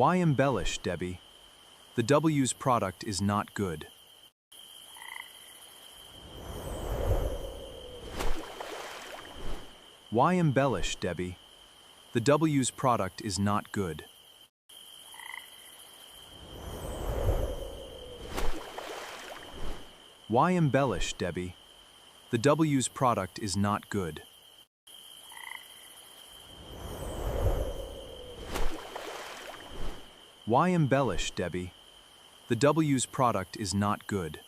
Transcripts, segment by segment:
Why embellish, Debbie? The W's product is not good. Why embellish, Debbie? The W's product is not good. Why embellish, Debbie? The W's product is not good. Why embellish, Debbie? The W's product is not good.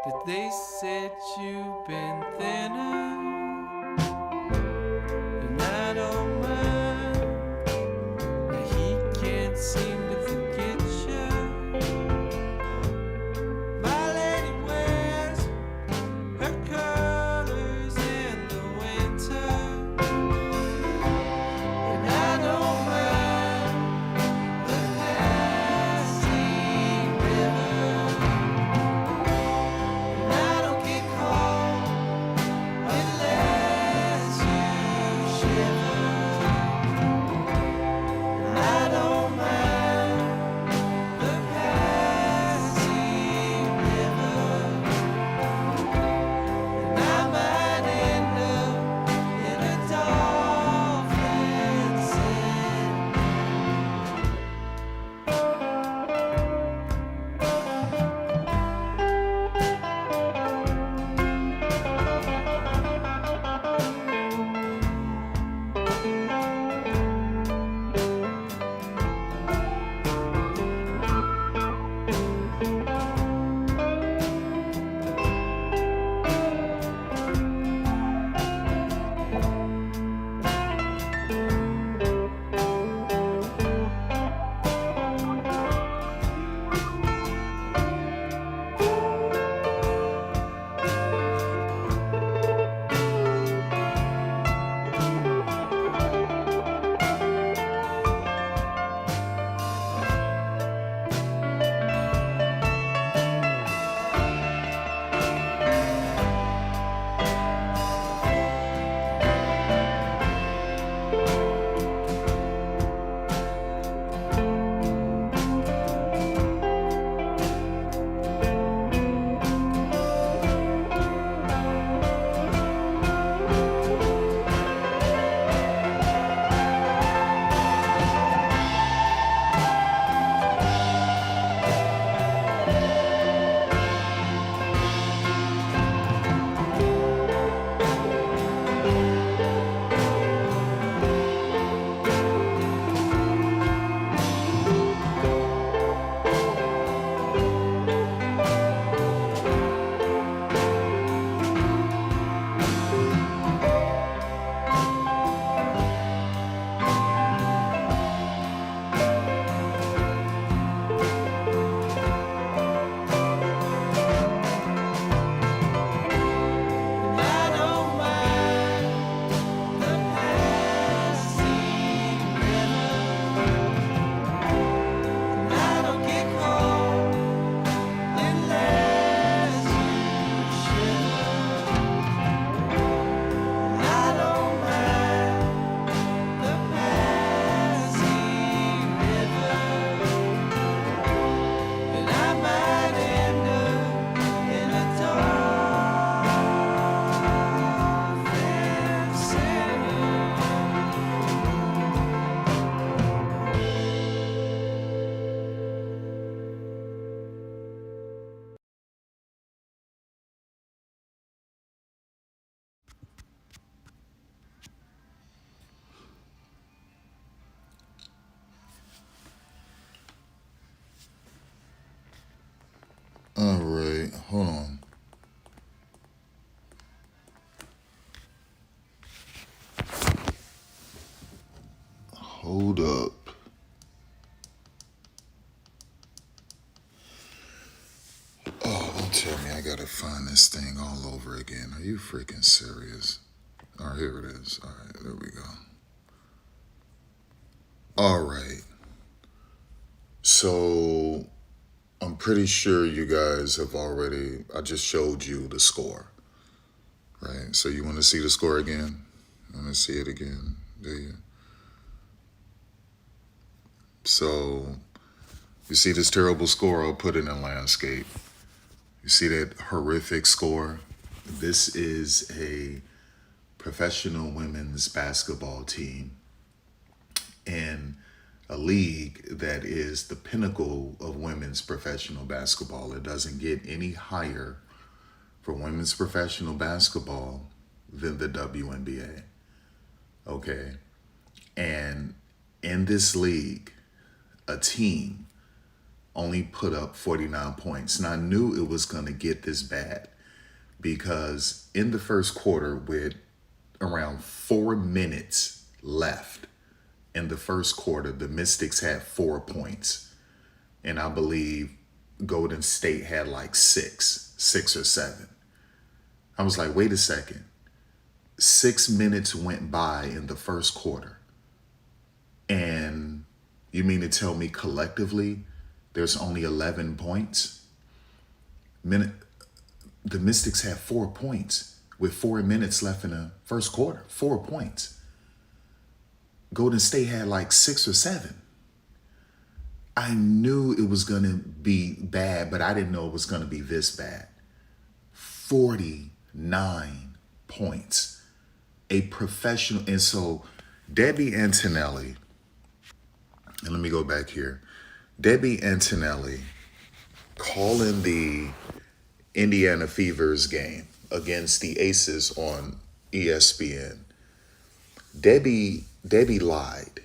But they said you've been thinner, and I don't mind. Now he can't seem to forget you. My lady wears her colors in the winter, and I don't mind the passing river. And I don't get cold unless you shiver. And I don't mind hold on. Hold up. Oh, don't tell me I gotta find this thing all over again. Are you freaking serious? All right, here it is. All right, there we go. All right. So I'm pretty sure you guys have already, I just showed you the score, right? So you want to see the score again? You want to see it again? Do you? So you see this terrible score? I'll put it in landscape. You see that horrific score? This is a professional women's basketball team in a league that is the pinnacle of women's professional basketball. It doesn't get any higher for women's professional basketball than the WNBA. Okay? And in this league, a team only put up 49 points. And I knew it was going to get this bad because in the first quarter, with around 4 minutes left in the first quarter, the Mystics had 4 points. And I believe Golden State had like six or seven. I was like, wait a second. 6 minutes went by in the first quarter. And you mean to tell me collectively there's only 11 points? The Mystics had 4 points with 4 minutes left in the first quarter. 4 points. Golden State had like 6 or 7. I knew it was going to be bad, but I didn't know it was going to be this bad. 49 points. A professional. And so Debbie Antonelli, and let me go back here. Debbie Antonelli calling the Indiana Fever's game against the Aces on ESPN. Debbie lied.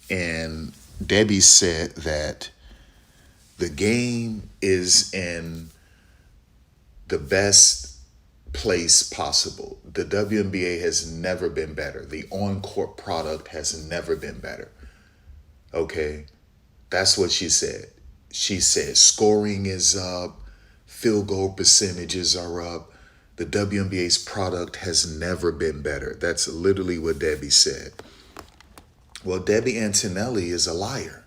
And Debbie said that the game is in the best place possible. The WNBA has never been better. The on-court product has never been better. Okay? That's what she said. She said scoring is up, field goal percentages are up. The WNBA's product has never been better. That's literally what Debbie said. Well, Debbie Antonelli is a liar.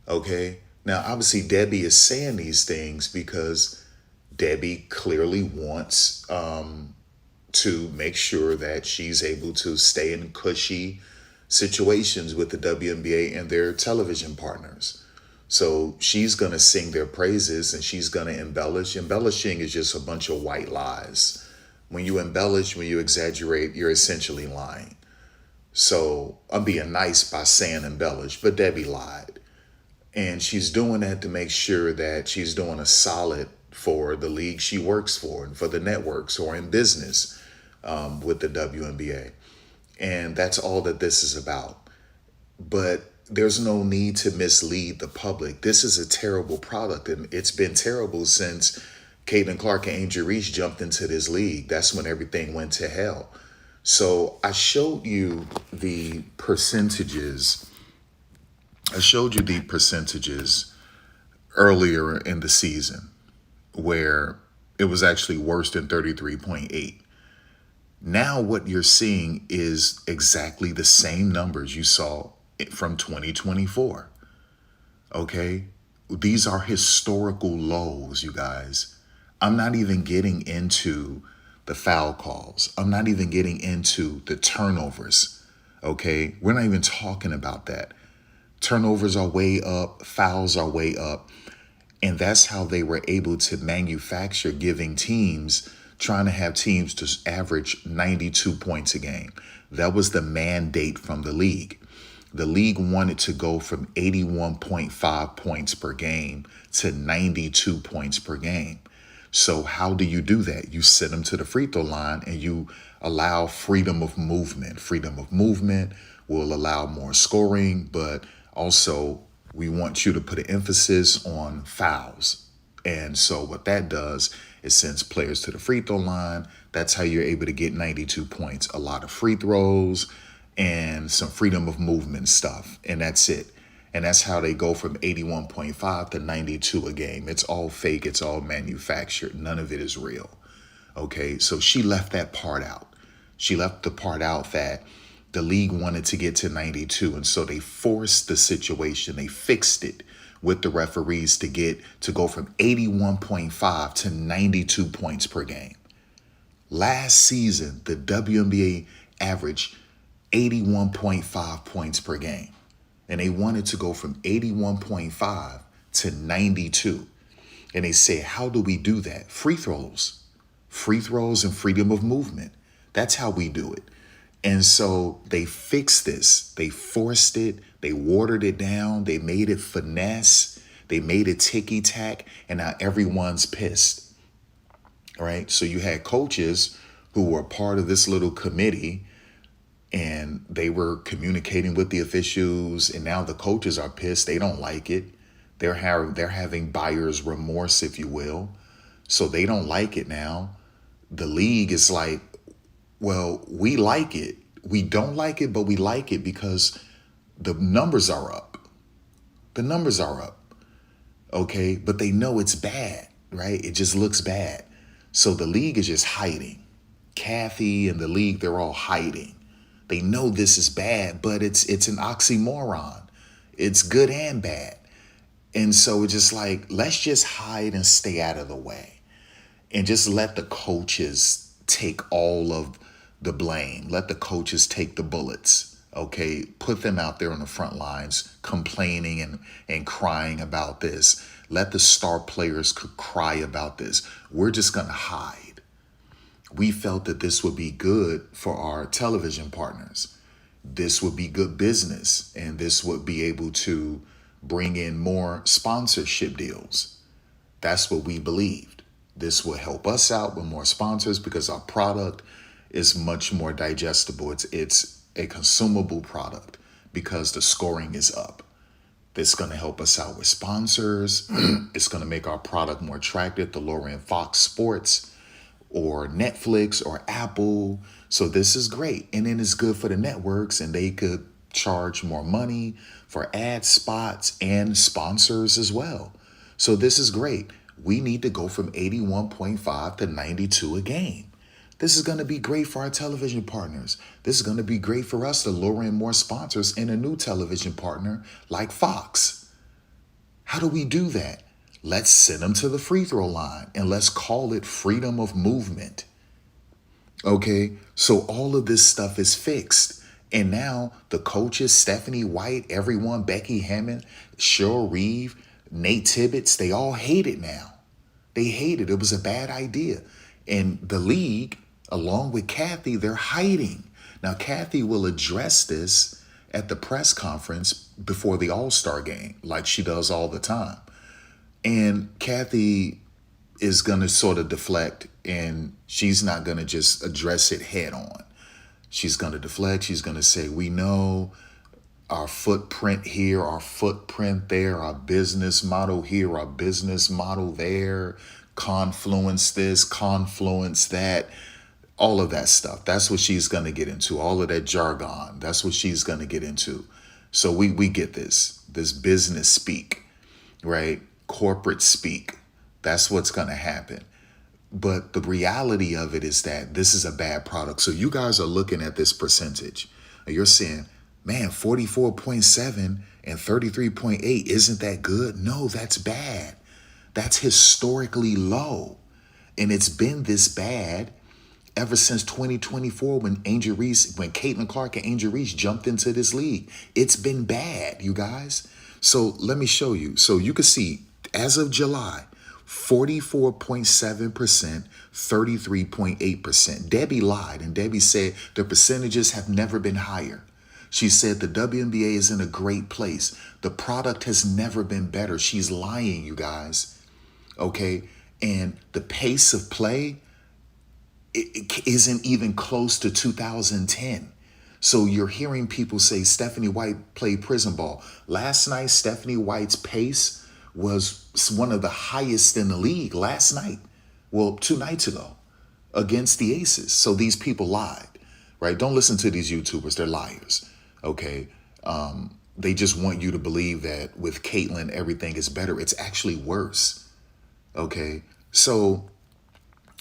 Okay? Now, obviously, Debbie is saying these things because Debbie clearly wants to make sure that she's able to stay in cushy situations with the WNBA and their television partners. So she's going to sing their praises and she's going to embellish. Embellishing is just a bunch of white lies. When you embellish, when you exaggerate, you're essentially lying. So I'm being nice by saying embellish, but Debbie lied. And she's doing that to make sure that she's doing a solid for the league she works for and for the networks or in business with the WNBA. And that's all that this is about. But there's no need to mislead the public. This is a terrible product, and it's been terrible since Caitlin Clark and Angel Reese jumped into this league. That's when everything went to hell. So I showed you the percentages. Earlier in the season where it was actually worse than 33.8. Now what you're seeing is exactly the same numbers you saw from 2024. Okay? These are historical lows, you guys. I'm not even getting into the foul calls. I'm not even getting into the turnovers. Okay? We're not even talking about that. Turnovers are way up. Fouls are way up. And that's how they were able to manufacture trying to have teams to average 92 points a game. That was the mandate from the league. The league wanted to go from 81.5 points per game to 92 points per game. So how do you do that? You send them to the free throw line and you allow freedom of movement. Freedom of movement will allow more scoring, but also we want you to put an emphasis on fouls. And so what that does is sends players to the free throw line. That's how you're able to get 92 points. A lot of free throws and some freedom of movement stuff. And that's it. And that's how they go from 81.5 to 92 a game. It's all fake. It's all manufactured. None of it is real. Okay, so she left that part out. She left the part out that the league wanted to get to 92. And so they forced the situation. They fixed it with the referees to go from 81.5 to 92 points per game. Last season, the WNBA averaged 81.5 points per game. And they wanted to go from 81.5 to 92. And they said, how do we do that? Free throws and freedom of movement. That's how we do it. And so they fixed this. They forced it. They watered it down. They made it finesse. They made it ticky-tack. And now everyone's pissed. All right. So you had coaches who were part of this little committee, and they were communicating with the officials. And now the coaches are pissed. They don't like it. They're having buyer's remorse, if you will. So they don't like it now. The league is like, well, we like it. We don't like it, but we like it because the numbers are up. The numbers are up. Okay. But they know it's bad, right? It just looks bad. So the league is just hiding. Kathy and the league, they're all hiding. They know this is bad, but it's an oxymoron. It's good and bad. And so it's just like, let's just hide and stay out of the way and just let the coaches take all of the blame. Let the coaches take the bullets. Okay, put them out there on the front lines complaining and crying about this. Let the star players cry about this. We're just going to hide. We felt that this would be good for our television partners. This would be good business, and this would be able to bring in more sponsorship deals. That's what we believed. This will help us out with more sponsors because our product is much more digestible. It's a consumable product because the scoring is up. This is going to help us out with sponsors. It's going to make our product more attractive to lure in Fox Sports or Netflix or Apple. So this is great. And then it's good for the networks, and they could charge more money for ad spots and sponsors as well. So this is great. We need to go from 81.5 to 92 a game. This is going to be great for our television partners. This is going to be great for us to lure in more sponsors and a new television partner like Fox. How do we do that? Let's send them to the free throw line and let's call it freedom of movement. Okay, so all of this stuff is fixed. And now the coaches, Stephanie White, everyone, Becky Hammond, Cheryl Reeve, Nate Tibbetts, they all hate it now. They hate it. It was a bad idea. And the league, along with Kathy, they're hiding. Now, Kathy will address this at the press conference before the All-Star game, like she does all the time. And Kathy is going to sort of deflect, and she's not going to just address it head on. She's going to deflect. She's going to say, we know our footprint here, our footprint there, our business model here, our business model there, confluence this, confluence that, all of that stuff. That's what she's going to get into, all of that jargon. That's what she's going to get into. So we get this business speak, right? Corporate speak. That's what's going to happen. But the reality of it is that this is a bad product. So you guys are looking at this percentage. And you're saying, man, 44.7 and 33.8, isn't that good? No, that's bad. That's historically low. And it's been this bad ever since 2024 when Caitlin Clark and Angel Reese jumped into this league. It's been bad, you guys. So let me show you. So you can see as of July, 44.7%, 33.8%. Debbie lied, and Debbie said the percentages have never been higher. She said the WNBA is in a great place. The product has never been better. She's lying, you guys. Okay? And the pace of play, it isn't even close to 2010. So you're hearing people say Stephanie White played prison ball. Last night, Stephanie White's pace was one of the highest in the league last night. Well, 2 nights ago against the Aces. So these people lied, right? Don't listen to these YouTubers. They're liars, okay? They just want you to believe that with Caitlyn, everything is better. It's actually worse, okay? So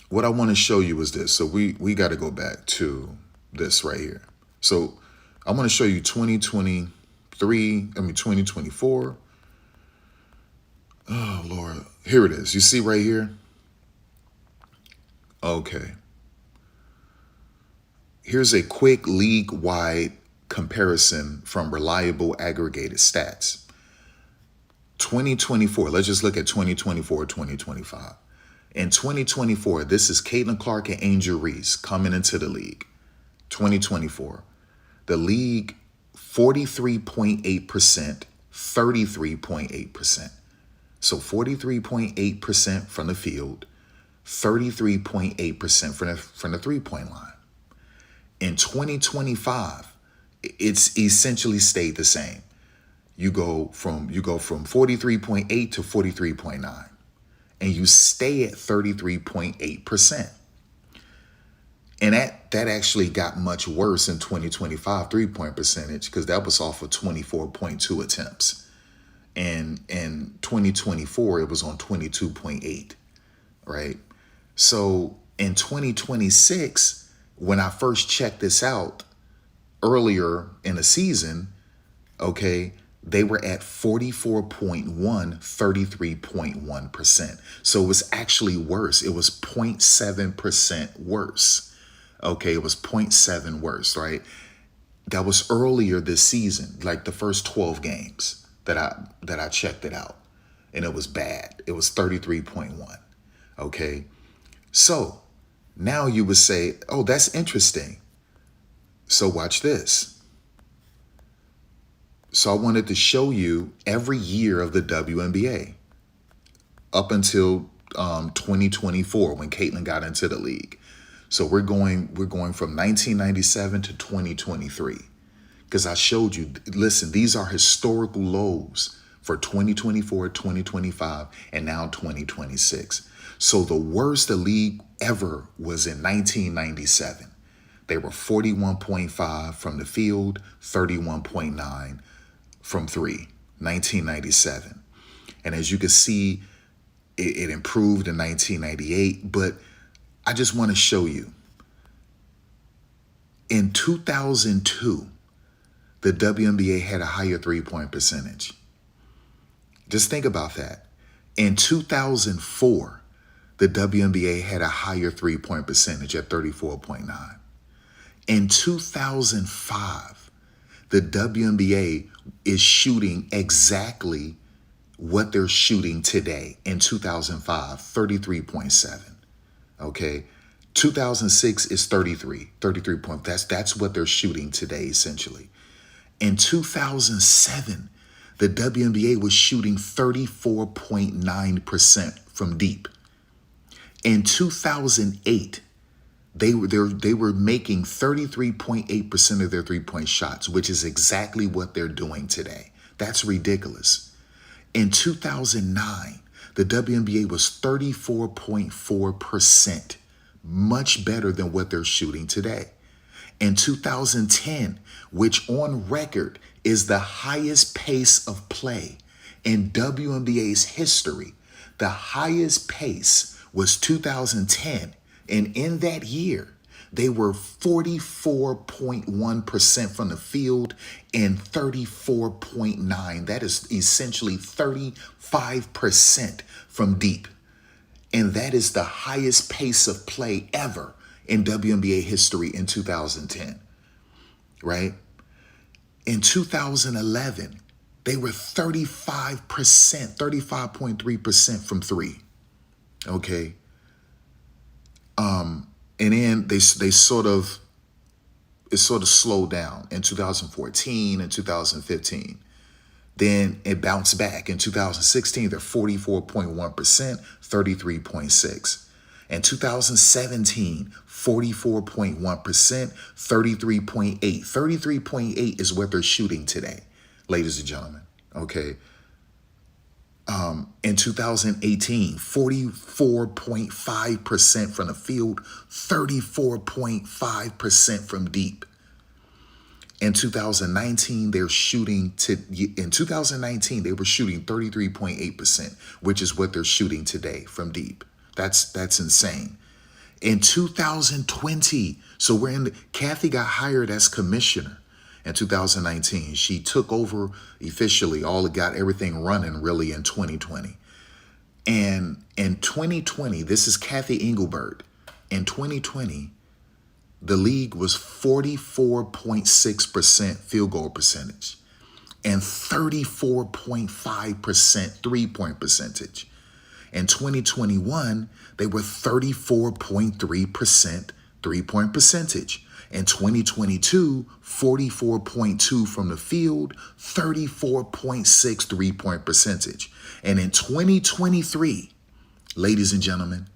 what I want to show you is this. So we got to go back to this right here. So I want to show you 2024. Oh, Lord. Here it is. You see right here? Okay. Here's a quick league-wide comparison from reliable aggregated stats. 2024, let's just look at 2024, 2025. In 2024, this is Caitlin Clark and Angel Reese coming into the league. 2024. The league, 43.8%, 33.8%. So 43.8% from the field, 33.8% from the three-point line. In 2025, it's essentially stayed the same. You go from 43.8 to 43.9, and you stay at 33.8%. And that actually got much worse in 2025 3-point percentage, because that was off of 24.2 attempts. And in 2024, it was on 22.8, right? So in 2026, when I first checked this out earlier in the season, okay, they were at 44.1, 33.1%. So it was actually worse. It was 0.7% worse. Okay, it was 0.7 worse, right? That was earlier this season, like the first 12 games that I checked it out. And it was bad. It was 33.1. Okay. So now you would say, oh, that's interesting. So watch this. So I wanted to show you every year of the WNBA up until 2024 when Caitlyn got into the league. So we're going from 1997 to 2023, because I showed you, listen, these are historical lows for 2024, 2025, and now 2026. So the worst the league ever was in 1997. They were 41.5 from the field, 31.9 from three, 1997. And as you can see, it improved in 1998, but I just want to show you. In 2002, the WNBA had a higher 3-point percentage. Just think about that. In 2004, the WNBA had a higher 3-point percentage at 34.9. In 2005, the WNBA is shooting exactly what they're shooting today. In 2005, 33.7. Okay, 2006 is 33 points. That's what they're shooting today, essentially. In 2007, the WNBA was shooting 34.9% from deep. In 2008, they were making 33.8% of their 3-point shots, which is exactly what they're doing today. That's ridiculous. In 2009, the WNBA was 34.4%, much better than what they're shooting today. In 2010, which on record is the highest pace of play in WNBA's history, the highest pace was 2010. And in that year, they were 44.1% from the field and 34.9. That is essentially 35% from deep. And that is the highest pace of play ever in WNBA history in 2010, right? In 2011, they were 35.3% from three, okay? And then it sort of slowed down in 2014 and 2015. Then it bounced back. In 2016, they're 44.1%, 33.6. In 2017, 44.1%, 33.8. 33.8 is what they're shooting today, ladies and gentlemen. Okay. In 2018, 44.5% from the field, 34.5% from deep. In 2019, they were shooting 33.8%, which is what they're shooting today from deep. That's insane. In 2020, so Kathy got hired as commissioner in 2019. She took over officially, got everything running really in 2020. And in 2020, this is Kathy Engelbert. In 2020, the league was 44.6% field goal percentage and 34.5% three-point percentage. In 2021, they were 34.3% three-point percentage. In 2022, 44.2 from the field, 34.6 three-point percentage. And in 2023, ladies and gentlemen,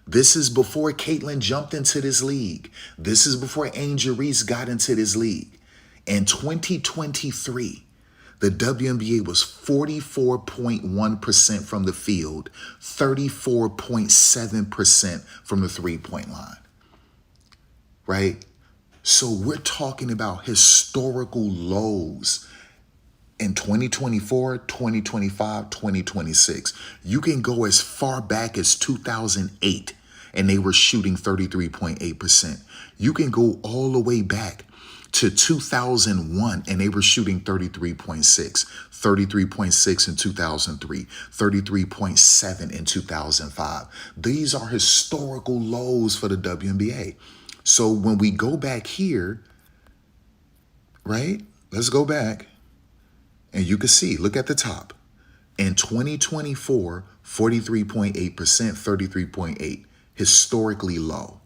this is before Caitlin jumped into this league. This is before Angel Reese got into this league. In 2023, the WNBA was 44.1% from the field, 34.7% from the three-point line, right? So we're talking about historical lows in 2024, 2025, 2026. You can go as far back as 2008 and they were shooting 33.8%. You can go all the way back to 2001 and they were shooting 33.6 in 2003, 33.7 in 2005. These are historical lows for the WNBA. So when we go back here, right? Let's go back. And you can see, look at the top. In 2024, 43.8%, 33.8, historically low.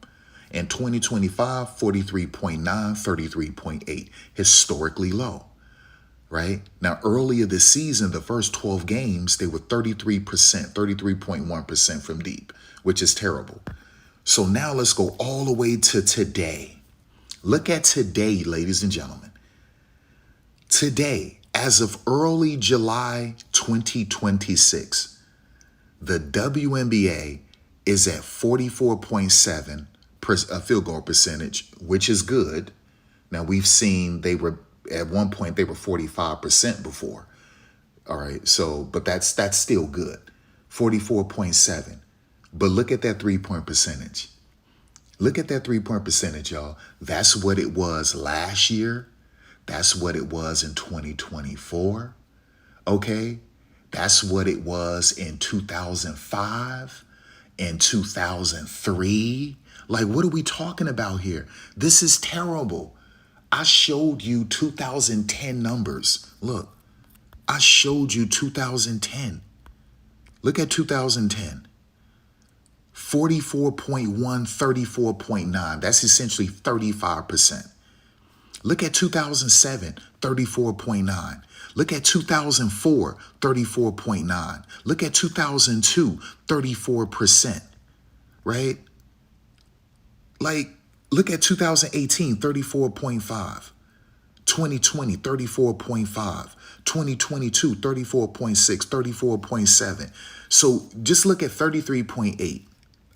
In 2025, 43.9, 33.8, historically low, right? Now, earlier this season, the first 12 games, they were 33%, 33.1% from deep, which is terrible. So now let's go all the way to today. Look at today, ladies and gentlemen. Today, as of early July 2026, the WNBA is at 44.7 field goal percentage, which is good. Now we've seen at one point they were 45% before. All right, so but that's still good. 44.7. But look at that three-point percentage. Look at that three-point percentage, y'all. That's what it was last year. That's what it was in 2024, okay? That's what it was in 2005, in 2003. Like, what are we talking about here? This is terrible. I showed you 2010 numbers. Look, I showed you 2010. Look at 2010. 44.1, 34.9. That's essentially 35%. Look at 2007, 34.9. Look at 2004, 34.9. Look at 2002, 34%, right? Like, look at 2018, 34.5. 2020, 34.5. 2022, 34.6, 34.7. So just look at 33.8.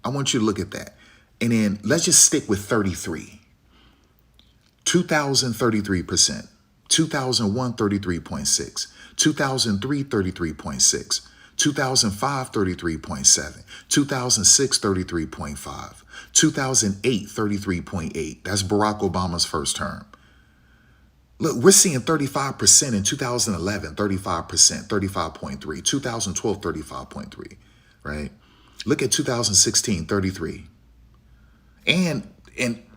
I want you to look at that. And then let's just stick with 33. 2000, 33%. 2001, 33.6. 2003, 33.6. 2005, 33.7. 2006, 33.5. 2008, 33.8. That's Barack Obama's first term. Look, we're seeing 35% in 2011, 35%, 35.3. 2012, 35.3, right? Look at 2016, 33. And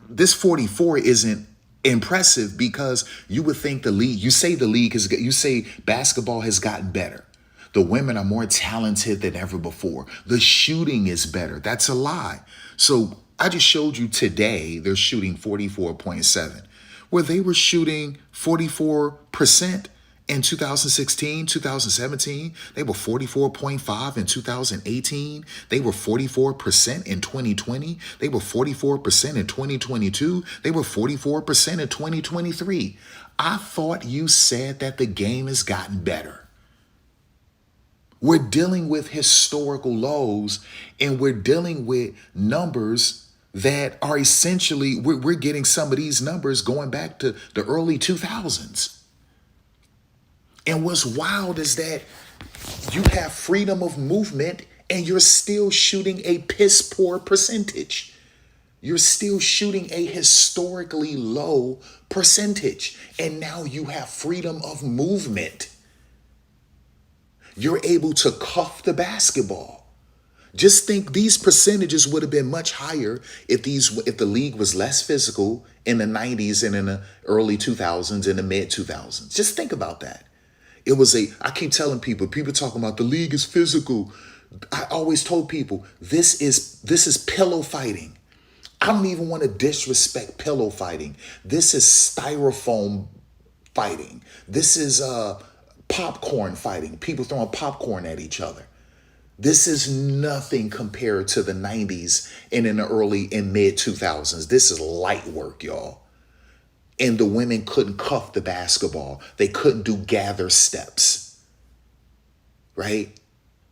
this 44 isn't impressive because you would think the league, you say basketball has gotten better. The women are more talented than ever before. The shooting is better. That's a lie. So I just showed you today, they're shooting 44.7, where they were shooting 44% in 2016, 2017. They were 44.5 in 2018. They were 44% in 2020. They were 44% in 2022. They were 44% in 2023. I thought you said that the game has gotten better. We're dealing with historical lows, and we're dealing with numbers that are essentially, we're getting some of these numbers going back to the early 2000s. And what's wild is that you have freedom of movement and you're still shooting a piss poor percentage. You're still shooting a historically low percentage. And now you have freedom of movement. You're able to cuff the basketball. Just think these percentages would have been much higher if the league was less physical in the 90s and in the early 2000s and the mid 2000s. Just think about that. I keep telling people talking about the league is physical. I always told people this is pillow fighting. I don't even want to disrespect pillow fighting. This is styrofoam fighting. This is popcorn fighting. People throwing popcorn at each other. This is nothing compared to the 90s and in the early and mid 2000s. This is light work, y'all. And the women couldn't cuff the basketball. They couldn't do gather steps, right?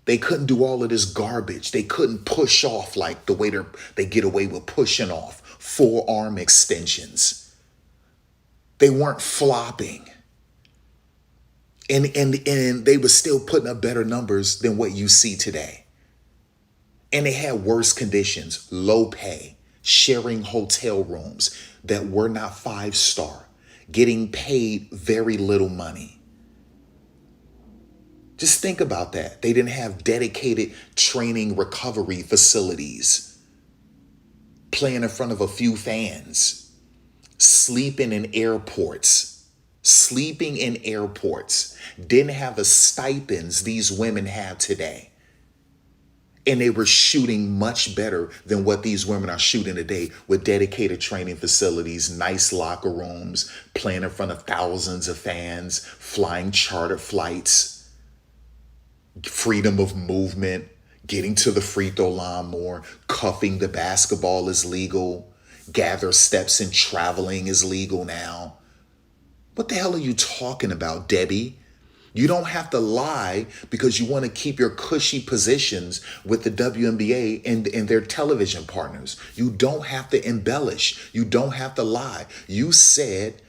They couldn't do all of this garbage. They couldn't push off like the way they get away with pushing off, forearm extensions. They weren't flopping. And they were still putting up better numbers than what you see today. And they had worse conditions, low pay, sharing hotel rooms that were not 5-star, getting paid very little money. Just think about that. They didn't have dedicated training recovery facilities, playing in front of a few fans, sleeping in airports, didn't have the stipends these women have today. And they were shooting much better than what these women are shooting today with dedicated training facilities, nice locker rooms, playing in front of thousands of fans, flying chartered flights, freedom of movement, getting to the free throw line more, cuffing the basketball is legal, gather steps and traveling is legal now. What the hell are you talking about, Debbie? You don't have to lie because you want to keep your cushy positions with the WNBA and their television partners. You don't have to embellish. You don't have to lie. You said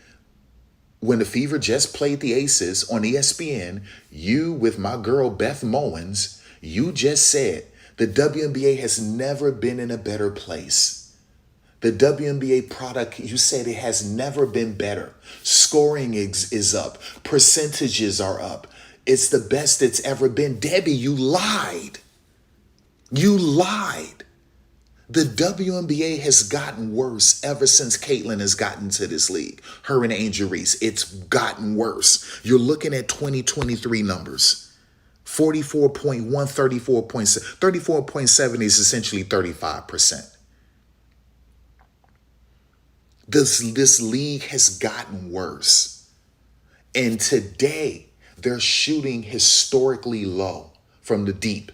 when the Fever just played the Aces on ESPN, you with my girl Beth Mowens, you just said the WNBA has never been in a better place. The WNBA product, you said it has never been better. Scoring is up. Percentages are up. It's the best it's ever been. Debbie, you lied. You lied. The WNBA has gotten worse ever since Caitlin has gotten to this league. Her and Angel Reese, it's gotten worse. You're looking at 2023 numbers. 44.1, 34.7. 34.7 is essentially 35%. This league has gotten worse. And today, they're shooting historically low from the deep.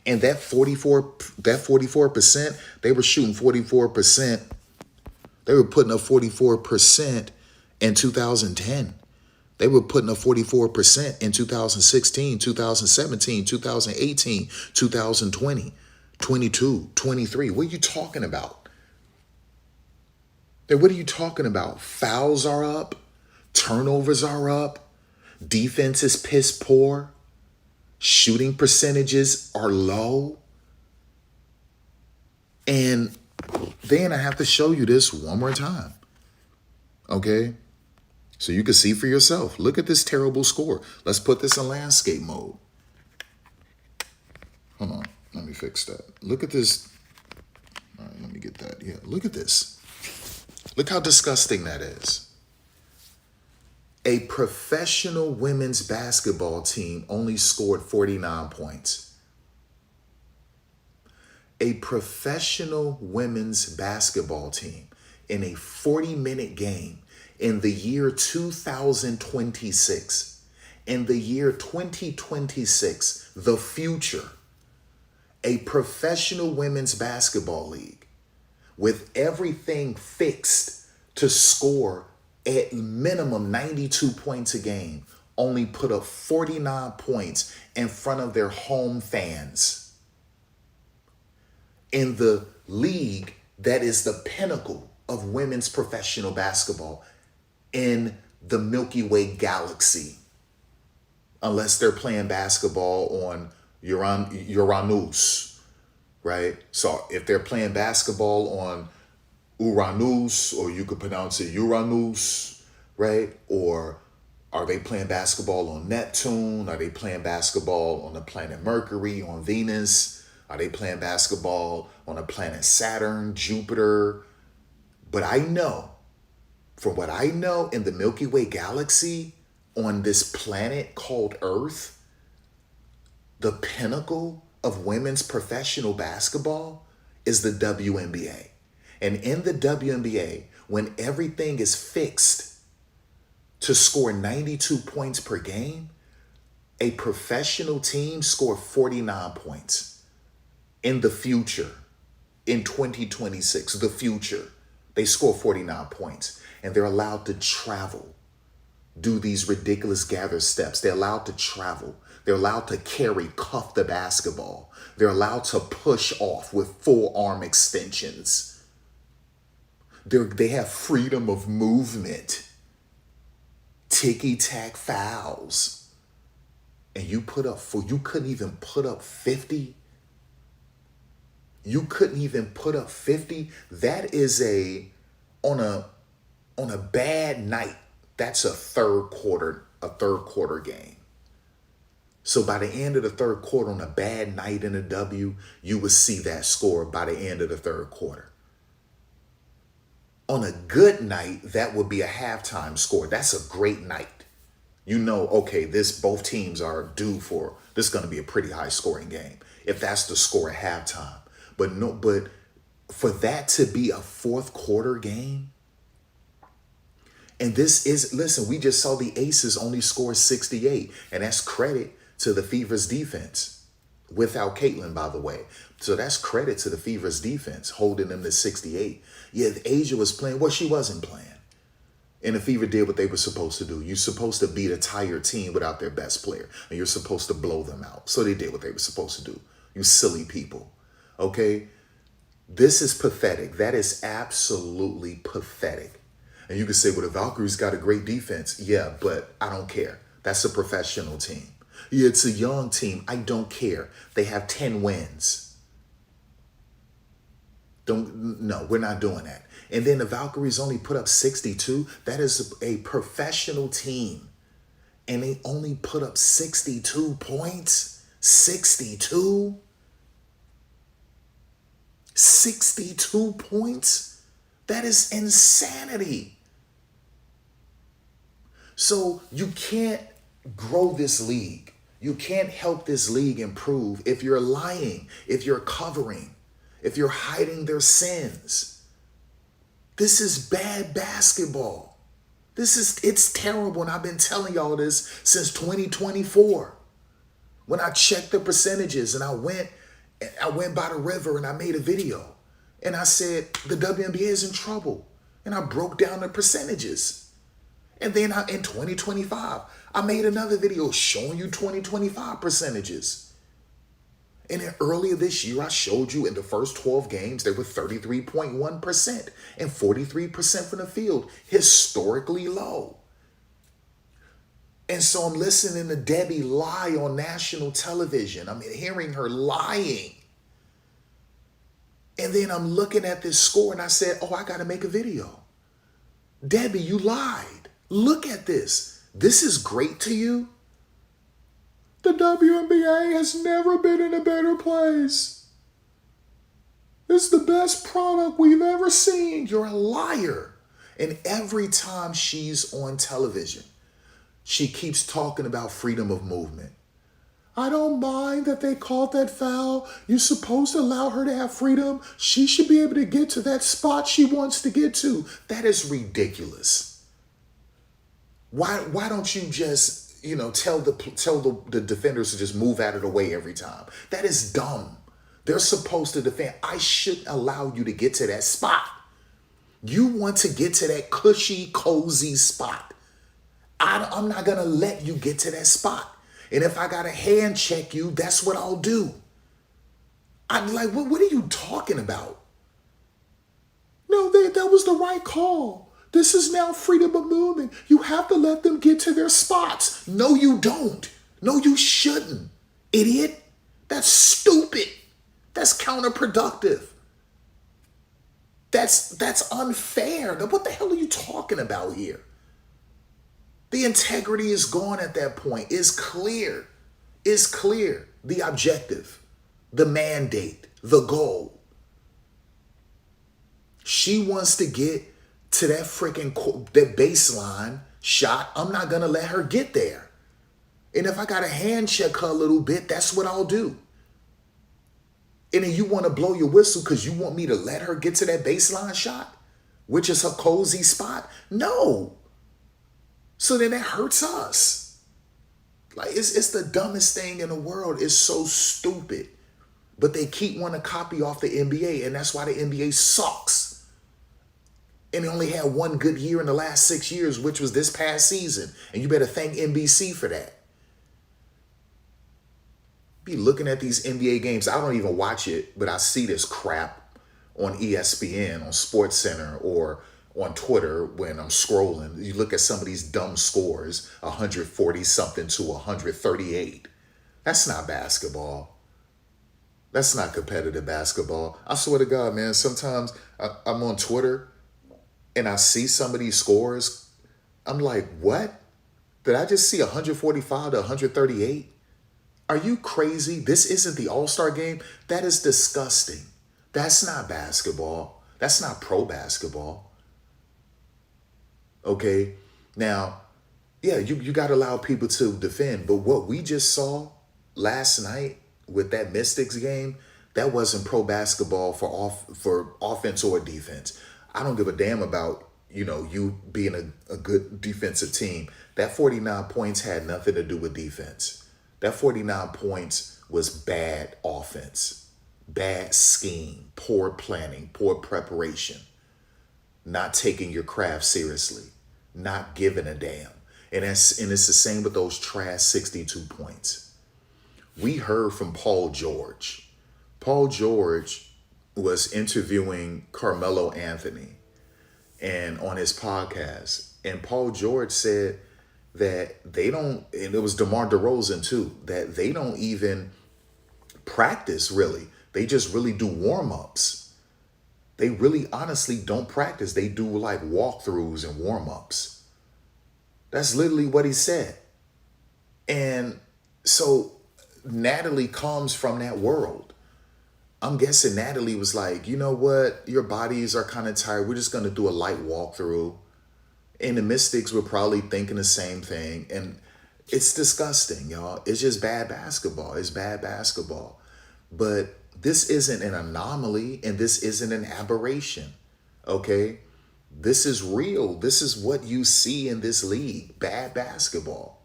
And that 44%, they were shooting 44%. They were putting up 44% in 2010. They were putting up 44% in 2016, 2017, 2018, 2020, 22, 23. What are you talking about? What are you talking about? Fouls are up. Turnovers are up. Defense is piss poor. Shooting percentages are low. And then I have to show you this one more time. Okay? So you can see for yourself. Look at this terrible score. Let's put this in landscape mode. Hold on. Let me fix that. Look at this. All right, let me get that. Yeah, look at this. Look how disgusting that is. A professional women's basketball team only scored 49 points. A professional women's basketball team in a 40-minute game in the year 2026, in the year 2026, the future, a professional women's basketball league with everything fixed to score at minimum 92 points a game, only put up 49 points in front of their home fans in the league that is the pinnacle of women's professional basketball in the Milky Way galaxy. Unless they're playing basketball on Uranus, right? So if they're playing basketball on Uranus, or you could pronounce it Uranus, right? Or are they playing basketball on Neptune? Are they playing basketball on the planet Mercury, on Venus? Are they playing basketball on the planet Saturn, Jupiter? But I know, from what I know in the Milky Way galaxy, on this planet called Earth, the pinnacle of women's professional basketball is the WNBA. And in the WNBA, when everything is fixed to score 92 points per game, a professional team score 49 points. In the future, in 2026, the future, they score 49 points, and they're allowed to travel, do these ridiculous gather steps. They're allowed to travel. They're allowed to cuff the basketball. They're allowed to push off with full arm extensions. They have freedom of movement, ticky-tack fouls. And you couldn't even put up 50. You couldn't even put up 50. That is on a bad night. That's a third quarter game. So by the end of the third quarter, on a bad night in a W, you would see that score by the end of the third quarter. On a good night, that would be a halftime score. That's a great night. You know, okay, both teams are due for this is going to be a pretty high scoring game if that's the score at halftime. But for that to be a fourth quarter game, and listen, we just saw the Aces only score 68, and that's credit to the Fever's defense, without Caitlin, by the way. So that's credit to the Fever's defense, holding them to 68. Yeah, Asia was playing. Well, she wasn't playing. And the Fever did what they were supposed to do. You're supposed to beat a tired team without their best player, and you're supposed to blow them out. So they did what they were supposed to do. You silly people, okay? This is pathetic. That is absolutely pathetic. And you can say, well, the Valkyries got a great defense. Yeah, but I don't care. That's a professional team. Yeah, it's a young team. I don't care. They have 10 wins. No, we're not doing that. And then the Valkyries only put up 62. That is a professional team. And they only put up 62 points. 62? 62 points? That is insanity. So you can't grow this league. You can't help this league improve if you're lying, if you're covering, if you're hiding their sins. This is bad basketball. It's terrible. And I've been telling y'all this since 2024. When I checked the percentages and I went by the river and I made a video and I said, the WNBA is in trouble. And I broke down the percentages. And then in 2025, I made another video showing you 2025 percentages. And then earlier this year, I showed you in the first 12 games, they were 33.1% and 43% from the field, historically low. And so I'm listening to Debbie lie on national television. I'm hearing her lying. And then I'm looking at this score and I said, oh, I got to make a video. Debbie, you lied. Look at this. This is great to you. The WNBA has never been in a better place. It's the best product we've ever seen. You're a liar. And every time she's on television, she keeps talking about freedom of movement. I don't mind that they called that foul. You're supposed to allow her to have freedom. She should be able to get to that spot she wants to get to. That is ridiculous. Why don't you just, tell the defenders to just move out of the way every time? That is dumb. They're supposed to defend. I shouldn't allow you to get to that spot. You want to get to that cushy, cozy spot. I'm not going to let you get to that spot. And if I got to hand check you, that's what I'll do. I'm like, what are you talking about? No, that was the right call. This is now freedom of movement. You have to let them get to their spots. No, you don't. No, you shouldn't. Idiot. That's stupid. That's counterproductive. That's unfair. What the hell are you talking about here? The integrity is gone at that point. It's clear. It's clear. The objective, the mandate, the goal. She wants to get to that that baseline shot. I'm not going to let her get there. And if I got to hand check her a little bit, that's what I'll do. And then you want to blow your whistle because you want me to let her get to that baseline shot, which is her cozy spot? No. So then that hurts us. Like, it's the dumbest thing in the world. It's so stupid. But they keep wanting to copy off the NBA, and that's why the NBA sucks. And they only had one good year in the last 6 years, which was this past season. And you better thank NBC for that. Be looking at these NBA games. I don't even watch it, but I see this crap on ESPN, on SportsCenter, or on Twitter when I'm scrolling. You look at some of these dumb scores, 140 something to 138. That's not basketball. That's not competitive basketball. I swear to God, man, sometimes I'm on Twitter and I see some of these scores. I'm like, what? Did I just see 145 to 138? Are you crazy? This isn't the All-Star game? That is disgusting. That's not basketball. That's not pro basketball. Okay? Now, yeah, you got to allow people to defend. But what we just saw last night with that Mystics game, that wasn't pro basketball for offense or defense. I don't give a damn about, you being a good defensive team. That 49 points had nothing to do with defense. That 49 points was bad offense, bad scheme, poor planning, poor preparation, not taking your craft seriously, not giving a damn. And it's the same with those trash 62 points. We heard from Paul George. Paul George was interviewing Carmelo Anthony and on his podcast. And Paul George said that they don't, and it was DeMar DeRozan too, that they don't even practice really. They just really do warm-ups. They really honestly don't practice. They do like walkthroughs and warm-ups. That's literally what he said. And so Natalie comes from that world. I'm guessing Natalie was like, you know what? Your bodies are kind of tired. We're just going to do a light walkthrough. And the Mystics were probably thinking the same thing. And it's disgusting, y'all. It's just bad basketball. It's bad basketball. But this isn't an anomaly and this isn't an aberration, okay? This is real. This is what you see in this league, bad basketball.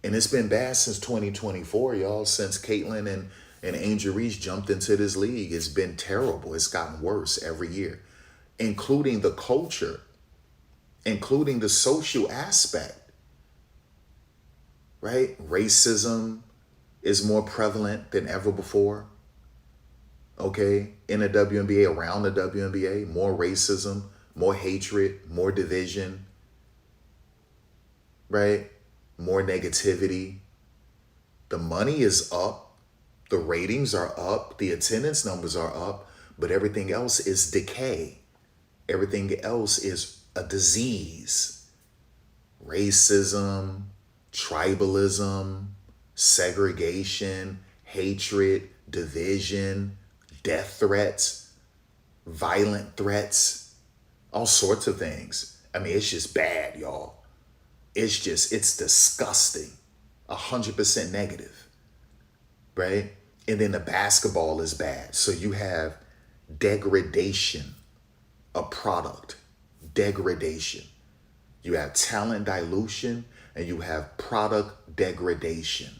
And it's been bad since 2024, y'all, since Caitlin and Angel Reese jumped into this league. It's been terrible. It's gotten worse every year, including the culture, including the social aspect, right? Racism is more prevalent than ever before, okay? In the WNBA, around the WNBA, more racism, more hatred, more division, right? More negativity. The money is up, the ratings are up, the attendance numbers are up, but everything else is decay. Everything else is a disease. Racism, tribalism, segregation, hatred, division, death threats, violent threats, all sorts of things. I mean, it's just bad, y'all. It's disgusting. 100% negative, right? And then the basketball is bad. So you have degradation of product. Degradation. You have talent dilution and you have product degradation.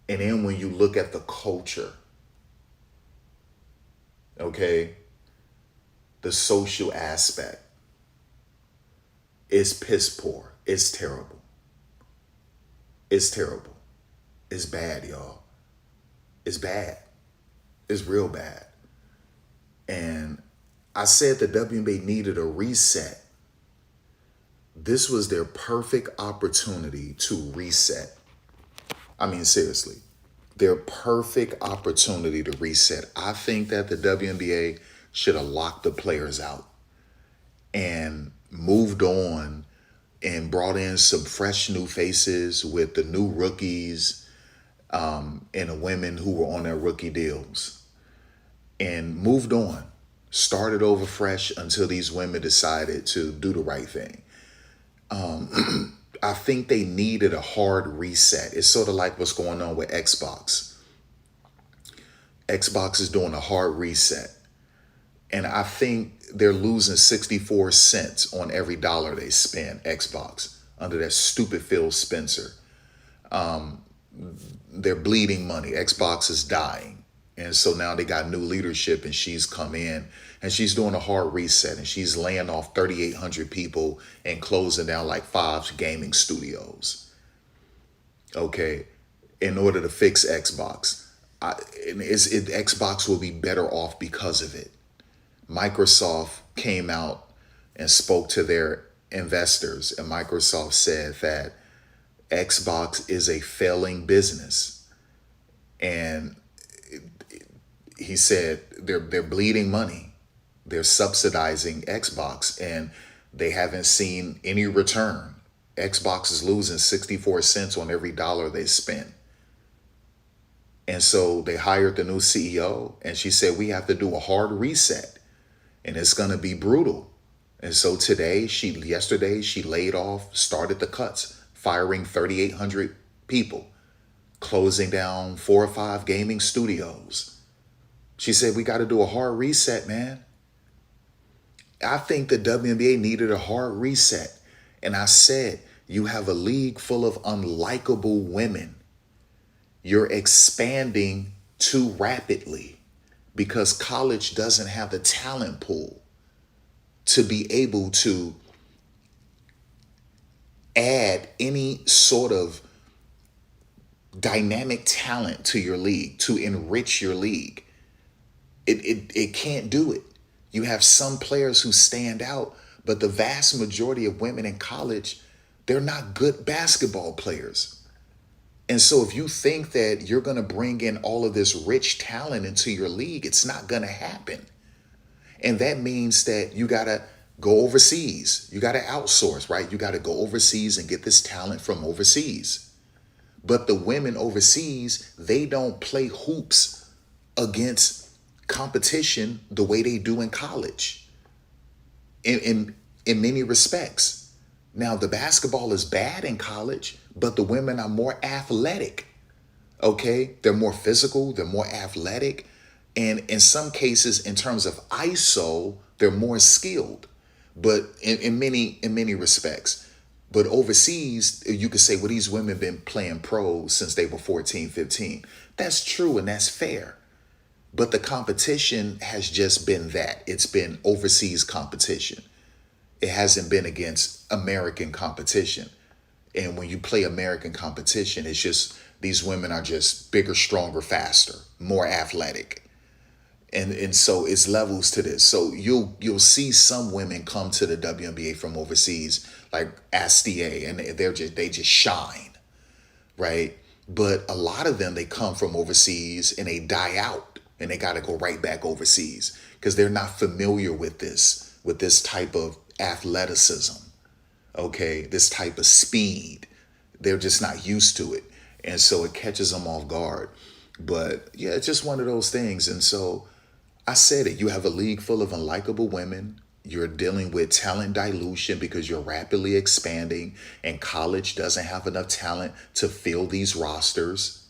And then when you look at the culture, okay, the social aspect, It's piss poor. It's terrible. It's terrible. It's bad, y'all. It's bad. It's real bad. And I said the WNBA needed a reset. This was their perfect opportunity to reset. I mean, seriously, their perfect opportunity to reset. I think that the WNBA should have locked the players out and moved on and brought in some fresh new faces with the new rookies and the women who were on their rookie deals, and moved on, started over fresh until these women decided to do the right thing. I think they needed a hard reset. It's sort of like what's going on with Xbox. Xbox is doing a hard reset. And I think they're losing 64 cents on every dollar they spend, Xbox, under that stupid Phil Spencer. They're bleeding money. Xbox is dying. And so now they got new leadership, and she's come in and she's doing a hard reset, and she's laying off 3,800 people and closing down like 5 gaming studios. Okay. In order to fix Xbox. Xbox will be better off because of it. Microsoft came out and spoke to their investors, and Microsoft said that Xbox is a failing business. And he said they're bleeding money. They're subsidizing Xbox, and they haven't seen any return. Xbox is losing 64 cents on every dollar they spend. And so they hired the new CEO, and she said, we have to do a hard reset, and it's going to be brutal. And so yesterday, she laid off, started the cuts, firing 3,800 people, closing down 4 or 5 gaming studios. She said, we got to do a hard reset, man. I think the WNBA needed a hard reset. And I said, you have a league full of unlikable women. You're expanding too rapidly because college doesn't have the talent pool to be able to add any sort of dynamic talent to your league, to enrich your league. It can't do it. You have some players who stand out, but the vast majority of women in college, they're not good basketball players. And so if you think that you're going to bring in all of this rich talent into your league, it's not going to happen. And that means that you got to go overseas. You got to outsource, right? You got to go overseas and get this talent from overseas. But the women overseas, they don't play hoops against competition the way they do in college in many respects. Now, the basketball is bad in college, but the women are more athletic. Okay, they're more physical, they're more athletic, and in some cases, in terms of ISO, they're more skilled. But in many respects, but overseas, you could say, well, these women have been playing pros since they were 14, 15. That's true, and that's fair. But the competition has just been that. It's been overseas competition. It hasn't been against American competition. And when you play American competition, it's just these women are just bigger, stronger, faster, more athletic. And so it's levels to this. So you'll see some women come to the WNBA from overseas, like Astia, and they just shine, right? But a lot of them, they come from overseas and they die out, and they got to go right back overseas because they're not familiar with this type of athleticism, okay? This type of speed. They're just not used to it. And so it catches them off guard. But yeah, it's just one of those things. And so I said it, you have a league full of unlikable women. You're dealing with talent dilution because you're rapidly expanding, and college doesn't have enough talent to fill these rosters.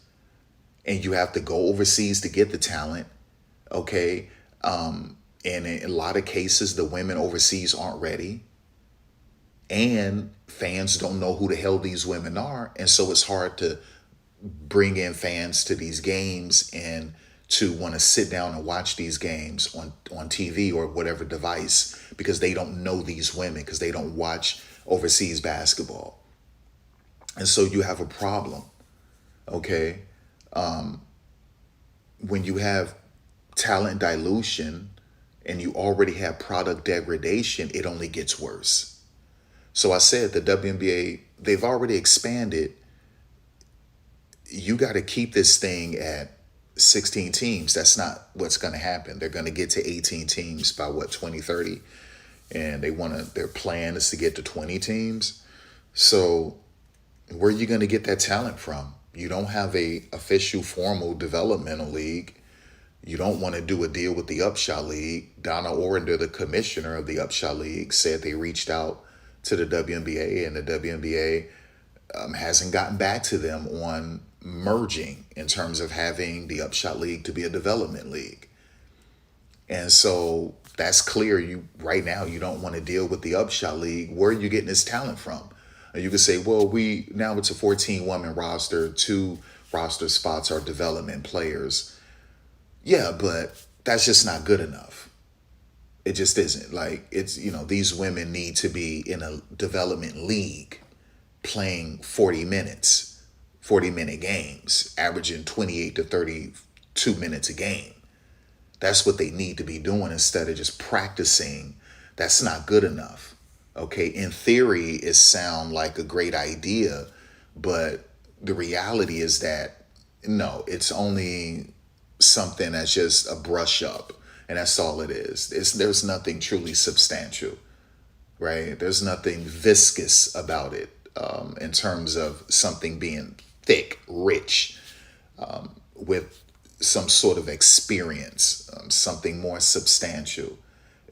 And you have to go overseas to get the talent, okay? And in a lot of cases, the women overseas aren't ready. And fans don't know who the hell these women are. And so it's hard to bring in fans to these games and to want to sit down and watch these games on TV or whatever device, because they don't know these women, because they don't watch overseas basketball. And so you have a problem, okay? When you have talent dilution and you already have product degradation, it only gets worse. So I said the WNBA, they've already expanded. You got to keep this thing at 16 teams. That's not what's going to happen. They're going to get to 18 teams by 2030. And their plan is to get to 20 teams. So where are you going to get that talent from? You don't have a official formal developmental league. You don't want to do a deal with the Upshot League. Donna Orender, the commissioner of the Upshot League, said they reached out to the WNBA, and the WNBA hasn't gotten back to them on merging in terms of having the Upshot League to be a development league. And so that's clear. Right now you don't want to deal with the Upshot League. Where are you getting this talent from? And you could say, well, now it's a 14-woman roster. 2 roster spots are development players. Yeah, but that's just not good enough. It just isn't. Like, it's, these women need to be in a development league playing 40-minute games, averaging 28 to 32 minutes a game. That's what they need to be doing instead of just practicing. That's not good enough. Okay, in theory, it sounds like a great idea, but the reality is that, no, it's only something that's just a brush up, and that's all it is. There's nothing truly substantial, right? There's nothing viscous about it in terms of something being thick, rich, with some sort of experience, something more substantial.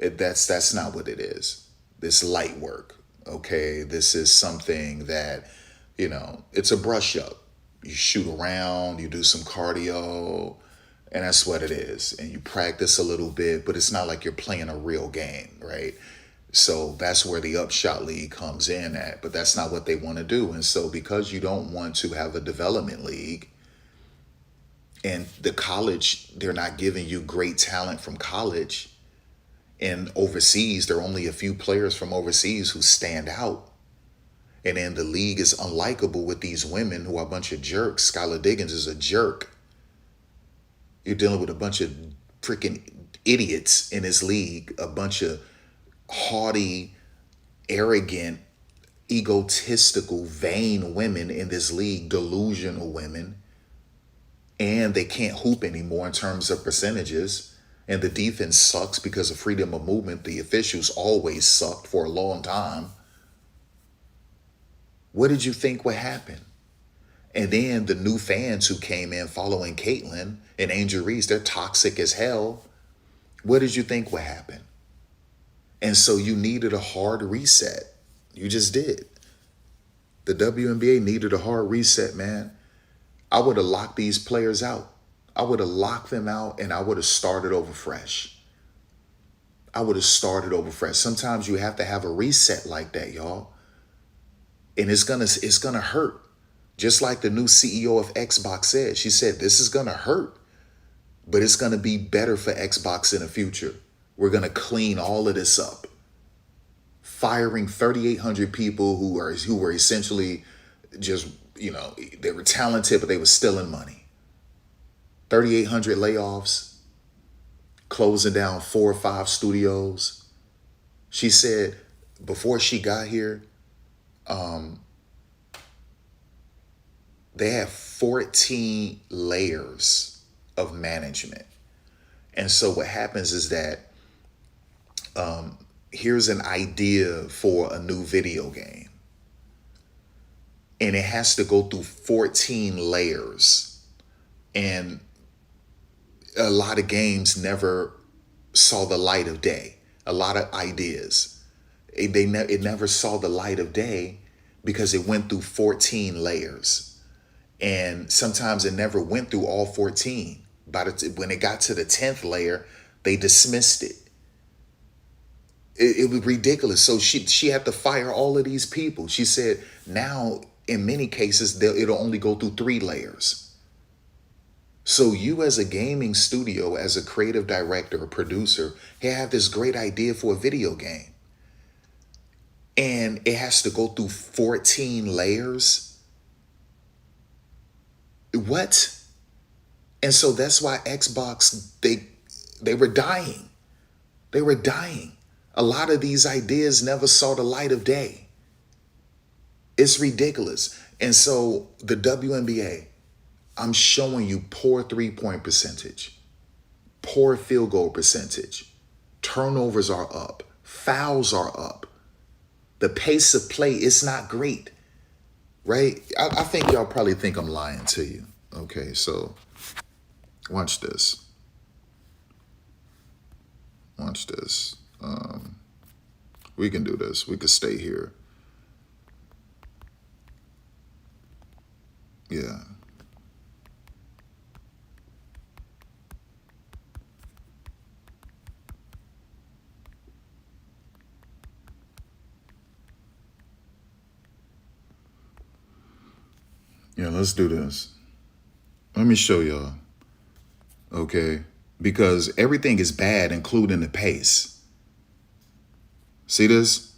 That's not what it is. This light work, okay? This is something that, it's a brush up. You shoot around, you do some cardio, and that's what it is. And you practice a little bit, but it's not like you're playing a real game, right? So that's where the Upshot League comes in at, but that's not what they want to do. And so because you don't want to have a development league, and the college, they're not giving you great talent from college, and overseas, there are only a few players from overseas who stand out. And then the league is unlikable with these women who are a bunch of jerks. Skylar Diggins is a jerk. You're dealing with a bunch of freaking idiots in this league, a bunch of haughty, arrogant, egotistical, vain women in this league, delusional women. And they can't hoop anymore in terms of percentages. And the defense sucks because of freedom of movement. The officials always sucked for a long time. What did you think would happen? And then the new fans who came in following Caitlyn and Angel Reese, they're toxic as hell. What did you think would happen? And so you needed a hard reset. You just did. The WNBA needed a hard reset, man. I would have locked these players out. I would have locked them out and I would have started over fresh. Sometimes you have to have a reset like that, y'all. And it's gonna hurt. Just like the new CEO of Xbox said. She said, this is gonna hurt, but it's gonna be better for Xbox in the future. We're gonna clean all of this up. Firing 3,800 people who were essentially just, they were talented, but they were stealing money. 3,800 layoffs, closing down 4 or 5 studios. She said before she got here, they have 14 layers of management. And so what happens is that here's an idea for a new video game. And it has to go through 14 layers. And a lot of games never saw the light of day. A lot of ideas. It never saw the light of day because it went through 14 layers. And sometimes it never went through all 14. When it got to the 10th layer, they dismissed it. It was ridiculous. So she had to fire all of these people. She said now, in many cases, it'll only go through 3 layers. So you as a gaming studio, as a creative director or producer, have this great idea for a video game. and it has to go through 14 layers. What? And so that's why Xbox, they were dying. They were dying. A lot of these ideas never saw the light of day. It's ridiculous. And so the WNBA, I'm showing you poor 3-point percentage, poor field goal percentage, turnovers are up, fouls are up. The pace of play is not great, right? I think y'all probably think I'm lying to you. Okay, so watch this. Watch this. We can do this. We could stay here. Yeah. Yeah, let's do this. Let me show y'all. Okay? Because everything is bad, including the pace. See this?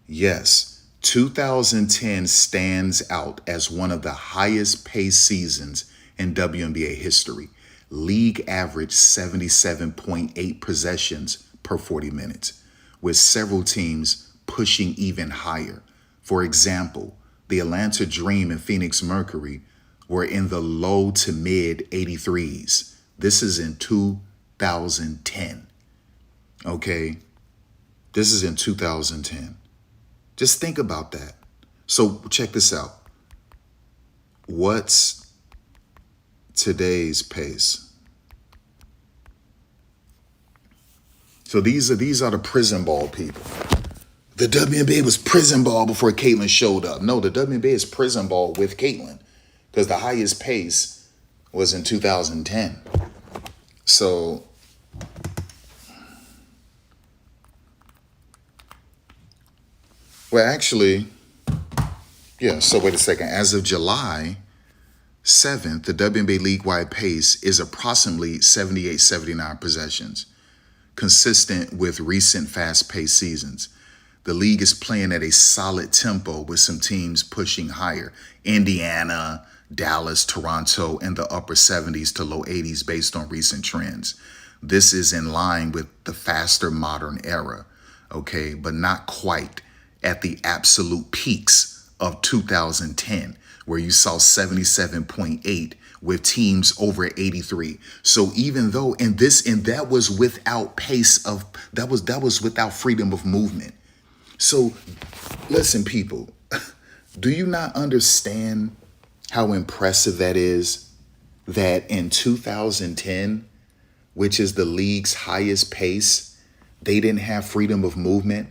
Yes. 2010 stands out as one of the highest paced seasons in WNBA history. League average 77.8 possessions per 40 minutes, with several teams pushing even higher. For example, the Atlanta Dream and Phoenix Mercury were in the low to mid 83s. This is in 2010. Okay? This is in 2010. Just think about that. So check this out. What's today's pace? So these are the prison ball people. The WNBA was prison ball before Caitlin showed up. No, the WNBA is prison ball with Caitlin, because the highest pace was in 2010. So well, actually, yeah, so wait a second. As of July 7th, the WNBA league-wide pace is approximately 78-79 possessions, consistent with recent fast-paced seasons. The league is playing at a solid tempo with some teams pushing higher. Indiana, Dallas, Toronto, in the upper 70s to low 80s based on recent trends. This is in line with the faster modern era, okay, but not quite at the absolute peaks of 2010, where you saw 77.8 with teams over 83. So even though, and that was without pace of, that was without freedom of movement. So listen, people, do you not understand how impressive that is? That in 2010, which is the league's highest pace, they didn't have freedom of movement.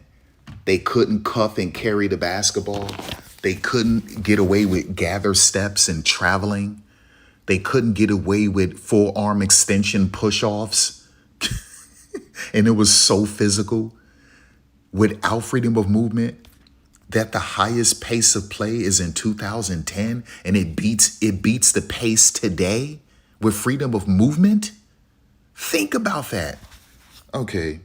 They couldn't cuff and carry the basketball. They couldn't get away with gather steps and traveling. They couldn't get away with forearm extension push-offs. And it was so physical. Without freedom of movement, that the highest pace of play is in 2010, and it beats the pace today with freedom of movement. Think about that. Okay.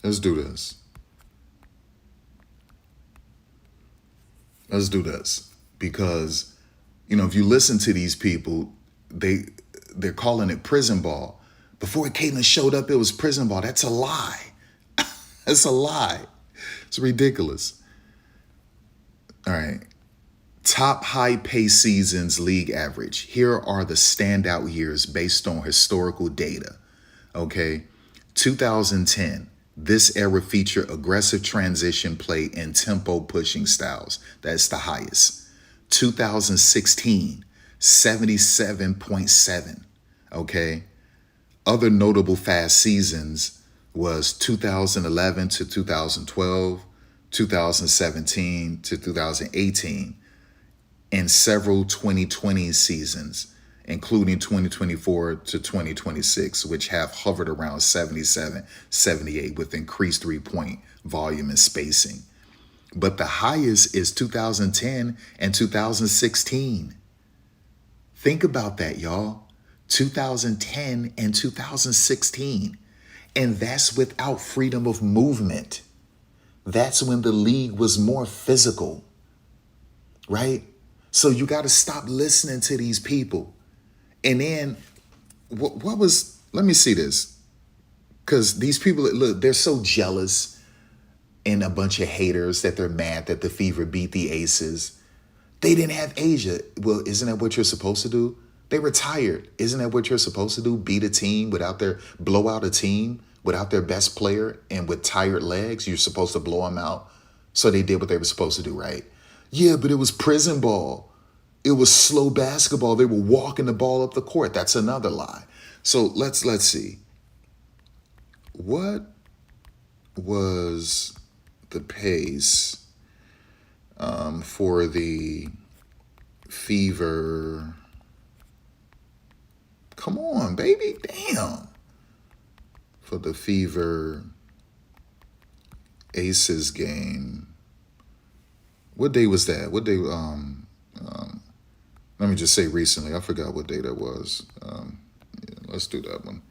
Let's do this. Let's do this. Because, if you listen to these people, they're calling it prison ball. Before Caitlin showed up, it was prison ball. That's a lie. That's a lie. It's ridiculous. All right. Top high pace seasons league average. Here are the standout years based on historical data. Okay. 2010. This era featured aggressive transition play and tempo pushing styles. That's the highest. 2016, 77.7. Okay. Other notable fast seasons was 2011 to 2012, 2017 to 2018, and several 2020 seasons, including 2024 to 2026, which have hovered around 77, 78 with increased 3-point volume and spacing. But the highest is 2010 and 2016. Think about that, y'all. 2010 and 2016. And that's without freedom of movement. That's when the league was more physical, right? So you got to stop listening to these people. And then what was, let me see this. Because these people, look, they're so jealous and a bunch of haters that they're mad that the Fever beat the Aces. They didn't have Asia. Well, isn't that what you're supposed to do? They retired. Isn't that what you're supposed to do? Beat a team blow out a team without their best player and with tired legs. You're supposed to blow them out. So they did what they were supposed to do, right? Yeah, but it was prison ball. It was slow basketball. They were walking the ball up the court. That's another lie. So let's see. What was the pace for the Fever? Come on, baby. Damn. For the Fever Aces game. What day was that? What day? Let me just say recently. I forgot what day that was. Yeah, let's do that one.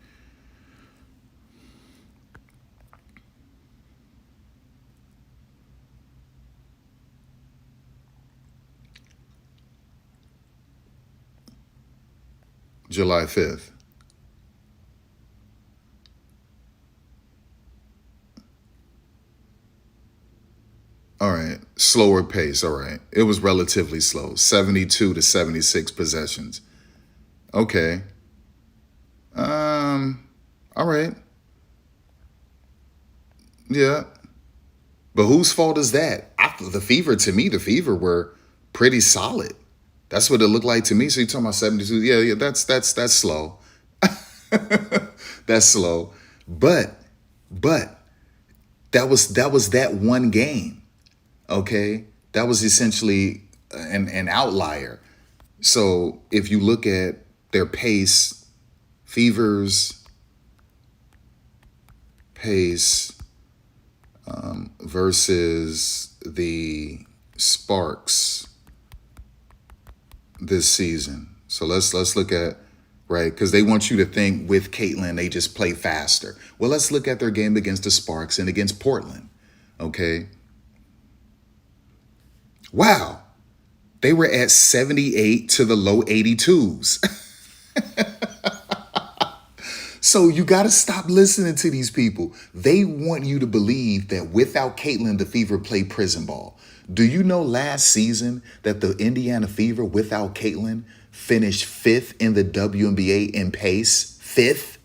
July 5th. All right. Slower pace. All right. It was relatively slow. 72 to 76 possessions. Okay. All right. Yeah. But whose fault is that? The Fever were pretty solid. That's what it looked like to me. So you're talking about 72. Yeah, that's slow. That's slow. But that was that one game. Okay? That was essentially an outlier. So if you look at their pace, Fever's pace versus the Sparks this season. So let's look at, right, because they want you to think with Caitlin, they just play faster. Well, let's look at their game against the Sparks and against Portland, okay? Wow. They were at 78 to the low 82s. So you got to stop listening to these people. They want you to believe that without Caitlin, the Fever play prison ball. Do you know last season that the Indiana Fever without Caitlin finished 5th in the WNBA in pace? Fifth.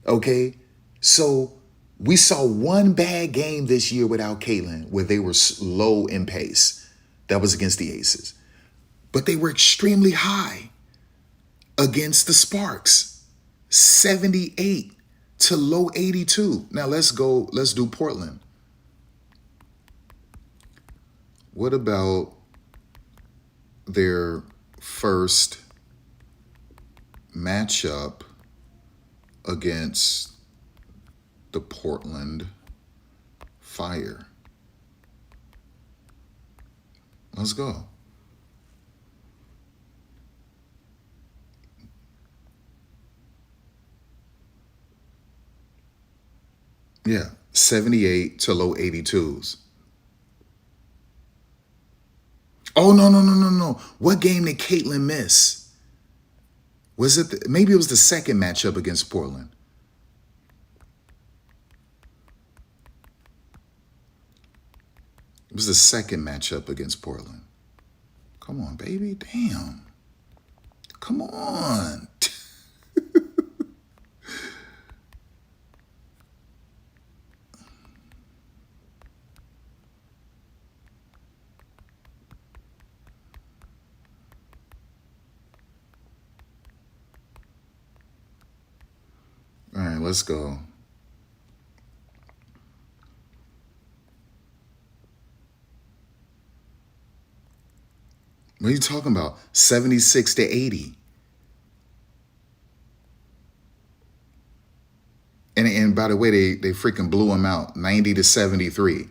Okay? So we saw one bad game this year without Caitlin where they were low in pace. That was against the Aces. But they were extremely high against the Sparks. 78 to low 82. Now let's do Portland. What about their first matchup against the Portland Fire? Let's go. Yeah, 78 to low 82s. Oh, no. What game did Caitlin miss? Was it, maybe it was the second matchup against Portland. It was the second matchup against Portland. Come on, baby. Damn. Come on. All right, let's go. What are you talking about? 76 to 80. And by the way, they freaking blew them out. 90 to 73.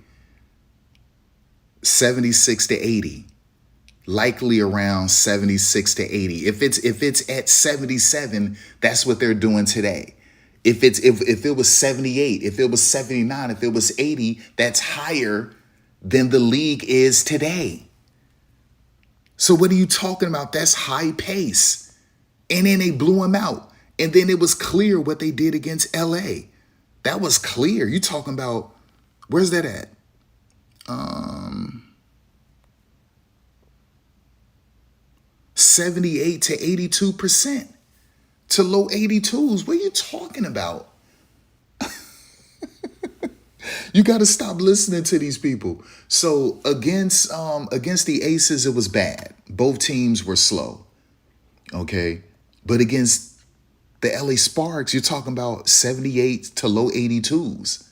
76 to 80. likely around 76 to 80. If it's at 77, that's what they're doing today. If it was 78, if it was 79, if it was 80, that's higher than the league is today. So what are you talking about? That's high pace. And then they blew him out. And then it was clear what they did against LA. That was clear. You talking about, where's that at? 78 to 82% to low 82s. What are you talking about? You got to stop listening to these people. So against the Aces, it was bad. Both teams were slow. Okay. But against the LA Sparks, you're talking about 78 to low 82s.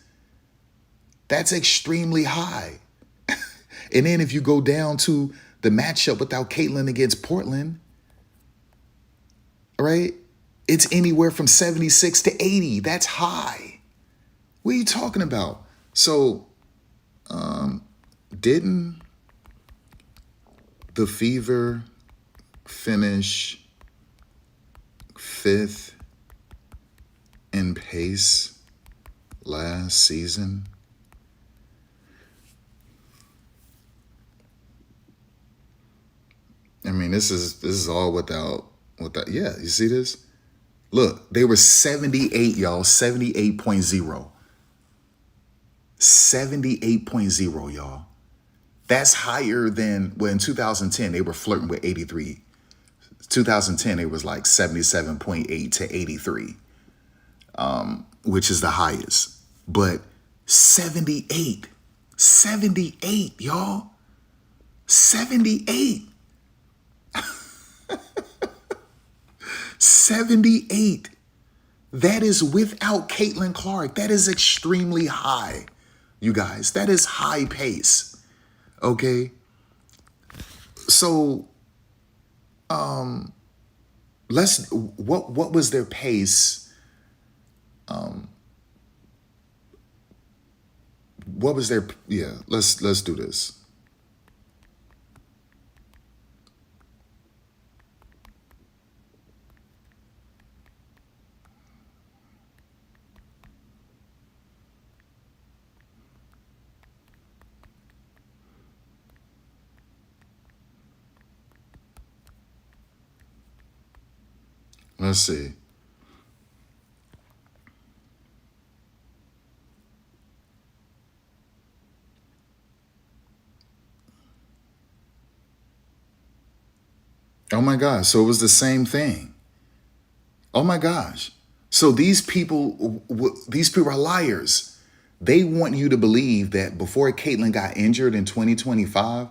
That's extremely high. And then if you go down to the matchup without Caitlin against Portland, right? It's anywhere from 76 to 80. That's high. What are you talking about? So, didn't the Fever finish 5th in pace last season? I mean, this is all without. Yeah, you see this? Look, they were 78, y'all, 78.0. 78.0, y'all. That's higher than when in 2010 they were flirting with 83. 2010 it was like 77.8 to 83, which is the highest. But 78, y'all, 78. 78. That is without Caitlin Clark. That is extremely high, you guys. That is high pace. Okay. So, what was their pace? What was their, let's do this. Let's see. Oh my gosh. So it was the same thing. Oh my gosh. So these people are liars. They want you to believe that before Caitlin got injured in 2025,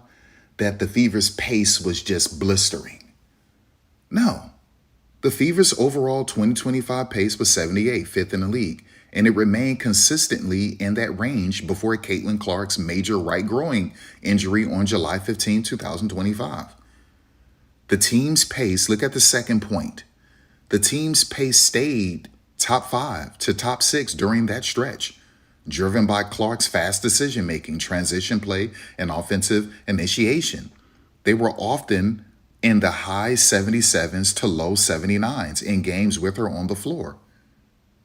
that the Fever's pace was just blistering. No. The Fever's overall 2025 pace was 78, 5th in the league, and it remained consistently in that range before Caitlin Clark's major right groin injury on July 15, 2025. The team's pace, look at the second point. The team's pace stayed top 5 to top 6 during that stretch, driven by Clark's fast decision-making, transition play, and offensive initiation. They were often in the high 77s to low 79s in games with her on the floor.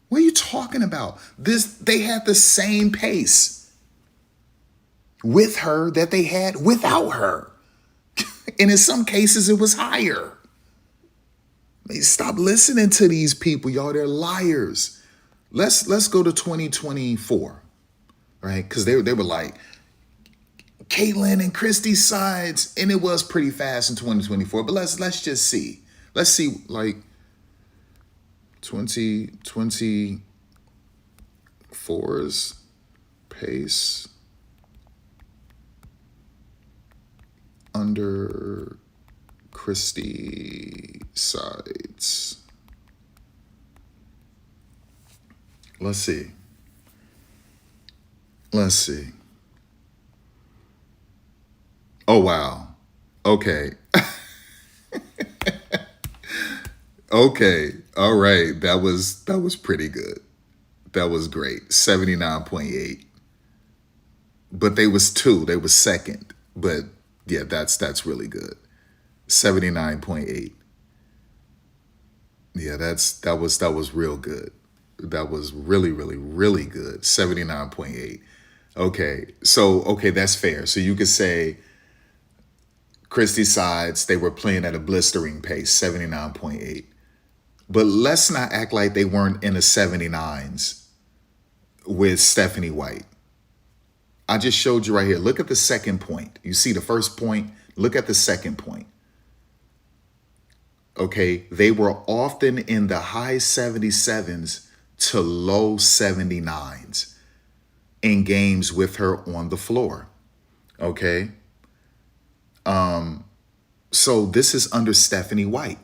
What are you talking about? They had the same pace with her that they had without her. And in some cases, it was higher. Stop listening to these people, y'all. They're liars. Let's go to 2024, right? Because they were like, Caitlin and Christy's sides, and it was pretty fast in 2024. But let's just see. Let's see, like 2024's pace under Christy sides. Let's see. Oh, wow. Okay. Okay. All right. That was pretty good. That was great. 79.8. But they was 2. They was second. But yeah, that's really good. 79.8. Yeah, that was real good. That was really, really, really good. 79.8. Okay, that's fair. So you could say Christie Sides, they were playing at a blistering pace, 79.8. But let's not act like they weren't in the 79s with Stephanie White. I just showed you right here. Look at the second point. You see the first point? Look at the second point. Okay, they were often in the high 77s to low 79s in games with her on the floor. Okay. So this is under Stephanie White.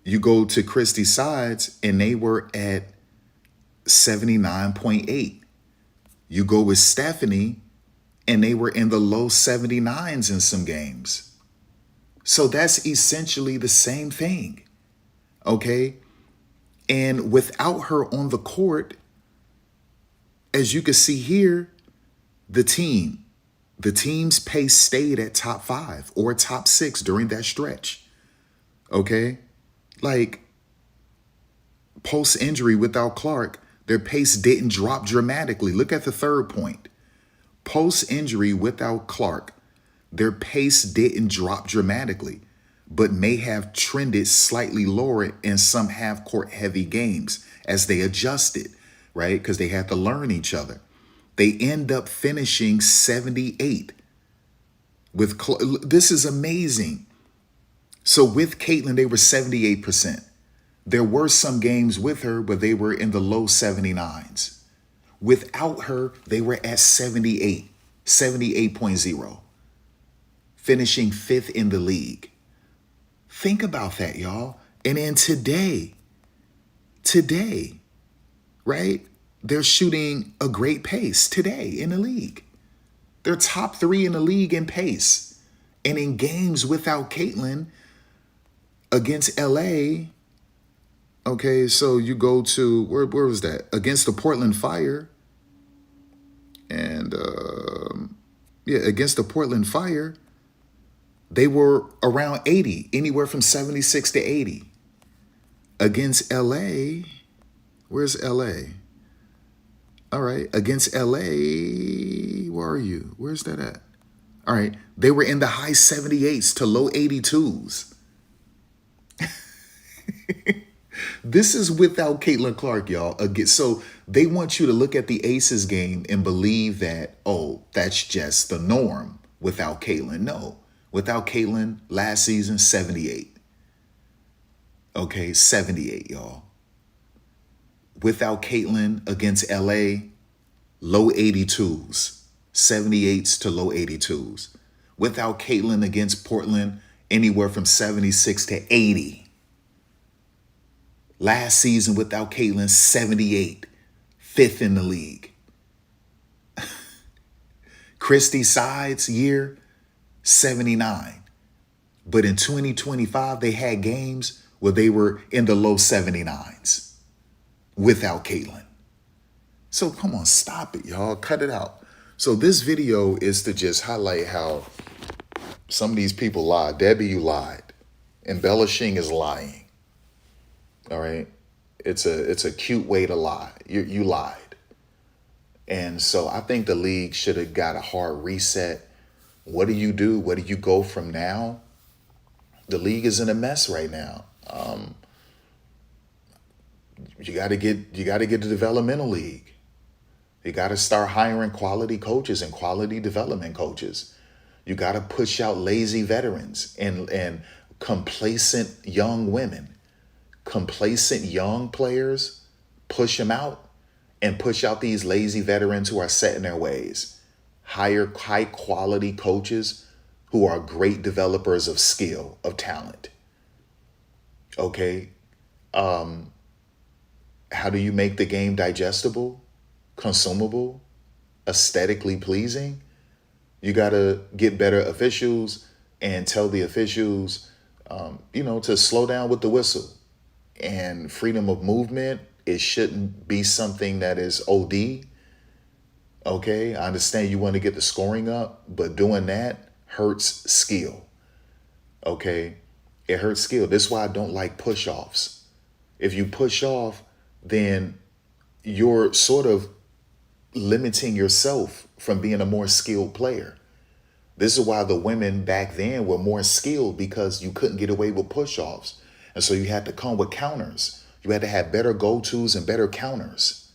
You go to Christie Sides and they were at 79.8. You go with Stephanie and they were in the low 79s in some games. So that's essentially the same thing. Okay. And without her on the court, as you can see here, the team's pace stayed at top 5 or top 6 during that stretch. Okay. Like post-injury without Clark, their pace didn't drop dramatically. Look at the third point. Post-injury without Clark, their pace didn't drop dramatically, but may have trended slightly lower in some half-court heavy games as they adjusted, right? Because they had to learn each other. They end up finishing 78. This is amazing. So with Caitlin, they were 78%. There were some games with her, but they were in the low 79s. Without her, they were at 78, 78.0, finishing 5th in the league. Think about that, y'all. And then today, right? They're shooting a great pace today in the league. They're top 3 in the league in pace. And in games without Caitlin against LA, okay, so you go to, where was that? Against the Portland Fire. And, against the Portland Fire, they were around 80, anywhere from 76 to 80. Against LA, where's LA? All right, against LA, where are you? Where's that at? All right, they were in the high 78s to low 82s. This is without Caitlin Clark, y'all. Again, so they want you to look at the Aces game and believe that, oh, that's just the norm without Caitlin. No, without Caitlin, last season, 78. Okay, 78, y'all. Without Caitlin against LA, low 82s, 78s to low 82s. Without Caitlin against Portland, anywhere from 76 to 80. Last season without Caitlin, 78, 5th in the league. Christie Sides year, 79. But in 2025, they had games where they were in the low 79s without Caitlin. So come on, stop it, y'all. Cut it out. So this video is to just highlight how some of these people lie. Debbie, you lied. Embellishing is lying. All right. It's a cute way to lie. You lied. And so I think the league should have got a hard reset. What do you do? Where do you go from now? The league is in a mess right now. You got to get the developmental league. You got to start hiring quality coaches and quality development coaches. You got to push out lazy veterans and complacent young women. Complacent young players, push them out and push out these lazy veterans who are set in their ways. Hire high quality coaches who are great developers of skill, of talent. Okay. How do you make the game digestible, consumable, aesthetically pleasing? You got to get better officials and tell the officials, to slow down with the whistle. And freedom of movement, it shouldn't be something that is OD. Okay, I understand you want to get the scoring up, but doing that hurts skill. Okay. It hurts skill. This is why I don't like push-offs. If you push off, then you're sort of limiting yourself from being a more skilled player. This is why the women back then were more skilled, because you couldn't get away with push-offs. And so you had to come with counters. You had to have better go-tos and better counters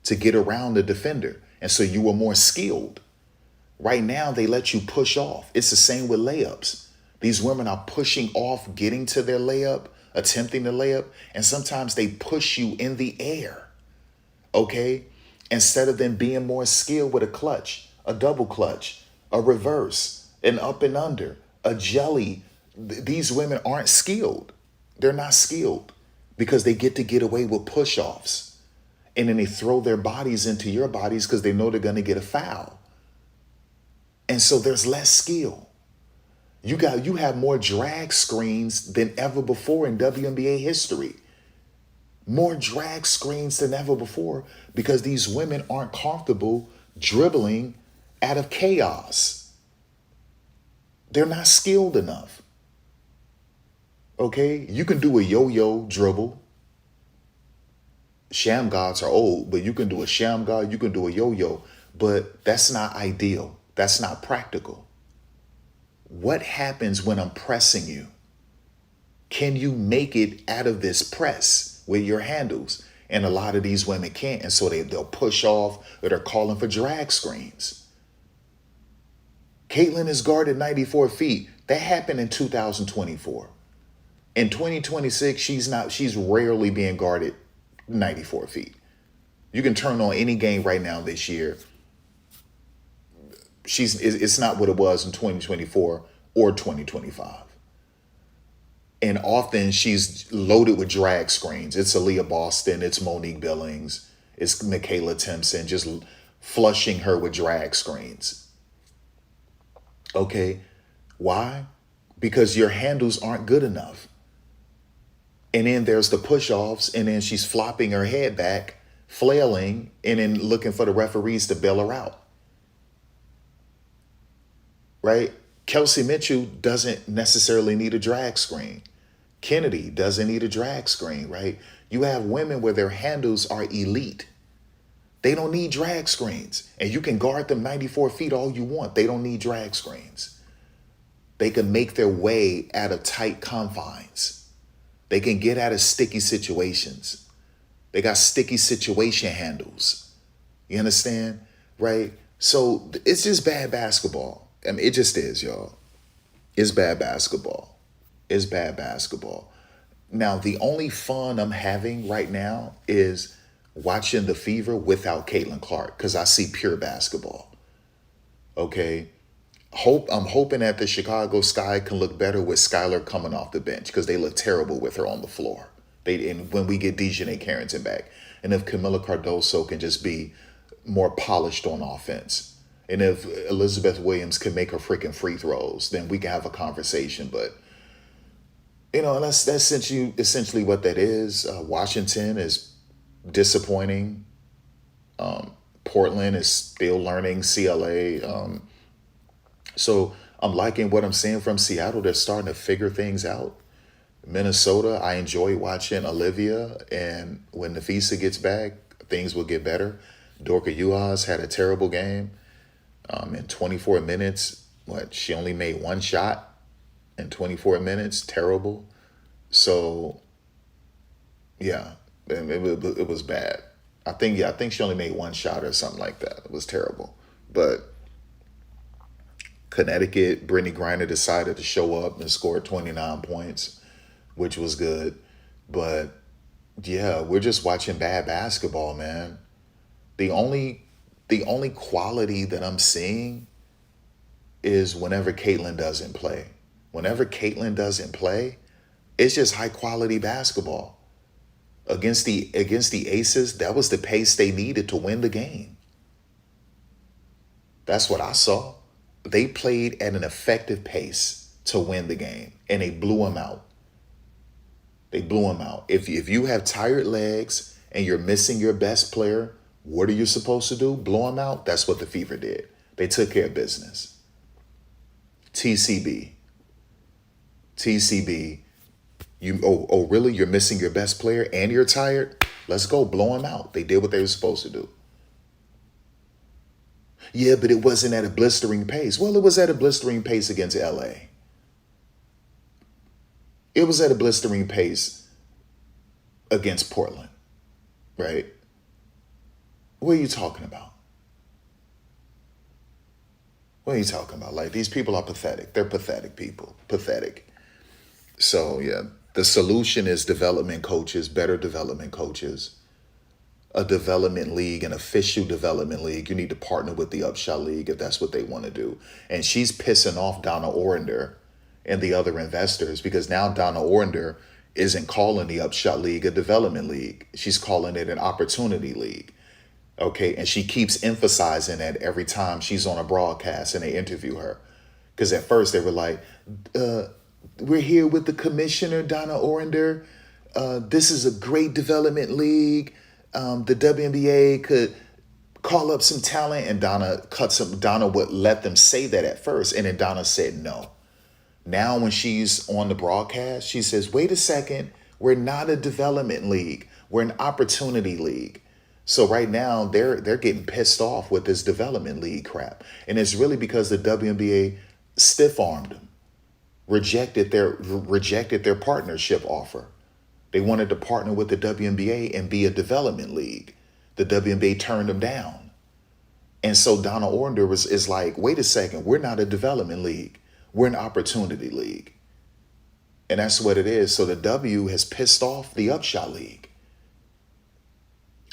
to get around the defender. And so you were more skilled. Right now, they let you push off. It's the same with layups. These women are pushing off, getting to their layup, attempting the layup, and sometimes they push you in the air, okay? Instead of them being more skilled with a clutch, a double clutch, a reverse, an up and under, a jelly. These women aren't skilled. They're not skilled because they get away with push-offs. And then they throw their bodies into your bodies because they know they're going to get a foul. And so there's less skill. You have more drag screens than ever before in WNBA history. More drag screens than ever before because these women aren't comfortable dribbling out of chaos. They're not skilled enough. Okay? You can do a yo-yo dribble. Sham gods are old, but you can do a sham god, you can do a yo-yo, but that's not ideal. That's not practical. What happens when I'm pressing you? Can you make it out of this press with your handles? And a lot of these women can't. And so they'll push off, or they're calling for drag screens. Caitlin is guarded 94 feet. That happened in 2024. In 2026, she's rarely being guarded 94 feet. You can turn on any game right now this year. It's not what it was in 2024 or 2025. And often she's loaded with drag screens. It's Aaliyah Boston, it's Monique Billings, it's Michaela Timpson, just flushing her with drag screens. Okay, why? Because your handles aren't good enough. And then there's the push-offs, and then she's flopping her head back, flailing, and then looking for the referees to bail her out. Right? Kelsey Mitchell doesn't necessarily need a drag screen. Kennedy doesn't need a drag screen, right? You have women where their handles are elite. They don't need drag screens. And you can guard them 94 feet all you want. They don't need drag screens. They can make their way out of tight confines. They can get out of sticky situations. They got sticky situation handles. You understand? Right? So it's just bad basketball. I mean, it just is, y'all. It's bad basketball. It's bad basketball. Now, the only fun I'm having right now is watching the Fever without Caitlin Clark, because I see pure basketball. Okay? I'm hoping that the Chicago Sky can look better with Skylar coming off the bench, because they look terrible with her on the floor. And when we get Dejanay Carrington back. And if Camila Cardoso can just be more polished on offense. And if Elizabeth Williams can make her freaking free throws, then we can have a conversation. But, you know, that's essentially what that is. Washington is disappointing. Portland is still learning CLA. So I'm liking what I'm seeing from Seattle. They're starting to figure things out. Minnesota, I enjoy watching Olivia. And when Nafisa gets back, things will get better. Dorka Yuhas had a terrible game. In 24 minutes, she only made one shot in 24 minutes. Terrible. So, yeah, it was bad. I think she only made one shot or something like that. It was terrible. But Connecticut, Brittany Griner decided to show up and score 29 points, which was good. But, yeah, we're just watching bad basketball, man. The only quality that I'm seeing is whenever Caitlin doesn't play. Whenever Caitlin doesn't play, it's just high quality basketball. Against the Aces, that was the pace they needed to win the game. That's what I saw. They played at an effective pace to win the game, and they blew them out. They blew them out. If you have tired legs and you're missing your best player, what are you supposed to do? Blow them out? That's what the Fever did. They took care of business. TCB. TCB, oh really? You're missing your best player and you're tired? Let's go, blow him out. They did what they were supposed to do. Yeah, but it wasn't at a blistering pace. Well, it was at a blistering pace against LA. It was at a blistering pace against Portland, right? What are you talking about? What are you talking about? Like, these people are pathetic. They're pathetic people. Pathetic. So, yeah, the solution is development coaches, better development coaches, a development league, an official development league. You need to partner with the Upshot League if that's what they want to do. And she's pissing off Donna Orender and the other investors, because now Donna Orender isn't calling the Upshot League a development league. She's calling it an opportunity league. Okay, and she keeps emphasizing that every time she's on a broadcast and they interview her. Because at first they were like, we're here with the commissioner, Donna Orender. This is a great development league. The WNBA could call up some talent. And Donna would let them say that at first. And then Donna said no. Now when she's on the broadcast, she says, wait a second, we're not a development league. We're an opportunity league. So right now they're getting pissed off with this development league crap. And it's really because the WNBA stiff-armed them, rejected their partnership offer. They wanted to partner with the WNBA and be a development league. The WNBA turned them down. And so Donna Orender is like, wait a second, we're not a development league. We're an opportunity league. And that's what it is. So the W has pissed off the Upshot League.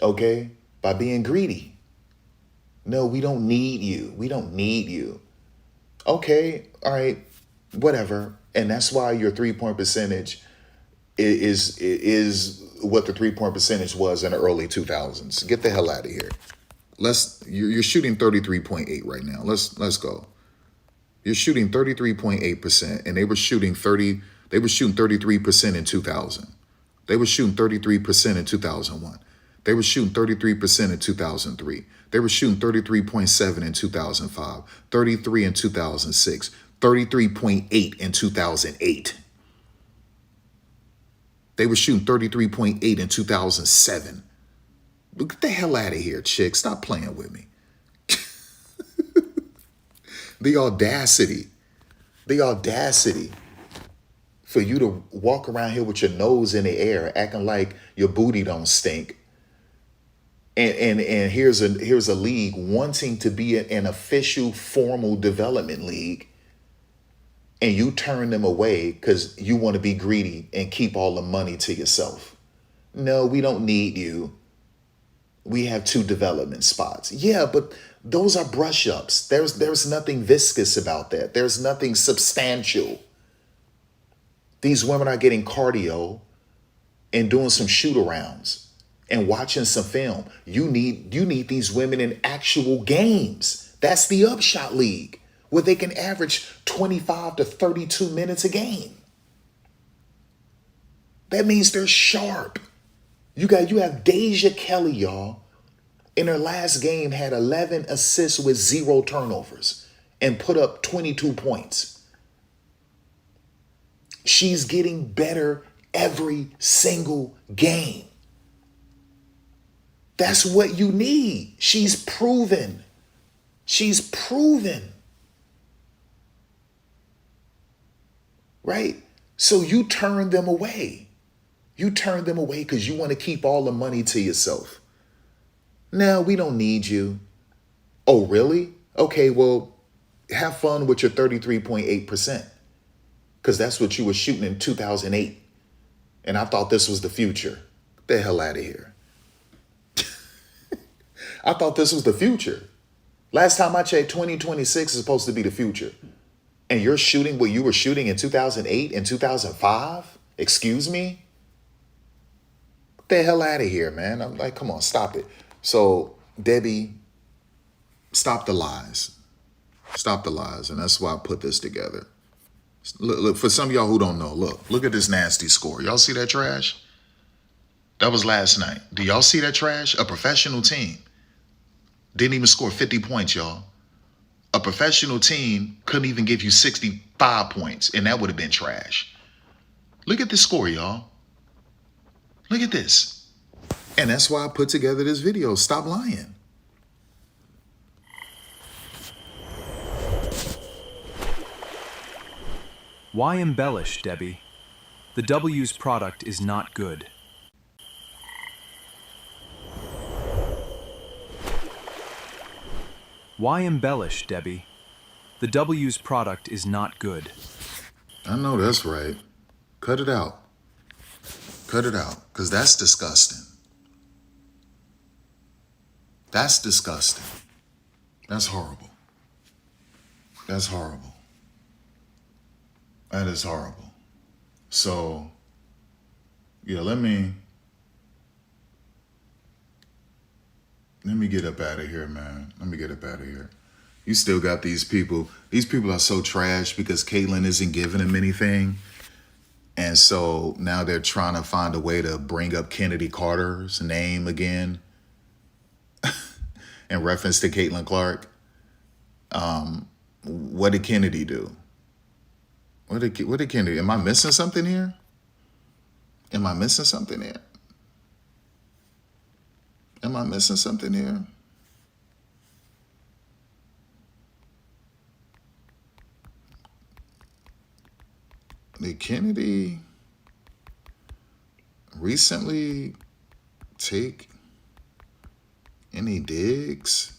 Okay? By being greedy. No, we don't need you. We don't need you. Okay, all right, whatever. And that's why your 3-point percentage is what the 3-point percentage was in the early 2000s. Get the hell out of here. You're shooting 33.8 right now. Let's go. You're shooting 33.8%, and they were shooting 33% in 2000. They were shooting 33% in 2001. They were shooting 33% in 2003. They were shooting 33.7 in 2005, 33 in 2006, 33.8 in 2008. They were shooting 33.8 in 2007. Get the hell out of here, chick. Stop playing with me. The audacity for you to walk around here with your nose in the air, acting like your booty don't stink. And here's a league wanting to be an official formal development league, and you turn them away because you want to be greedy and keep all the money to yourself. No, we don't need you. We have 2 development spots. Yeah, but those are brush-ups. There's nothing viscous about that. There's nothing substantial. These women are getting cardio and doing some shoot-arounds and watching some film. You need these women in actual games. That's the Upshot League, where they can average 25 to 32 minutes a game. That means they're sharp. You have Deja Kelly, y'all. In her last game, had 11 assists with 0 turnovers and put up 22 points. She's getting better every single game. That's what you need. She's proven. She's proven. Right? So you turn them away. You turn them away because you want to keep all the money to yourself. No, we don't need you. Oh, really? Okay, well, have fun with your 33.8%. Because that's what you were shooting in 2008. And I thought this was the future. Get the hell out of here. I thought this was the future. Last time I checked, 2026 is supposed to be the future. And you're shooting what you were shooting in 2008 and 2005? Excuse me? Get the hell out of here, man. I'm like, come on, stop it. So, Debbie, stop the lies. Stop the lies. And that's why I put this together. Look, for some of y'all who don't know, look at this nasty score. Y'all see that trash? That was last night. Do y'all see that trash? A professional team didn't even score 50 points, y'all. A professional team couldn't even give you 65 points, and that would have been trash. Look at the score, y'all. Look at this. And that's why I put together this video. Stop lying. Why embellish, Debbie? The W's product is not good. Why embellish, Debbie? The W's product is not good. I know that's right. Cut it out. Cut it out, because that's disgusting. That's disgusting. That's horrible. That's horrible. That is horrible. So, yeah, let me get up out of here, man. Let me get up out of here. You still got these people. These people are so trash because Caitlyn isn't giving them anything. And so now they're trying to find a way to bring up Kennedy Carter's name again in reference to Caitlin Clark. What did Kennedy do? What did Kennedy? Am I missing something here? Am I missing something here? Am I missing something here? Did Kennedy recently take any digs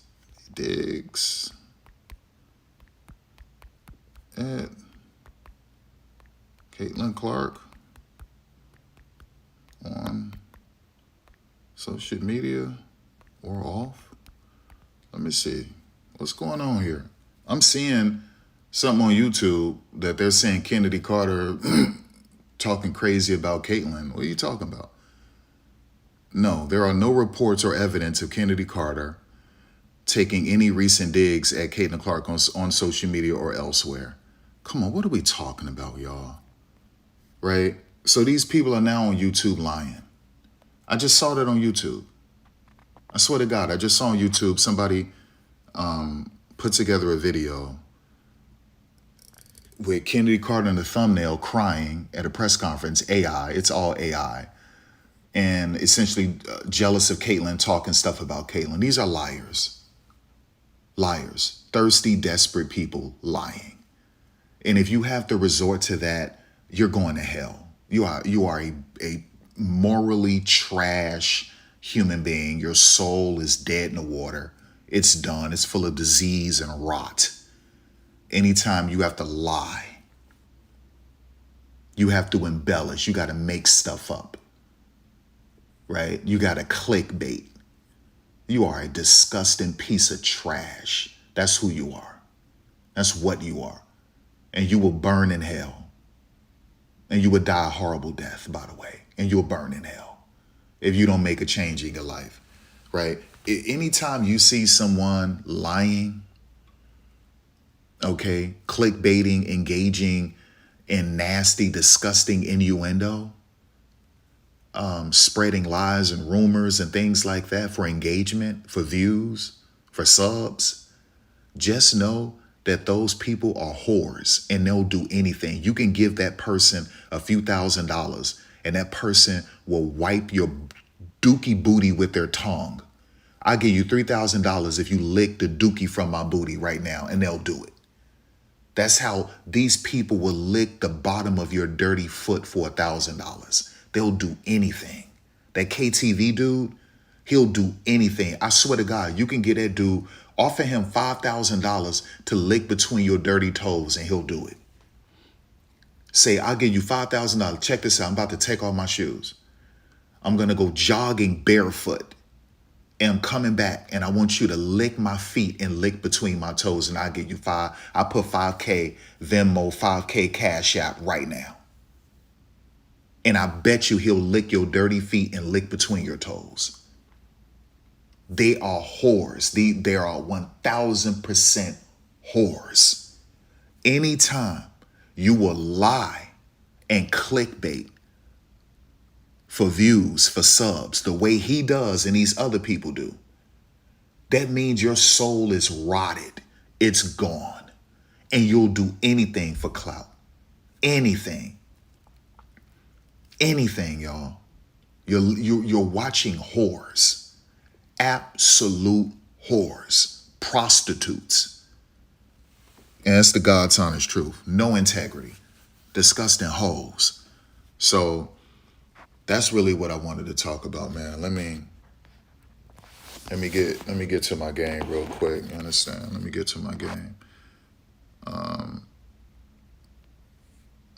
at Caitlin Clark on social media or off? Let me see. What's going on here? I'm seeing something on YouTube that they're saying Kennedy Carter talking crazy about Caitlyn. What are you talking about? No, there are no reports or evidence of Kennedy Carter taking any recent digs at Caitlin Clark on social media or elsewhere. Come on, what are we talking about, y'all? Right? So these people are now on YouTube lying. I just saw that on YouTube. I swear to God, I just saw on YouTube somebody put together a video with Kennedy Carter in the thumbnail crying at a press conference. AI, it's all AI. And essentially jealous of Caitlyn, talking stuff about Caitlyn. These are liars. Liars. Thirsty, desperate people lying. And if you have to resort to that, you're going to hell. You are a morally trash human being. Your soul is dead in the water. It's done. It's full of disease and rot. Anytime you have to lie, you have to embellish, you got to make stuff up, right? You got to clickbait. You are a disgusting piece of trash. That's who you are. That's what you are. And you will burn in hell. And you will die a horrible death, by the way. And you'll burn in hell if you don't make a change in your life, right? Anytime you see someone lying, okay, clickbaiting, engaging in nasty, disgusting innuendo, spreading lies and rumors and things like that for engagement, for views, for subs, just know that those people are whores and they'll do anything. You can give that person a few $1,000s and that person will wipe your dookie booty with their tongue. I'll give you $3,000 if you lick the dookie from my booty right now, and they'll do it. That's how these people will lick the bottom of your dirty foot for $1,000. They'll do anything. That KTV dude, he'll do anything. I swear to God, you can get that dude, offer him $5,000 to lick between your dirty toes, and he'll do it. Say, I'll give you $5,000. Check this out. I'm about to take off my shoes. I'm going to go jogging barefoot. And I'm coming back and I want you to lick my feet and lick between my toes, and I'll give you I put 5K Venmo, 5K Cash App right now. And I bet you he'll lick your dirty feet and lick between your toes. They are whores. They are 1,000% whores. Anytime you will lie and clickbait for views, for subs, the way he does and these other people do, that means your soul is rotted. It's gone. And you'll do anything for clout. Anything. anything, y'all. You're watching whores, absolute whores, prostitutes. And it's the God's honest truth. No integrity, disgusting hoes. So that's really what I wanted to talk about, man. Let me get to my game real quick. You understand? Let me get to my game.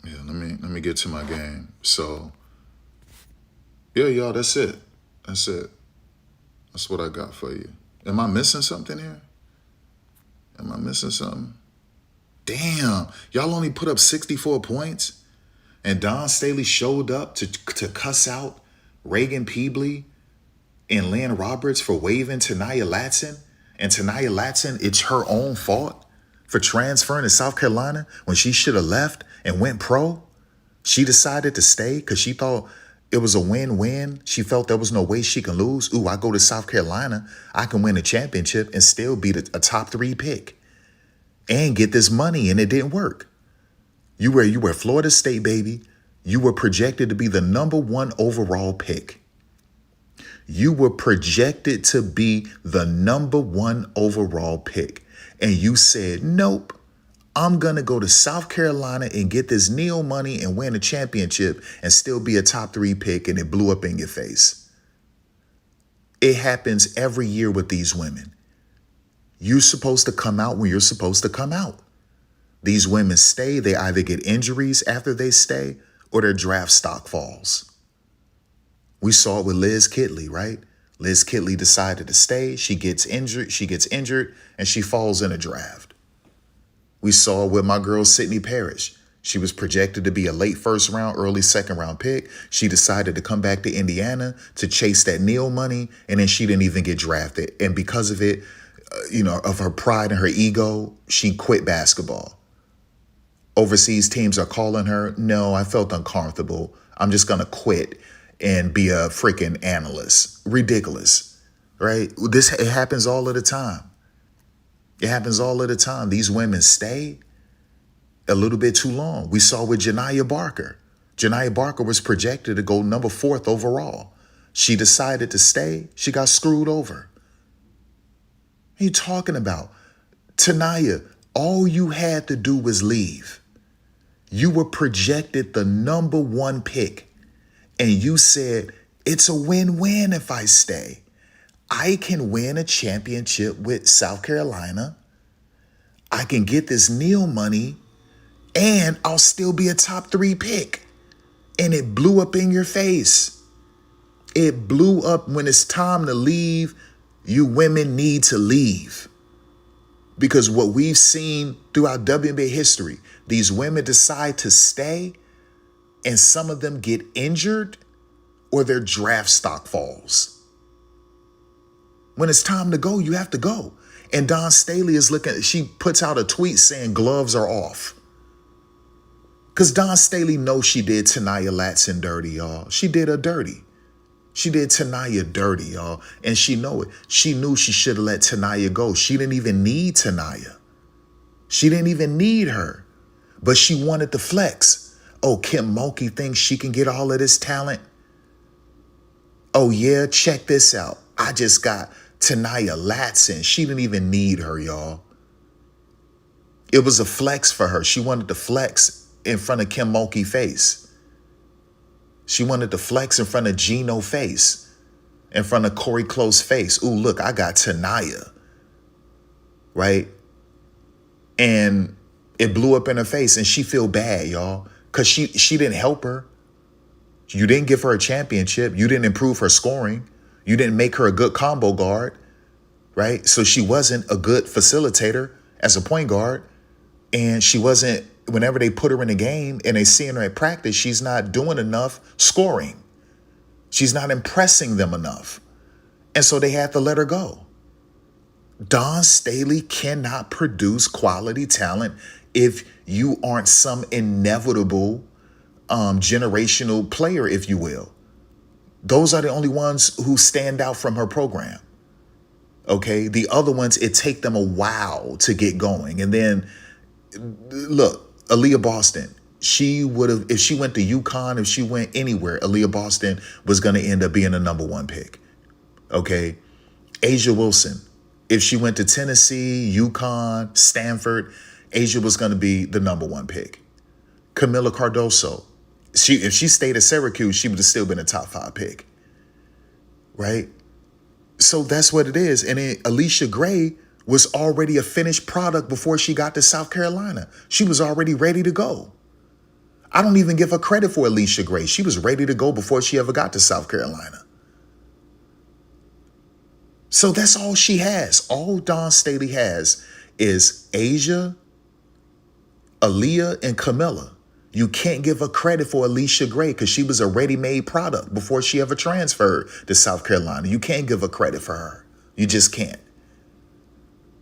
Let me get to my game. So yeah, y'all, that's it. That's it. That's what I got for you. Am I missing something here? Am I missing something? Damn, y'all only put up 64 points, and Don Staley showed up to cuss out Reagan Peebley and Lynn Roberts for waiving Tanaya Latson. And Tanaya Latson, it's her own fault for transferring to South Carolina when she should have left and went pro. She decided to stay because she thought it was a win-win. She felt there was no way she can lose. Ooh, I go to South Carolina, I can win a championship and still be a top 3 pick and get this money, and it didn't work. You were Florida State, baby. You were projected to be the #1 overall pick. You were projected to be the #1 overall pick. And you said, nope, I'm going to go to South Carolina and get this Neil money and win a championship and still be a top 3 pick, and it blew up in your face. It happens every year with these women. You're supposed to come out when you're supposed to come out. These women stay, they either get injuries after they stay or their draft stock falls. We saw it with Liz Kitley, right? Liz Kitley decided to stay. She gets injured, and she falls in a draft. We saw it with my girl, Sydney Parrish. She was projected to be a late 1st round, early 2nd round pick. She decided to come back to Indiana to chase that Neil money, and then she didn't even get drafted. And because of it, of her pride and her ego, she quit basketball. Overseas teams are calling her. No, I felt uncomfortable. I'm just going to quit and be a freaking analyst. Ridiculous, right? It happens all of the time. It happens all of the time. These women stay a little bit too long. We saw with Janiyah Barker. Janiyah Barker was projected to go #4 overall. She decided to stay. She got screwed over. What are you talking about? Tanaya, all you had to do was leave. You were projected the #1 pick. And you said, it's a win-win if I stay. I can win a championship with South Carolina. I can get this Neil money, and I'll still be a top 3 pick. And it blew up in your face. It blew up. When it's time to leave, you women need to leave. Because what we've seen throughout WNBA history, these women decide to stay, and some of them get injured or their draft stock falls. When it's time to go, you have to go. And Don Staley she puts out a tweet saying gloves are off. Because Don Staley knows she did Tanaya Latson dirty, y'all. She did her dirty. She did Tanaya dirty, y'all. And she know it. She knew she should have let Tanaya go. She didn't even need Tanaya. She didn't even need her. But she wanted to flex. Oh, Kim Mulkey thinks she can get all of this talent. Oh, yeah, check this out. I just got Tanaya Latson. She didn't even need her, y'all. It was a flex for her. She wanted to flex in front of Kim Mulkey face. She wanted to flex in front of Gino face, in front of Corey Close face. Ooh, look, I got Tanaya, right? And it blew up in her face, and she feel bad, y'all, because she didn't help her. You didn't give her a championship. You didn't improve her scoring. You didn't make her a good combo guard, right? So she wasn't a good facilitator as a point guard. And she wasn't, whenever they put her in a game and they see her at practice, she's not doing enough scoring. She's not impressing them enough. And so they had to let her go. Don Staley cannot produce quality talent if you aren't some inevitable generational player, if you will. Those are the only ones who stand out from her program. Okay, the other ones, it take them a while to get going. And then, look, Aaliyah Boston, she would have, if she went to UConn, if she went anywhere, Aaliyah Boston was going to end up being a number one pick. Okay. Asia Wilson, if she went to Tennessee, UConn, Stanford, Asia was going to be the number one pick. Camila Cardoso, if she stayed at Syracuse, she would have still been a top 5 pick. Right? So that's what it is. And then Alicia Gray was already a finished product before she got to South Carolina. She was already ready to go. I don't even give her credit for Alicia Gray. She was ready to go before she ever got to South Carolina. So that's all she has. All Dawn Staley has is Asia, Aaliyah, and Camilla. You can't give her credit for Alicia Gray because she was a ready-made product before she ever transferred to South Carolina. You can't give her credit for her. You just can't.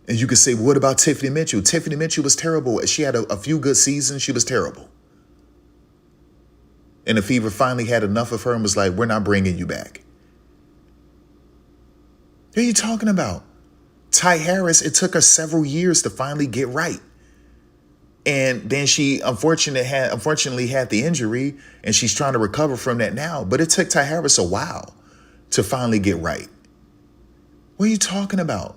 And you could say, what about Tiffany Mitchell? Tiffany Mitchell was terrible. She had a few good seasons. She was terrible. And the Fever finally had enough of her and was like, we're not bringing you back. What are you talking about? Ty Harris, it took her several years to finally get right. And then she unfortunately had the injury and she's trying to recover from that now. But it took Ty Harris a while to finally get right. What are you talking about?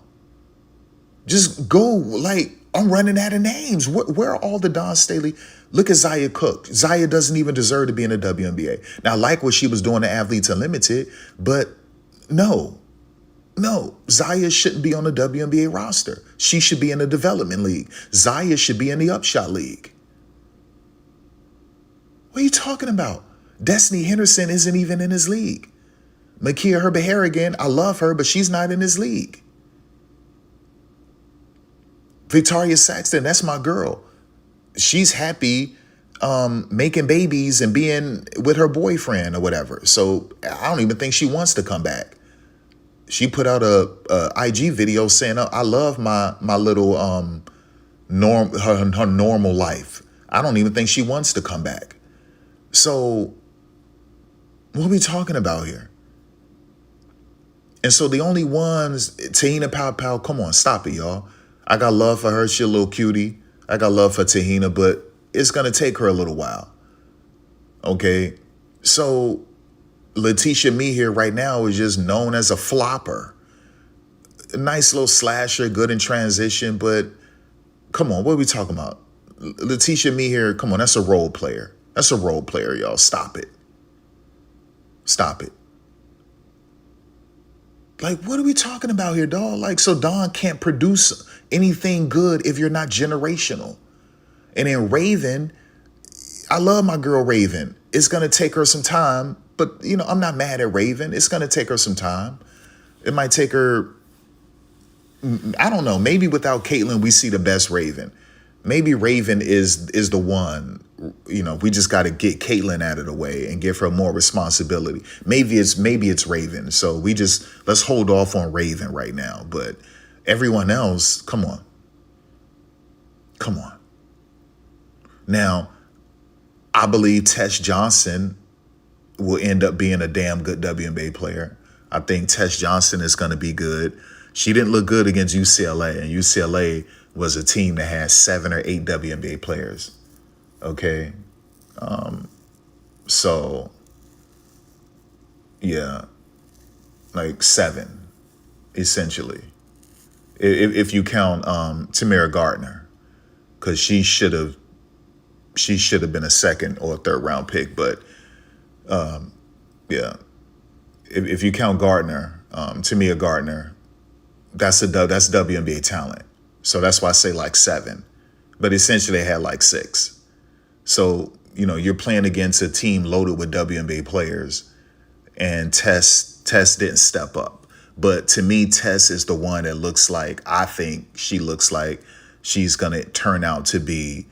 Just go, like, I'm running out of names. Where are all the Dawn Staley? Look at Zaya Cook. Zaya doesn't even deserve to be in the WNBA. Now, I like what she was doing to Athletes Unlimited, but no, Zaya shouldn't be on the WNBA roster. She should be in the development league. Zaya should be in the Upshot League. What are you talking about? Destiny Henderson isn't even in his league. Makia Herbert-Harrigan, I love her, but she's not in his league. Victoria Saxton, that's my girl. She's happy making babies and being with her boyfriend or whatever. So I don't even think she wants to come back. She put out a IG video saying, I love my little her normal life. I don't even think she wants to come back. So what are we talking about here? And so the only ones, Tahina Pow, come on, stop it, y'all. I got love for her. She a little cutie. I got love for Tahina, but it's going to take her a little while. Okay. So Letitia Me here right now is just known as a flopper. A nice little slasher, good in transition, but come on, what are we talking about? Letitia Me here, come on, that's a role player. That's a role player, y'all. Stop it. Stop it. Like, what are we talking about here, dog? Like, so Dawn can't produce anything good if you're not generational. And then Raven, I love my girl Raven. It's going to take her some time, but, you know, I'm not mad at Raven. It's going to take her some time. It might take her, I don't know, maybe without Caitlyn, we see the best Raven. Maybe Raven is the one, you know, we just got to get Caitlyn out of the way and give her more responsibility. Maybe it's Raven. So let's hold off on Raven right now. But everyone else, come on. Come on. Now, I believe Tess Johnson will end up being a damn good WNBA player. I think Tess Johnson is going to be good. She didn't look good against UCLA, and UCLA was a team that had 7 or 8 WNBA players. Okay. So yeah, like 7, essentially. If you count Tamara Gardner, because she should have been a 2nd or 3rd round pick, but yeah. If you count Gardner, Tamia Gardner, that's WNBA talent. So that's why I say like 7. But essentially they had like 6. So, you know, you're playing against a team loaded with WNBA players, and Tess didn't step up. But to me, Tess is the one that looks like she's going to turn out to be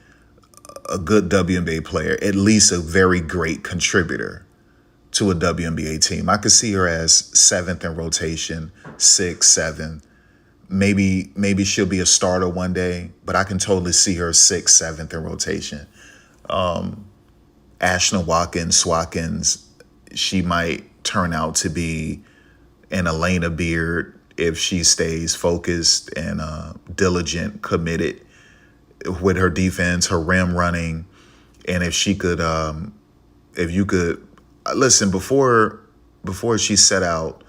a good WNBA player, at least a very great contributor to a WNBA team. I could see her as 7th in rotation, 6th, 7th. Maybe she'll be a starter one day, but I can totally see her 6th, 7th in rotation. Ashna Watkins, she might turn out to be an Elena Beard if she stays focused and diligent, committed with her defense, her rim running, And if she could, if you could, listen, before she set out,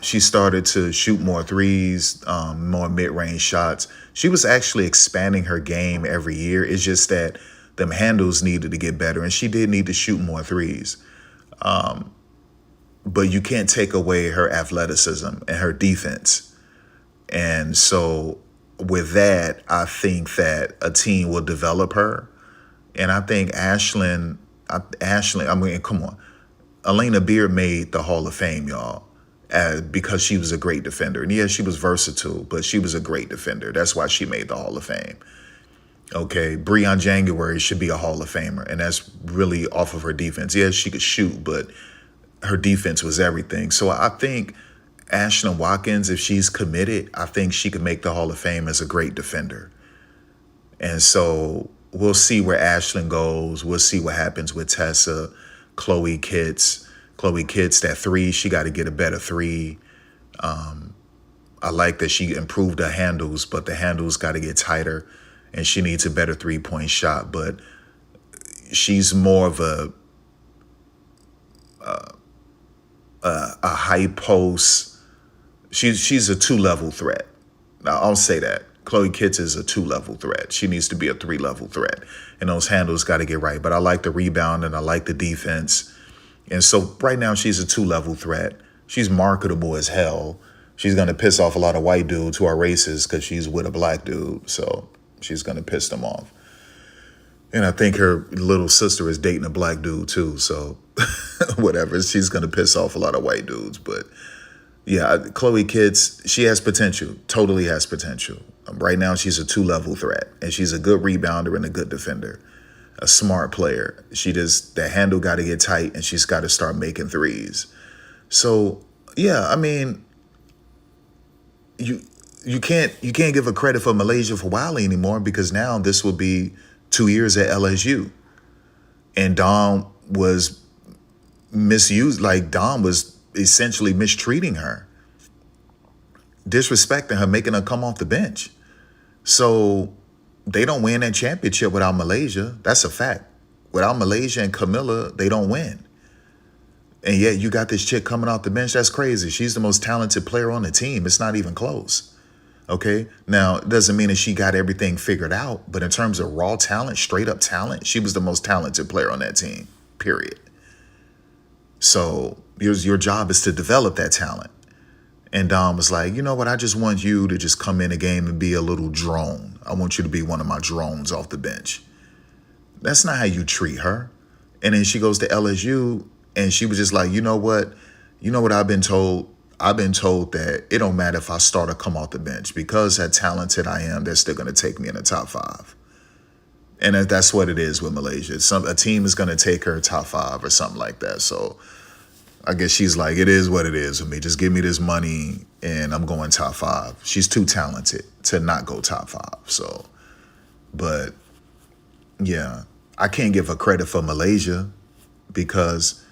she started to shoot more threes, more mid-range shots. She was actually expanding her game every year. It's just that them handles needed to get better, and she did need to shoot more threes. But you can't take away her athleticism and her defense. And so with that, I think that a team will develop her. And I think Ashlyn, I mean, come on. Alana Beard made the Hall of Fame, y'all, because she was a great defender. And yeah, she was versatile, but she was a great defender. That's why she made the Hall of Fame. Okay, Breon January should be a Hall of Famer, and that's really off of her defense. Yeah, she could shoot, but her defense was everything. So I think Ashlyn Watkins, if she's committed, I think she could make the Hall of Fame as a great defender. And so we'll see where Ashlyn goes. We'll see what happens with Tessa, Chloe Kitts. Chloe Kitts, that three, she got to get a better three. I like that she improved her handles, but the handles got to get tighter, and she needs a better three-point shot. But she's more of a high post. She's a two-level threat. Now, I'll say that. Chloe Kitts is a two-level threat. She needs to be a three-level threat. And those handles got to get right. But I like the rebound and I like the defense. And so right now she's a two-level threat. She's marketable as hell. She's going to piss off a lot of white dudes who are racist because she's with a black dude. So she's going to piss them off. And I think her little sister is dating a black dude too. So whatever. She's going to piss off a lot of white dudes. But yeah, Chloe Kitts, she has potential. Totally has potential. Right now she's a two-level threat. And she's a good rebounder and a good defender. A smart player. The handle got to get tight, and she's got to start making threes. So yeah, I mean, you can't give her credit for Malaysia for Wiley anymore, because now this will be 2 years at LSU, and Dom was misused. Like, Dom was essentially mistreating her, disrespecting her, making her come off the bench. So they don't win that championship without Malaysia. That's a fact. Without Malaysia and Camilla, they don't win. And yet you got this chick coming off the bench. That's crazy. She's the most talented player on the team. It's not even close. Okay? Now, it doesn't mean that she got everything figured out, but in terms of raw talent, straight up talent, she was the most talented player on that team, period. So your job is to develop that talent. And Dom was like, you know what? I just want you to just come in a game and be a little drone. I want you to be one of my drones off the bench. That's not how you treat her. And then she goes to LSU, and she was just like, you know what? You know what I've been told? I've been told that it don't matter if I start or come off the bench, because how talented I am, they're still going to take me in the top 5. And that's what it is with Malaysia. A team is going to take her top 5 or something like that. So I guess she's like, it is what it is with me. Just give me this money and I'm going top 5. She's too talented to not go top 5. So, but yeah, I can't give her credit for Malaysia, because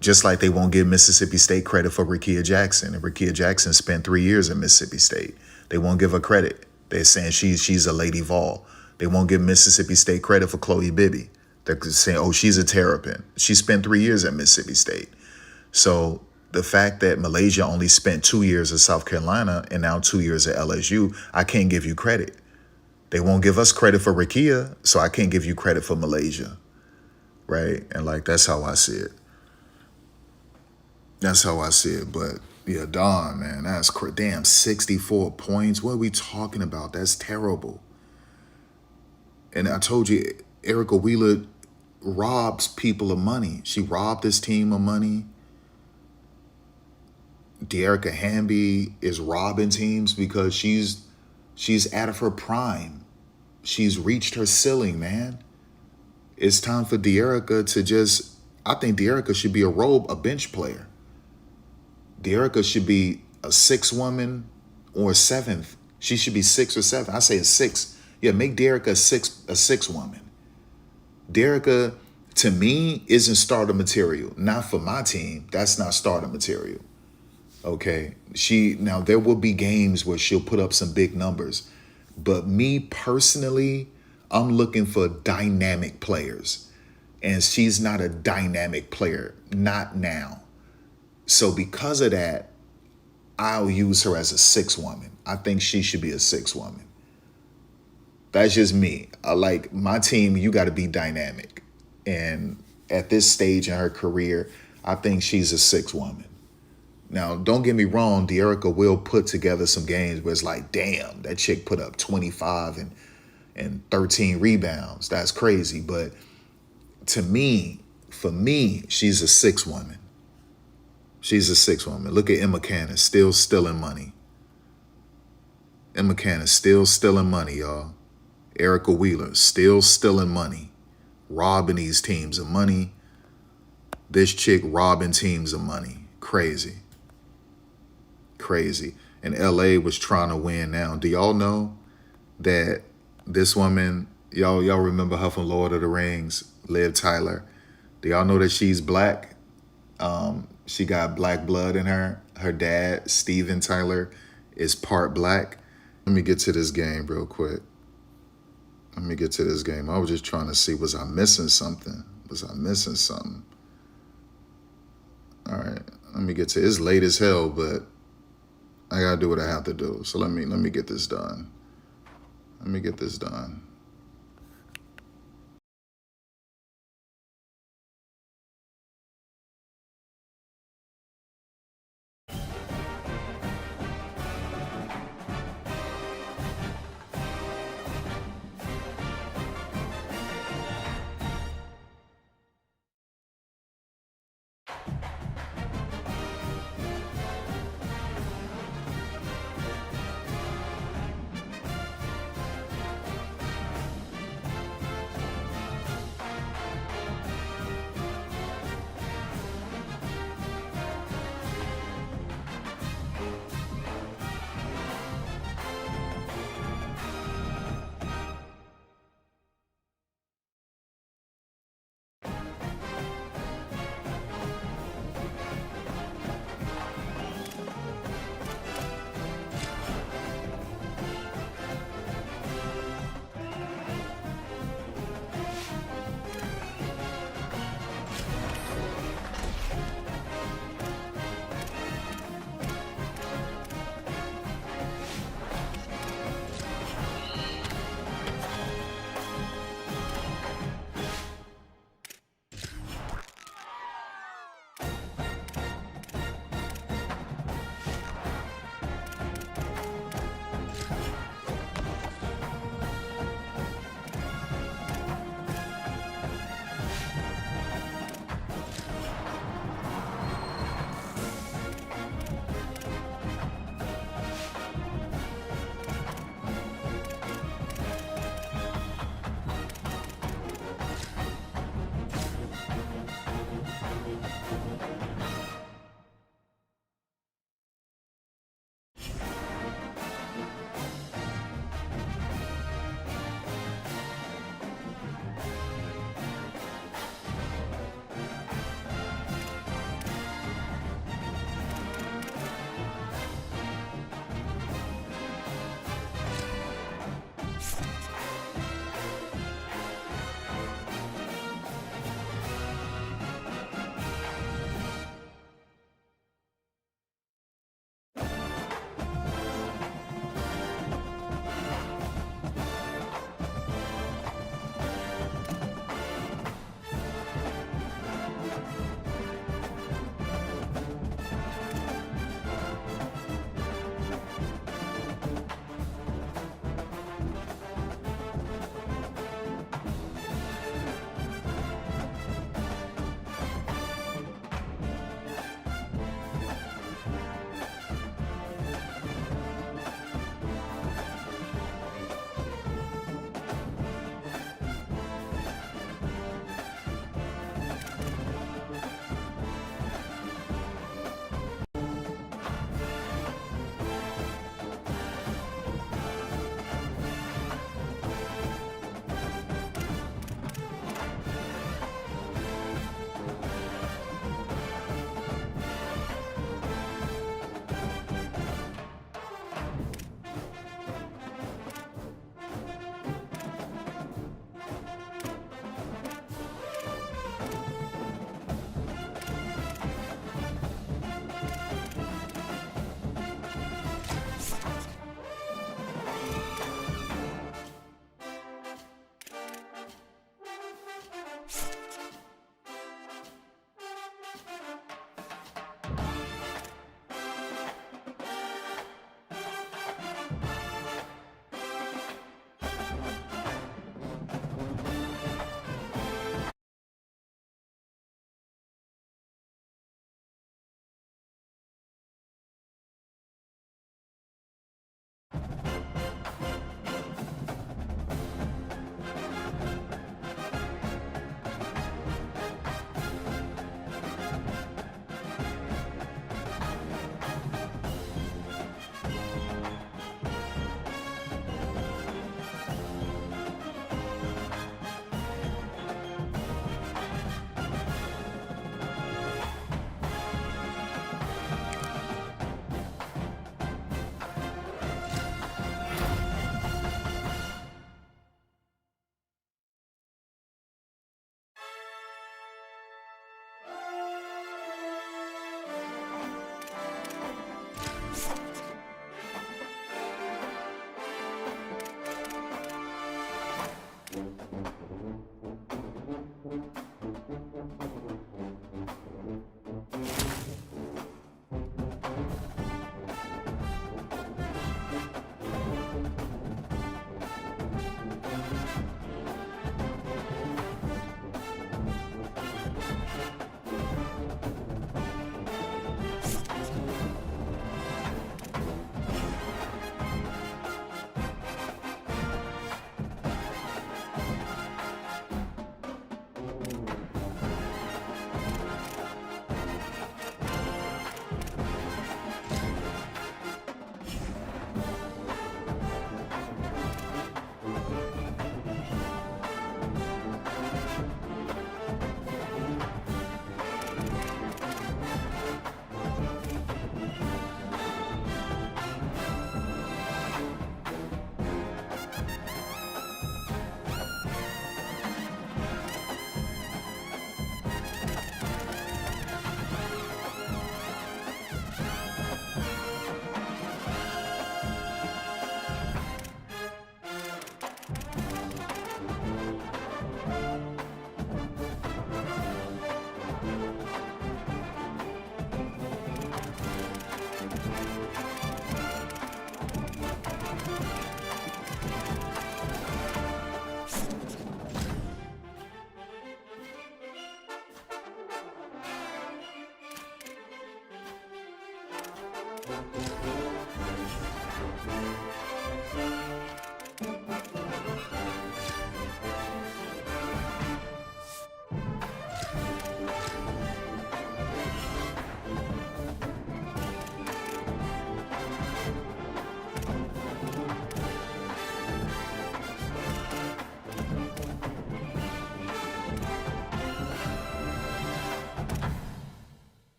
just like they won't give Mississippi State credit for Rickea Jackson. And Rickea Jackson spent 3 years at Mississippi State. They won't give her credit. They're saying she's a Lady Vol. They won't give Mississippi State credit for Chloe Bibby. They're saying, oh, she's a Terrapin. She spent 3 years at Mississippi State. So the fact that Malaysia only spent 2 years at South Carolina and now 2 years at LSU, I can't give you credit. They won't give us credit for Rickea, so I can't give you credit for Malaysia, right? And like, that's how I see it. That's how I see it. But yeah, Don, man, that's damn 64 points. What are we talking about? That's terrible. And I told you, Erica Wheeler robs people of money. She robbed this team of money. De'Erica Hamby is robbing teams because she's out of her prime. She's reached her ceiling, man. It's time for De'Erica to I think De'Erica should be a bench player. De'Erica should be a 6th woman or a 7th. She should be 6 or 7. I say a 6. Yeah, make De'Erica a 6 woman. De'Erica, to me, isn't starter material. Not for my team. That's not starter material. Okay. Now there will be games where she'll put up some big numbers. But me personally, I'm looking for dynamic players. And she's not a dynamic player, not now. So because of that, I'll use her as a 6 woman. I think she should be a 6 woman. That's just me. I like my team, you got to be dynamic. And at this stage in her career, I think she's a 6 woman. Now, don't get me wrong, De'Erica will put together some games where it's like, damn, that chick put up 25 and 13 rebounds. That's crazy. But to me, for me, she's a 6 woman. She's a 6 woman. Look at Emma Cannon, still stealing money. Emma Cannon still stealing money, y'all. Erica Wheeler still stealing money. Robbing these teams of money. This chick robbing teams of money. Crazy. Crazy. And LA was trying to win now. Do y'all know that this woman, y'all remember her from Lord of the Rings, Liv Tyler? Do y'all know that she's black? She got black blood in her. Her dad, Steven Tyler, is part black. Let me get to this game real quick. Let me get to this game. I was just trying to see, was I missing something? Was I missing something? All right, let me get to it. It's late as hell, but I gotta do what I have to do. So let me get this done. Let me get this done.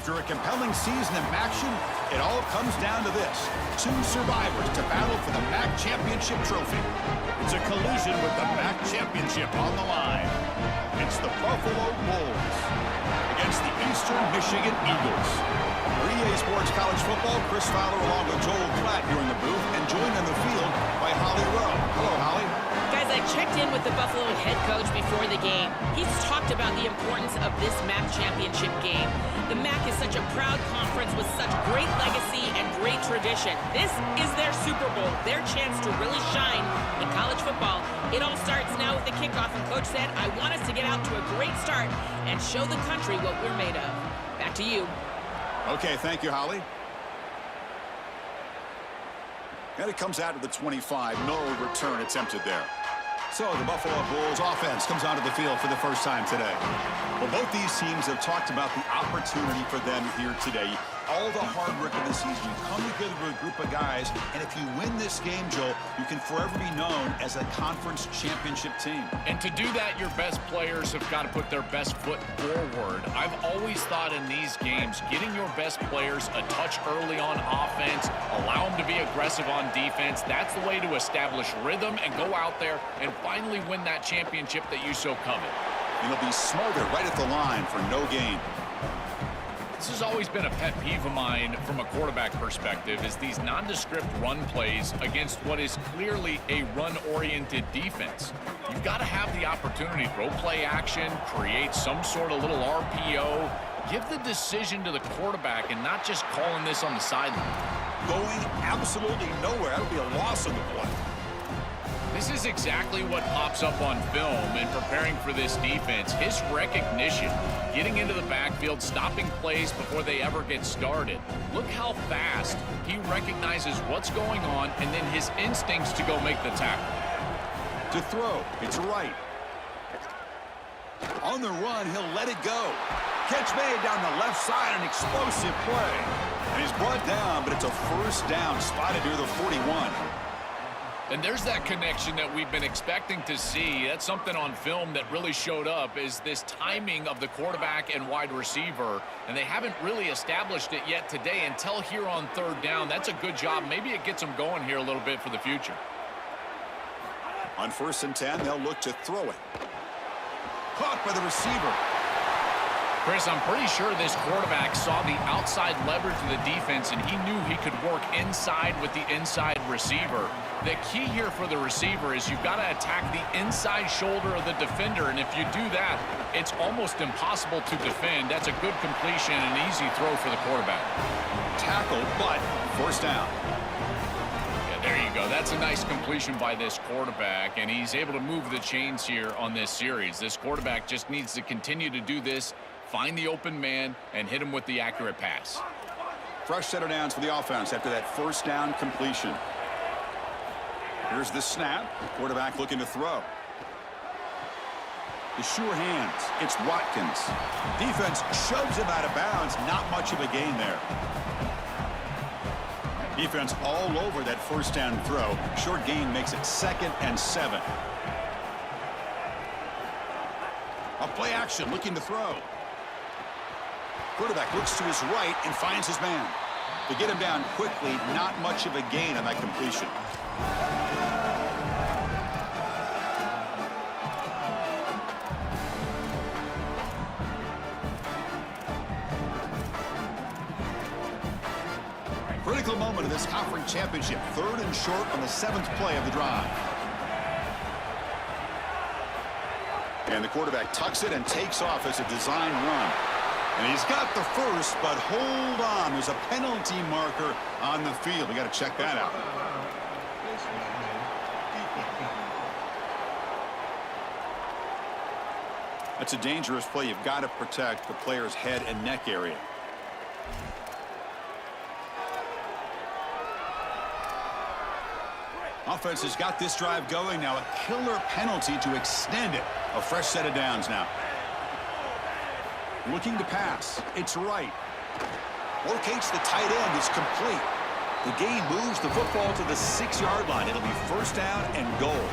After a compelling season of action, it all comes down to this. Two survivors to battle for the MAC Championship trophy. It's a collision with the MAC Championship on the line. It's the Buffalo Bulls against the Eastern Michigan Eagles. For EA Sports College Football, Chris Fowler along with Joel Klatt here in the booth, and joined on the field by Holly Rowe. Hello, Holly. Guys, I checked in with the Buffalo head coach before the game. He's talked about the importance of this MAC championship game. The MAC is such a proud conference with such great legacy and great tradition. This is their Super Bowl, their chance to really shine in college football. It all starts now with the kickoff, and Coach said, I want us to get out to a great start and show the country what we're made of. Back to you. Okay, thank you, Holly. And it comes out to the 25. No return attempted there. So the Buffalo Bulls offense comes onto the field for the first time today. Well, both these teams have talked about the opportunity for them here today. All the hard work of the season, you come together with a group of guys, and if you win this game, Joel, you can forever be known as a conference championship team. And to do that, your best players have got to put their best foot forward. I've always thought in these games, getting your best players a touch early on offense, allow them to be aggressive on defense, that's the way to establish rhythm and go out there and finally win that championship that you so covet. And they'll be smothered right at the line for no gain. This has always been a pet peeve of mine from a quarterback perspective, is these nondescript run plays against what is clearly a run-oriented defense. You've got to have the opportunity to throw play action, create some sort of little RPO, give the decision to the quarterback and not just calling this on the sideline. Going absolutely nowhere. That would be a loss on the play. This is exactly what pops up on film in preparing for this defense. His recognition, getting into the backfield, stopping plays before they ever get started. Look how fast he recognizes what's going on and then his instincts to go make the tackle. To throw, it's right. On the run, he'll let it go. Catch made down the left side, an explosive play. And he's brought down, but it's a first down, spotted near the 41. And there's that connection that we've been expecting to see. That's something on film that really showed up, is this timing of the quarterback and wide receiver. And they haven't really established it yet today until here on third down. That's a good job. Maybe it gets them going here a little bit for the future. On 1st and 10, they'll look to throw it. Caught by the receiver. Chris, I'm pretty sure this quarterback saw the outside leverage of the defense, and he knew he could work inside with the inside receiver. The key here for the receiver is you've got to attack the inside shoulder of the defender, and if you do that, it's almost impossible to defend. That's a good completion and an easy throw for the quarterback. Tackle, but first down. Yeah, there you go. That's a nice completion by this quarterback, and he's able to move the chains here on this series. This quarterback just needs to continue to do this, find the open man, and hit him with the accurate pass. Fresh set of downs for the offense after that first down completion. Here's the snap. Quarterback looking to throw. The sure hands. It's Watkins. Defense shoves him out of bounds. Not much of a gain there. Defense all over that first down throw. Short gain makes it 2nd and 7. A play action looking to throw. Quarterback looks to his right and finds his man. To get him down quickly, not much of a gain on that completion. Critical moment of this conference championship. 3rd and short on the 7th play of the drive. And the quarterback tucks it and takes off as a design run. And he's got the first, but hold on. There's a penalty marker on the field. We got to check that out. That's a dangerous play. You've got to protect the player's head and neck area. Offense has got this drive going now. A killer penalty to extend it. A fresh set of downs now. Looking to pass. It's right. Locates the tight end. It's complete. The gain moves the football to the 6-yard line. It'll be first down and goal.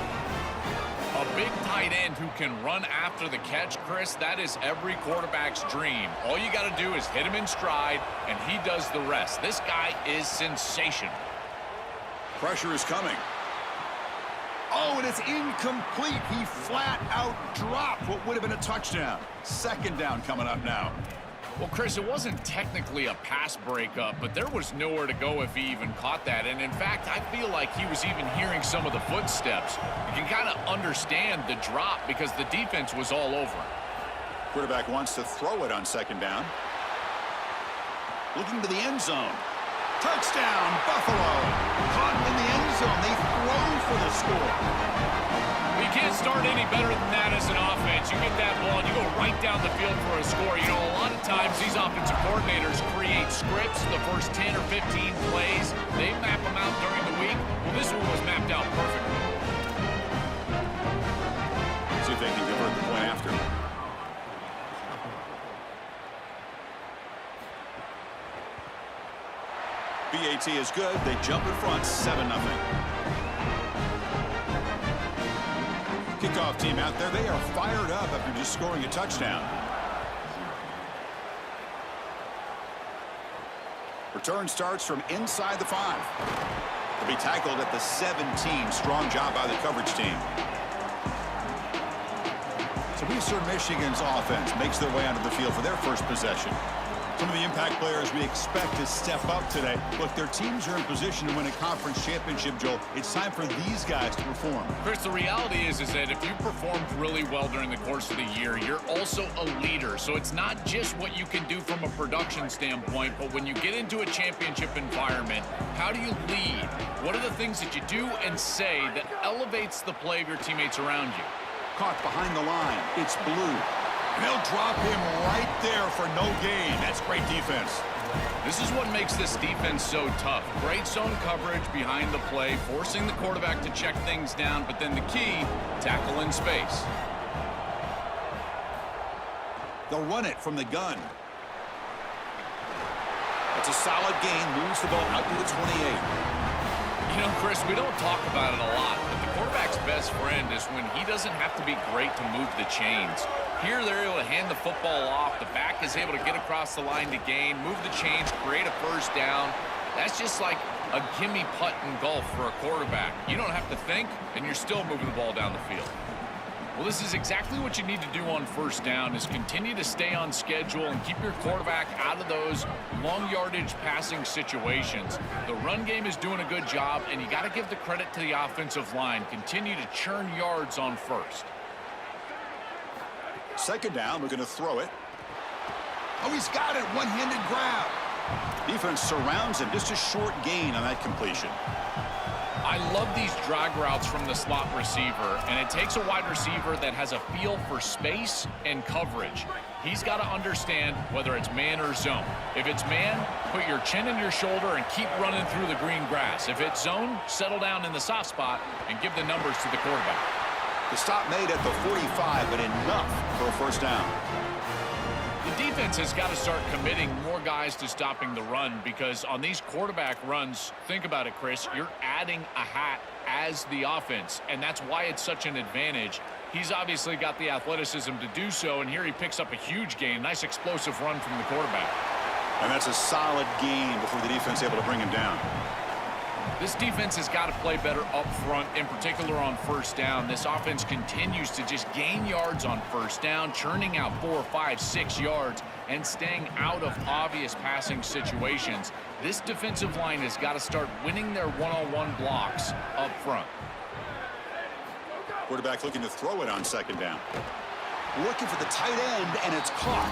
A big tight end who can run after the catch, Chris, that is every quarterback's dream. All you got to do is hit him in stride, and he does the rest. This guy is sensational. Pressure is coming. Oh, and it's incomplete. He flat out dropped what would have been a touchdown. 2nd down coming up now. Well, Chris, it wasn't technically a pass breakup, but there was nowhere to go if he even caught that. And in fact, I feel like he was even hearing some of the footsteps. You can kind of understand the drop because the defense was all over him. Quarterback wants to throw it on second down. Looking to the end zone. Touchdown, Buffalo. Caught in the end zone. They throw for the score. You can't start any better than that as an offense. You get that ball and you go right down the field for a score. You know, a lot of times these offensive coordinators create scripts, the first 10 or 15 plays. They map them out during the week. Well, this one was mapped out perfectly. See if they can convert the point after. BAT is good. They jump in front 7-0. Kickoff team out there. They are fired up after just scoring a touchdown. Return starts from inside the 5. They'll be tackled at the 17. Strong job by the coverage team. So Eastern Michigan's offense makes their way onto the field for their first possession. Some of the impact players we expect to step up today. Look, their teams are in position to win a conference championship, Joel. It's time for these guys to perform. Chris, the reality is that if you performed really well during the course of the year, you're also a leader. So it's not just what you can do from a production standpoint, but when you get into a championship environment, how do you lead? What are the things that you do and say that elevates the play of your teammates around you? Caught behind the line. It's Blue. They'll drop him right there for no gain. That's great defense. This is what makes this defense so tough. Great zone coverage behind the play, forcing the quarterback to check things down, but then the key, tackle in space. They'll run it from the gun. It's a solid gain. Moves the ball out to the 28. You know, Chris, we don't talk about it a lot, but the quarterback's best friend is when he doesn't have to be great to move the chains. Here, they're able to hand the football off. The back is able to get across the line to gain, move the chains, create a first down. That's just like a gimme putt in golf for a quarterback. You don't have to think, and you're still moving the ball down the field. Well, this is exactly what you need to do on first down is continue to stay on schedule and keep your quarterback out of those long yardage passing situations. The run game is doing a good job, and you got to give the credit to the offensive line. Continue to churn yards on first. Second down, we're going to throw it. Oh, he's got it. One-handed grab. Defense surrounds him. Just a short gain on that completion. I love these drag routes from the slot receiver, and it takes a wide receiver that has a feel for space and coverage. He's got to understand whether it's man or zone. If it's man, put your chin in your shoulder and keep running through the green grass. If it's zone, settle down in the soft spot and give the numbers to the quarterback. The stop made at the 45, but enough for a first down. The defense has got to start committing more guys to stopping the run because on these quarterback runs, think about it, Chris, you're adding a hat as the offense, and that's why it's such an advantage. He's obviously got the athleticism to do so, and here he picks up a huge gain. Nice explosive run from the quarterback. And that's a solid gain before the defense able to bring him down. This defense has got to play better up front, in particular on first down. This offense continues to just gain yards on first down, churning out 4, 5, 6 yards, and staying out of obvious passing situations. This defensive line has got to start winning their one-on-one blocks up front. Quarterback looking to throw it on second down. Looking for the tight end, and it's caught.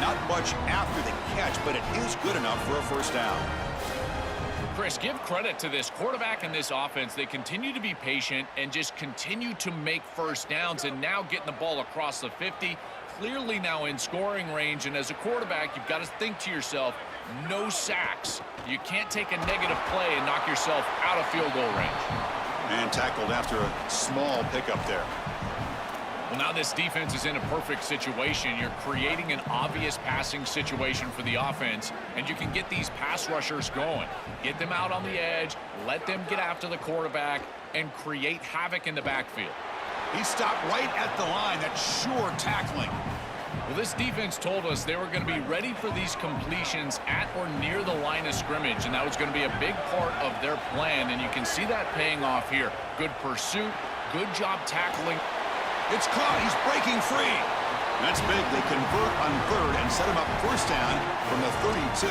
Not much after the catch, but it is good enough for a first down. Chris, give credit to this quarterback and this offense. They continue to be patient and just continue to make first downs and now getting the ball across the 50, clearly now in scoring range. And as a quarterback, you've got to think to yourself, no sacks. You can't take a negative play and knock yourself out of field goal range. And tackled after a small pickup there. Well, now this defense is in a perfect situation. You're creating an obvious passing situation for the offense, and you can get these pass rushers going. Get them out on the edge, let them get after the quarterback, and create havoc in the backfield. He stopped right at the line. That's sure tackling. Well, this defense told us they were going to be ready for these completions at or near the line of scrimmage, and that was going to be a big part of their plan, and you can see that paying off here. Good pursuit, good job tackling. It's caught. He's breaking free. That's big. They convert on third and set him up first down from the 32.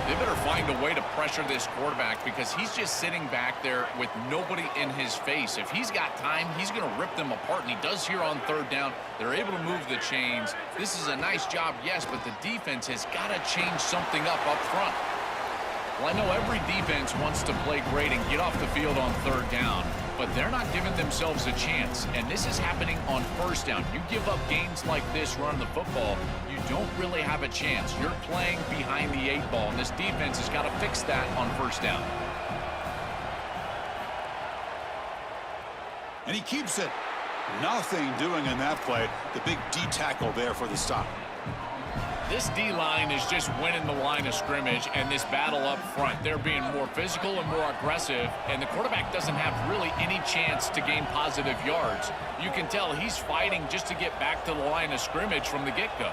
They better find a way to pressure this quarterback because he's just sitting back there with nobody in his face. If he's got time, he's going to rip them apart, and he does here on third down. They're able to move the chains. This is a nice job, yes, but the defense has got to change something up front. Well, I know every defense wants to play great and get off the field on third down, but they're not giving themselves a chance, and this is happening on first down. You give up gains like this running the football, you don't really have a chance. You're playing behind the 8 ball, and this defense has got to fix that on first down. And he keeps it. Nothing doing in that play. The big D tackle there for the stop. This D-line is just winning the line of scrimmage, and this battle up front, they're being more physical and more aggressive, and the quarterback doesn't have really any chance to gain positive yards. You can tell he's fighting just to get back to the line of scrimmage from the get-go.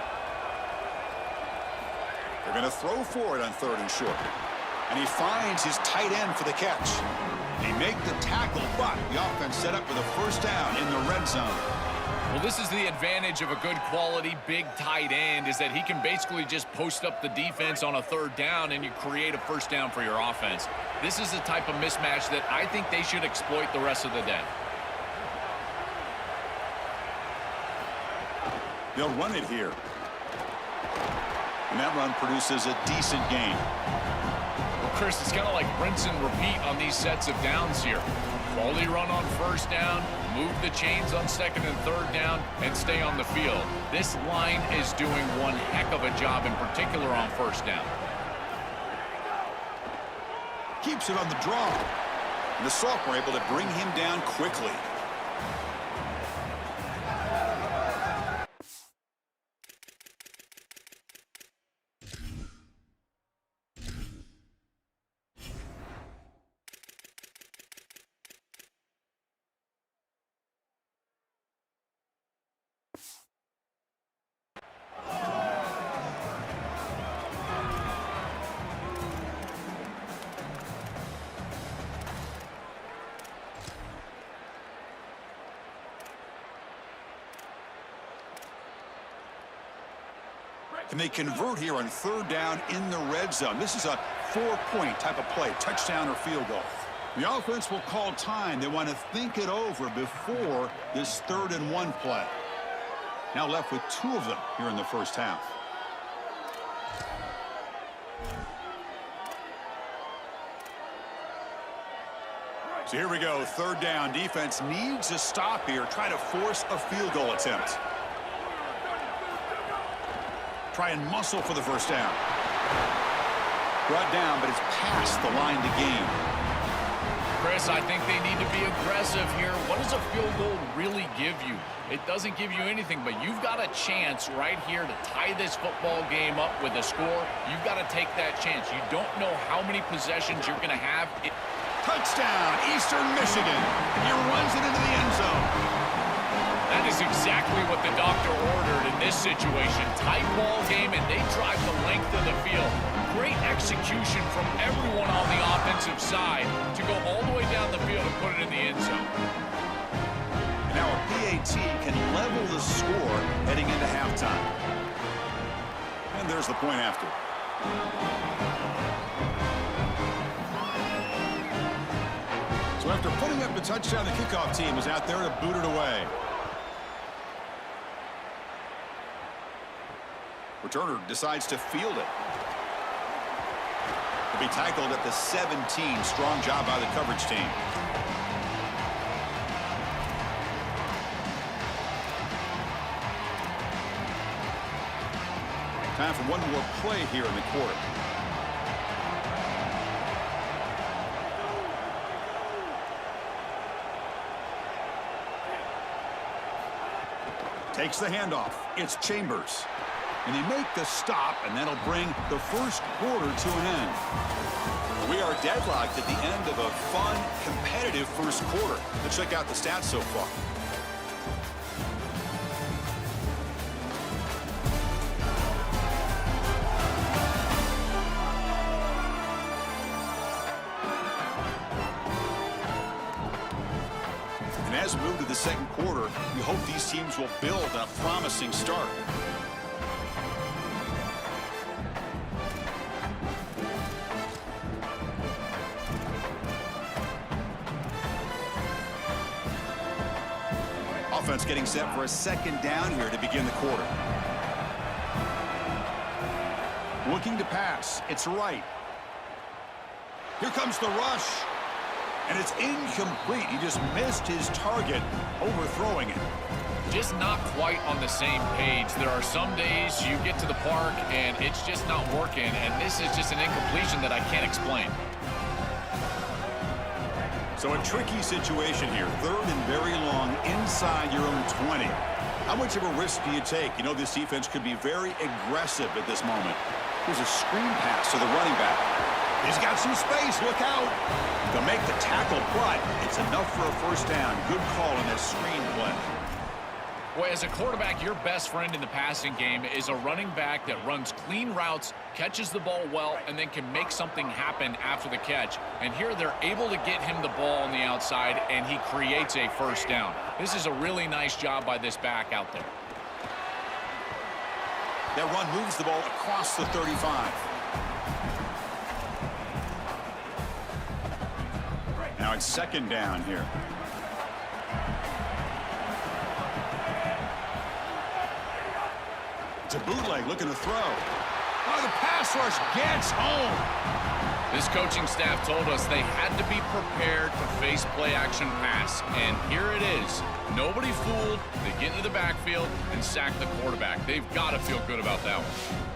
They're going to throw for it on third and short. And he finds his tight end for the catch. They make the tackle, but the offense set up for the first down in the red zone. Well, this is the advantage of a good quality big tight end, is that he can basically just post up the defense on a third down and you create a first down for your offense. This is the type of mismatch that I think they should exploit the rest of the day. They'll run it here. And that run produces a decent gain. Well, Chris, it's kind of like rinse and repeat on these sets of downs here. Quality run on first down, move the chains on second and third down, and stay on the field. This line is doing one heck of a job, in particular on first down. Keeps it on the draw. And the sophomore able to bring him down quickly. Can they convert here on third down in the red zone? This is a 4-point type of play, touchdown or field goal. The offense will call time. They want to think it over before this 3rd and 1 play. Now left with 2 of them here in the first half. So here we go, 3rd down. Defense needs a stop here, try to force a field goal attempt. Try and muscle for the first down. Brought down, but it's past the line to gain. Chris, I think they need to be aggressive here. What does a field goal really give you? It doesn't give you anything, but you've got a chance right here to tie this football game up with a score. You've got to take that chance. You don't know how many possessions you're going to have. Touchdown, Eastern Michigan. He runs it into the end zone. That is exactly what the doctor ordered in this situation. Tight ball game, and they drive the length of the field. Great execution from everyone on the offensive side to go all the way down the field and put it in the end zone. And now a PAT can level the score heading into halftime. And there's the point after. So after putting up the touchdown, the kickoff team is out there to boot it away. Returner decides to field it. He'll be tackled at the 17. Strong job by the coverage team. Time for one more play here in the quarter. Takes the handoff. It's Chambers. And they make the stop, and that'll bring the first quarter to an end. We are deadlocked at the end of a fun, competitive first quarter. Let's check out the stats so far. And As we move to the second quarter, we hope these teams will build on a promising start. Offense getting set for a second down here to begin the quarter. Looking to pass. It's right. Here comes the rush. And it's incomplete. He just missed his target, overthrowing it. Just not quite on the same page. There are some days you get to the park and it's just not working, and this is just an incompletion that I can't explain. So a tricky situation here. Third and very long inside your own 20. How much of a risk do you take? You know, this defense could be very aggressive at this moment. Here's a screen pass to the running back. He's got some space. Look out. To make the tackle, but it's enough for a first down. Good call on that screen play. Boy, as a quarterback, your best friend in the passing game is a running back that runs clean routes, catches the ball well, and then can make something happen after the catch. And here they're able to get him the ball on the outside, and he creates a first down. This is a really nice job by this back out there. That run moves the ball across the 35. Now it's second down here. It's a bootleg looking to throw. Oh, the pass rush gets home. This coaching staff told us they had to be prepared to face play-action pass, and here it is. Nobody fooled. They get into the backfield and sack the quarterback. They've got to feel good about that one.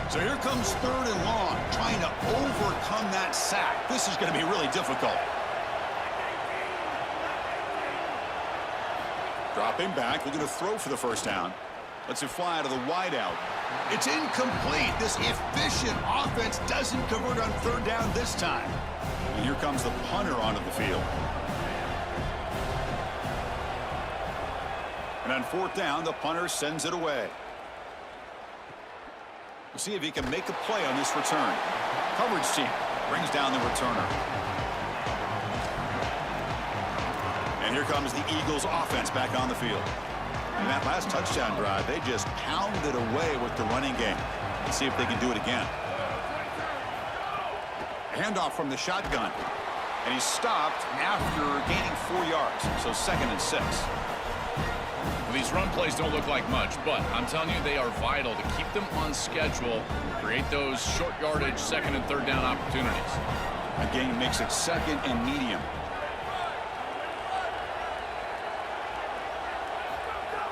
So here comes third and long, trying to overcome that sack. This is going to be really difficult. Dropping back, looking to throw for the first down. Lets it fly out of the wideout. It's incomplete. This efficient offense doesn't convert on third down this time. And here comes the punter onto the field. And on fourth down, the punter sends it away. We'll see if he can make a play on this return. Coverage team brings down the returner. And here comes the Eagles offense back on the field. In that last touchdown drive, they just pounded away with the running game. Let's see if they can do it again. A handoff from the shotgun. And he's stopped after gaining 4 yards. So second and 6. These run plays don't look like much, but I'm telling you, they are vital to keep them on schedule, create those short yardage second and third down opportunities. Again, makes it second and medium.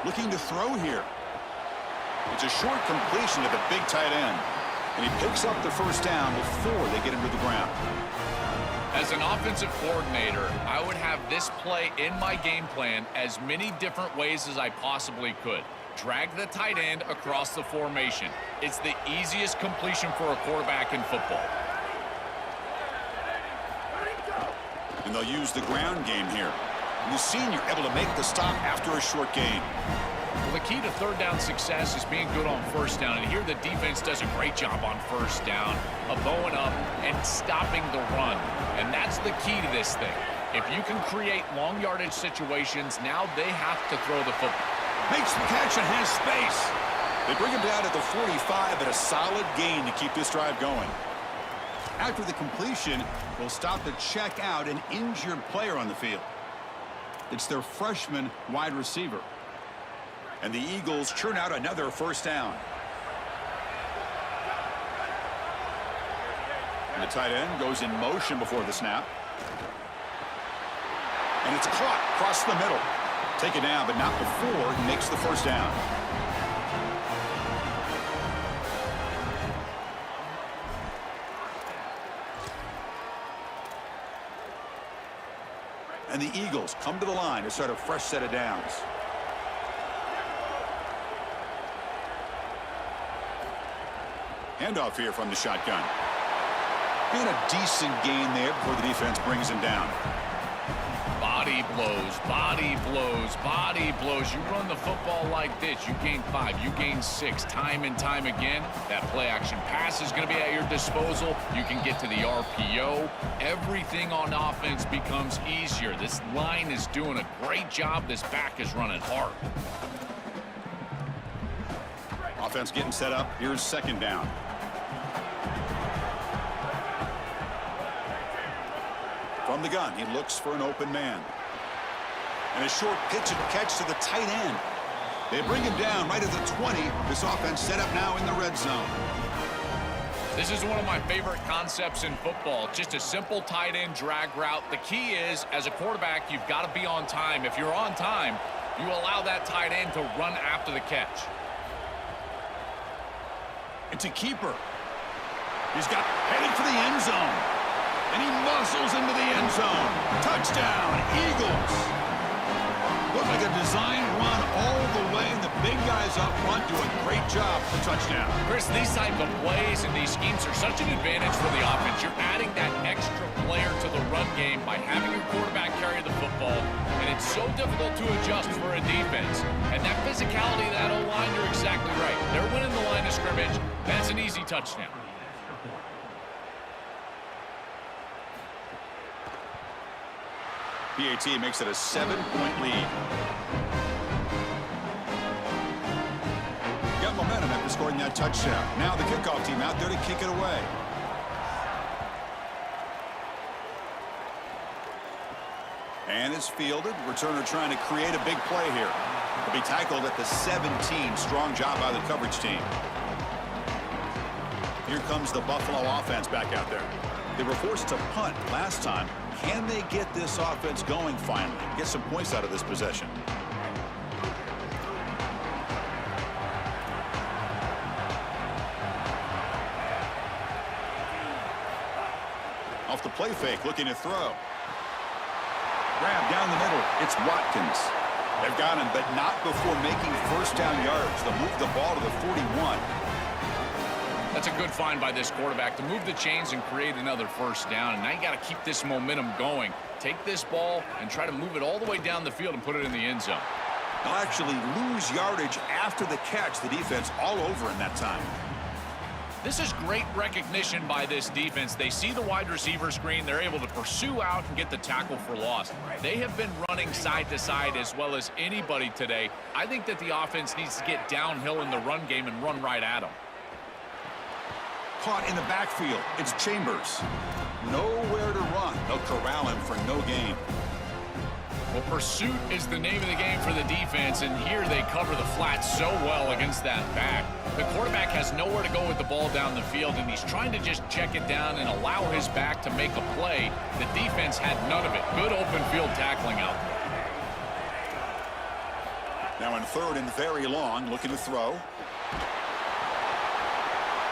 Looking to throw here. It's a short completion to the big tight end. And he picks up the first down before they get him to the ground. As an offensive coordinator, I would have this play in my game plan as many different ways as I possibly could. Drag the tight end across the formation. It's the easiest completion for a quarterback in football. And they'll use the ground game here. And the senior able to make the stop after a short gain. Well, the key to third down success is being good on first down. And here the defense does a great job on first down of bowing up and stopping the run. And that's the key to this thing. If you can create long yardage situations, now they have to throw the football. Makes the catch and has space. They bring him down at the 45 at a solid gain to keep this drive going. After the completion, they'll stop to check out an injured player on the field. It's their freshman wide receiver. And the Eagles churn out another first down. And the tight end goes in motion before the snap. And it's caught across the middle. Take it down, but not before he makes the first down. And the Eagles come to the line to start a fresh set of downs. Handoff here from the shotgun. And a decent gain there before the defense brings him down. Body blows, body blows, body blows. You run the football like this, you gain 5, you gain 6, time and time again. That play action pass is going to be at your disposal. You can get to the RPO. Everything on offense becomes easier. This line is doing a great job. This back is running hard. Offense getting set up. Here's second down. From the gun, he looks for an open man. And a short pitch and catch to the tight end. They bring him down right at the 20. This offense set up now in the red zone. This is one of my favorite concepts in football. Just a simple tight end drag route. The key is, as a quarterback, you've got to be on time. If you're on time, you allow that tight end to run after the catch. It's a keeper. He's got headed for the end zone. And he muscles into the end zone. Touchdown, Eagles. Looked like a design run all the way, and the big guys up front do a great job for touchdown. Chris, these type of plays and these schemes are such an advantage for the offense. You're adding that extra player to the run game by having your quarterback carry the football, and it's so difficult to adjust for a defense. And that physicality of that O-line, you're exactly right. They're winning the line of scrimmage. That's an easy touchdown. PAT makes it a 7-point lead. Got momentum after scoring that touchdown. Now the kickoff team out there to kick it away. And it's fielded. Returner trying to create a big play here. He'll be tackled at the 17. Strong job by the coverage team. Here comes the Buffalo offense back out there. They were forced to punt last time. Can they get this offense going finally? Get some points out of this possession. Off the play fake, looking to throw. Grab down the middle. It's Watkins. They've got him, but not before making first down yards. They'll move the ball to the 41. That's a good find by this quarterback to move the chains and create another first down. And now you got to keep this momentum going. Take this ball and try to move it all the way down the field and put it in the end zone. They'll actually lose yardage after the catch. The defense all over in that time. This is great recognition by this defense. They see the wide receiver screen. They're able to pursue out and get the tackle for loss. They have been running side to side as well as anybody today. I think that the offense needs to get downhill in the run game and run right at them. Caught in the backfield. It's Chambers. Nowhere to run. They'll corral him for no gain. Well, pursuit is the name of the game for the defense, and here they cover the flat so well against that back. The quarterback has nowhere to go with the ball down the field, and he's trying to just check it down and allow his back to make a play. The defense had none of it. Good open field tackling out there. Now in third and very long, looking to throw.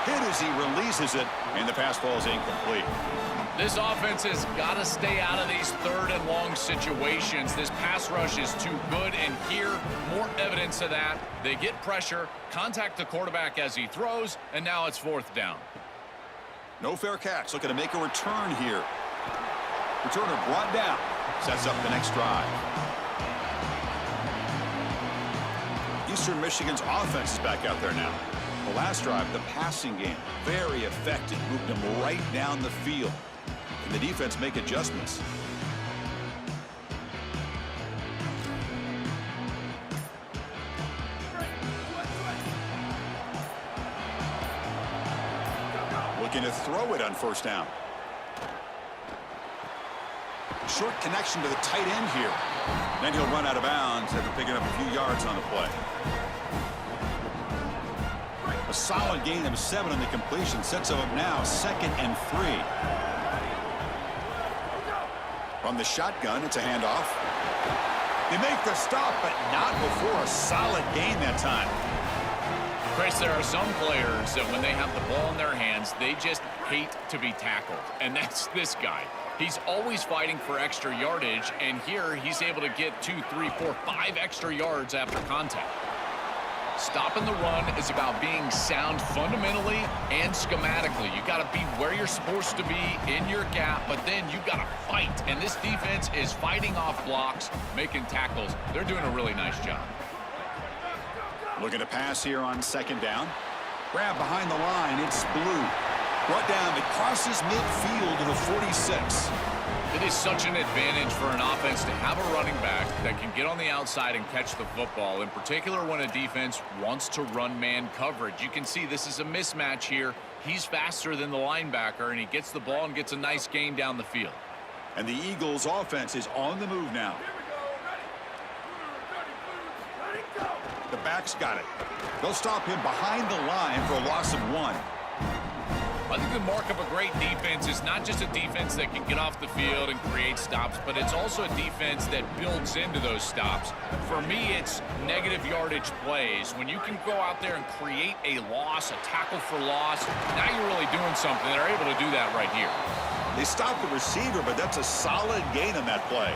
Hit as he releases it, and the pass ball is incomplete. This offense has got to stay out of these third and long situations. This pass rush is too good, and here, more evidence of that. They get pressure, contact the quarterback as he throws, and now it's fourth down. No fair catch, looking to make a return here. Returner brought down, sets up the next drive. Eastern Michigan's offense is back out there now. The last drive, the passing game, very effective. Moved them right down the field. And the defense make adjustments. Looking to throw it on first down. Short connection to the tight end here. Then he'll run out of bounds after picking up a few yards on the play. A solid gain of 7 on the completion sets him up now 2nd and 3. From the shotgun, it's a handoff. They make the stop, but not before a solid gain that time. Chris, there are some players that when they have the ball in their hands, they just hate to be tackled. And that's this guy. He's always fighting for extra yardage, and here he's able to get 2, 3, 4, 5 extra yards after contact. Stopping the run is about being sound fundamentally and schematically. You got to be where you're supposed to be in your gap, but then you got to fight. And this defense is fighting off blocks, making tackles. They're doing a really nice job. Looking to pass here on second down. Grab behind the line. It's Blue. Brought down. It crosses midfield to the 46. It is such an advantage for an offense to have a running back that can get on the outside and catch the football, in particular when a defense wants to run man coverage. You can see this is a mismatch here. He's faster than the linebacker, and he gets the ball and gets a nice gain down the field. And the Eagles' offense is on the move now. The back's got it. They'll stop him behind the line for a loss of 1. I think the mark of a great defense is not just a defense that can get off the field and create stops, but it's also a defense that builds into those stops. For me, it's negative yardage plays. When you can go out there and create a loss, a tackle for loss, now you're really doing something. They're able to do that right here. They stopped the receiver, but that's a solid gain on that play.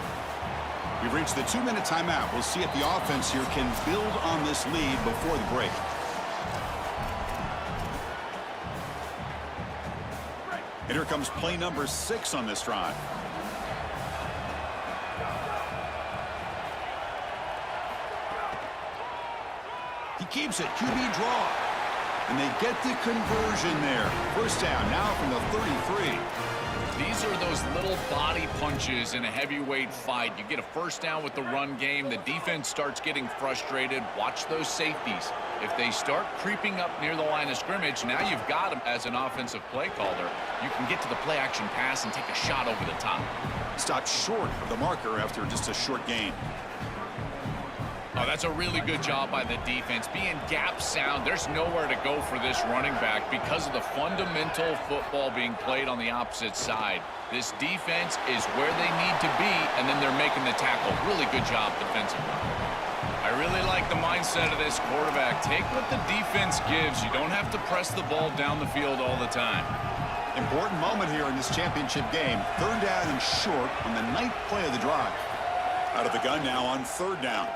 We've reached the 2-minute timeout. We'll see if the offense here can build on this lead before the break. And here comes play number 6 on this drive. He keeps it. QB draw. And they get the conversion there. First down now from the 33. These are those little body punches in a heavyweight fight. You get a first down with the run game. The defense starts getting frustrated. Watch those safeties. If they start creeping up near the line of scrimmage, now you've got them as an offensive play caller. You can get to the play action pass and take a shot over the top. Stopped short of the marker after just a short gain. Oh, that's a really good job by the defense. Being gap sound, there's nowhere to go for this running back because of the fundamental football being played on the opposite side. This defense is where they need to be, and then they're making the tackle. Really good job defensively. I really like the mindset of this quarterback. Take what the defense gives. You don't have to press the ball down the field all the time. Important moment here in this championship game. 3rd down and short on the 9th play of the drive. Out of the gun now on 3rd down.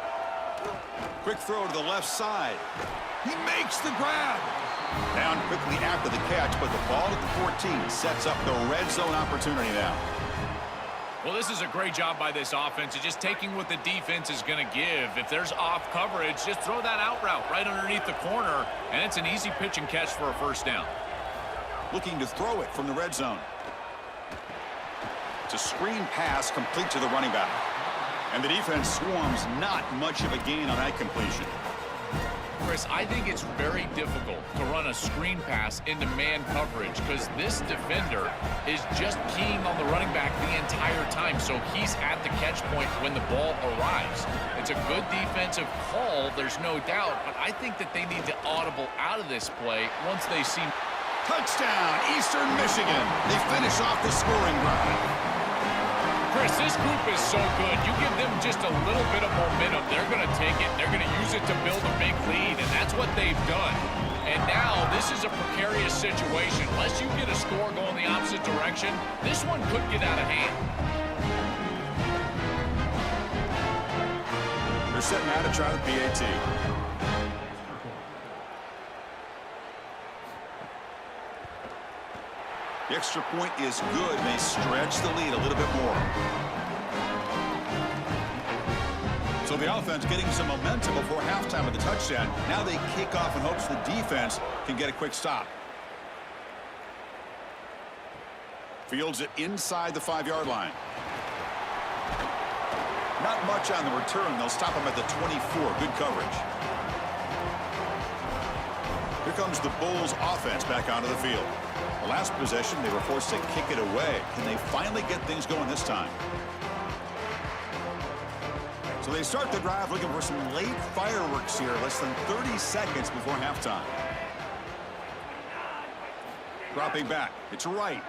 Quick throw to the left side. He makes the grab. Down quickly after the catch, but the ball at the 14 sets up the red zone opportunity now. Well, this is a great job by this offense of just taking what the defense is going to give. If there's off coverage, just throw that out route right underneath the corner, and it's an easy pitch and catch for a first down. Looking to throw it from the red zone. It's a screen pass complete to the running back. And the defense swarms, not much of a gain on that completion. Chris, I think it's very difficult to run a screen pass into man coverage because this defender is just keying on the running back the entire time, so he's at the catch point when the ball arrives. It's a good defensive call, there's no doubt, but I think that they need to audible out of this play once they see... Touchdown, Eastern Michigan. They finish off the scoring drive. Chris, this group is so good. You give them just a little bit of momentum, they're going to take it, they're going to use it to build a big lead, and that's what they've done. And now this is a precarious situation. Unless you get a score going the opposite direction, this one could get out of hand. They're setting out to try the PAT. The extra point is good. They stretch the lead a little bit more. So the offense getting some momentum before halftime with the touchdown. Now they kick off in hopes the defense can get a quick stop. Fields it inside the 5-yard line. Not much on the return. They'll stop him at the 24. Good coverage. Here comes the Bulls offense back onto the field. The last possession, they were forced to kick it away. Can they finally get things going this time? So they start the drive looking for some late fireworks here, less than 30 seconds before halftime. Dropping back, it's right.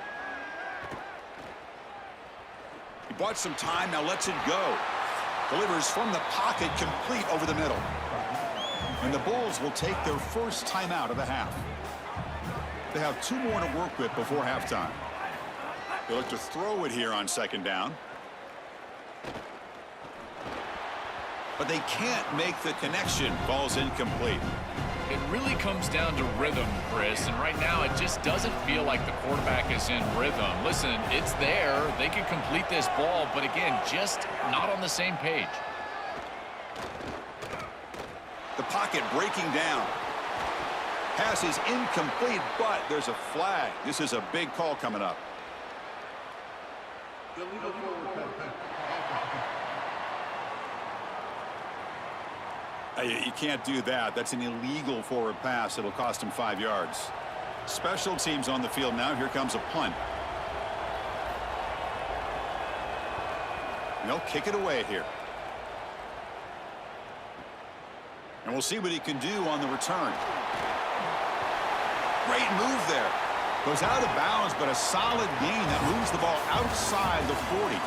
He bought some time, now lets it go. Delivers from the pocket, complete over the middle. And the Bulls will take their first timeout of the half. They have 2 more to work with before halftime. They look to throw it here on 2nd down. but they can't make the connection. Ball's incomplete. It really comes down to rhythm, Chris, and right now it just doesn't feel like the quarterback is in rhythm. Listen, it's there. They can complete this ball, but again, just not on the same page. The pocket breaking down. Pass is incomplete, but there's a flag. This is a big call coming up. You can't do that. That's an illegal forward pass. It'll cost him 5 yards. Special teams on the field now. Here comes a punt. And they'll kick it away here. And we'll see what he can do on the return. Great move there. Goes out of bounds, but a solid gain that moves the ball outside the 40.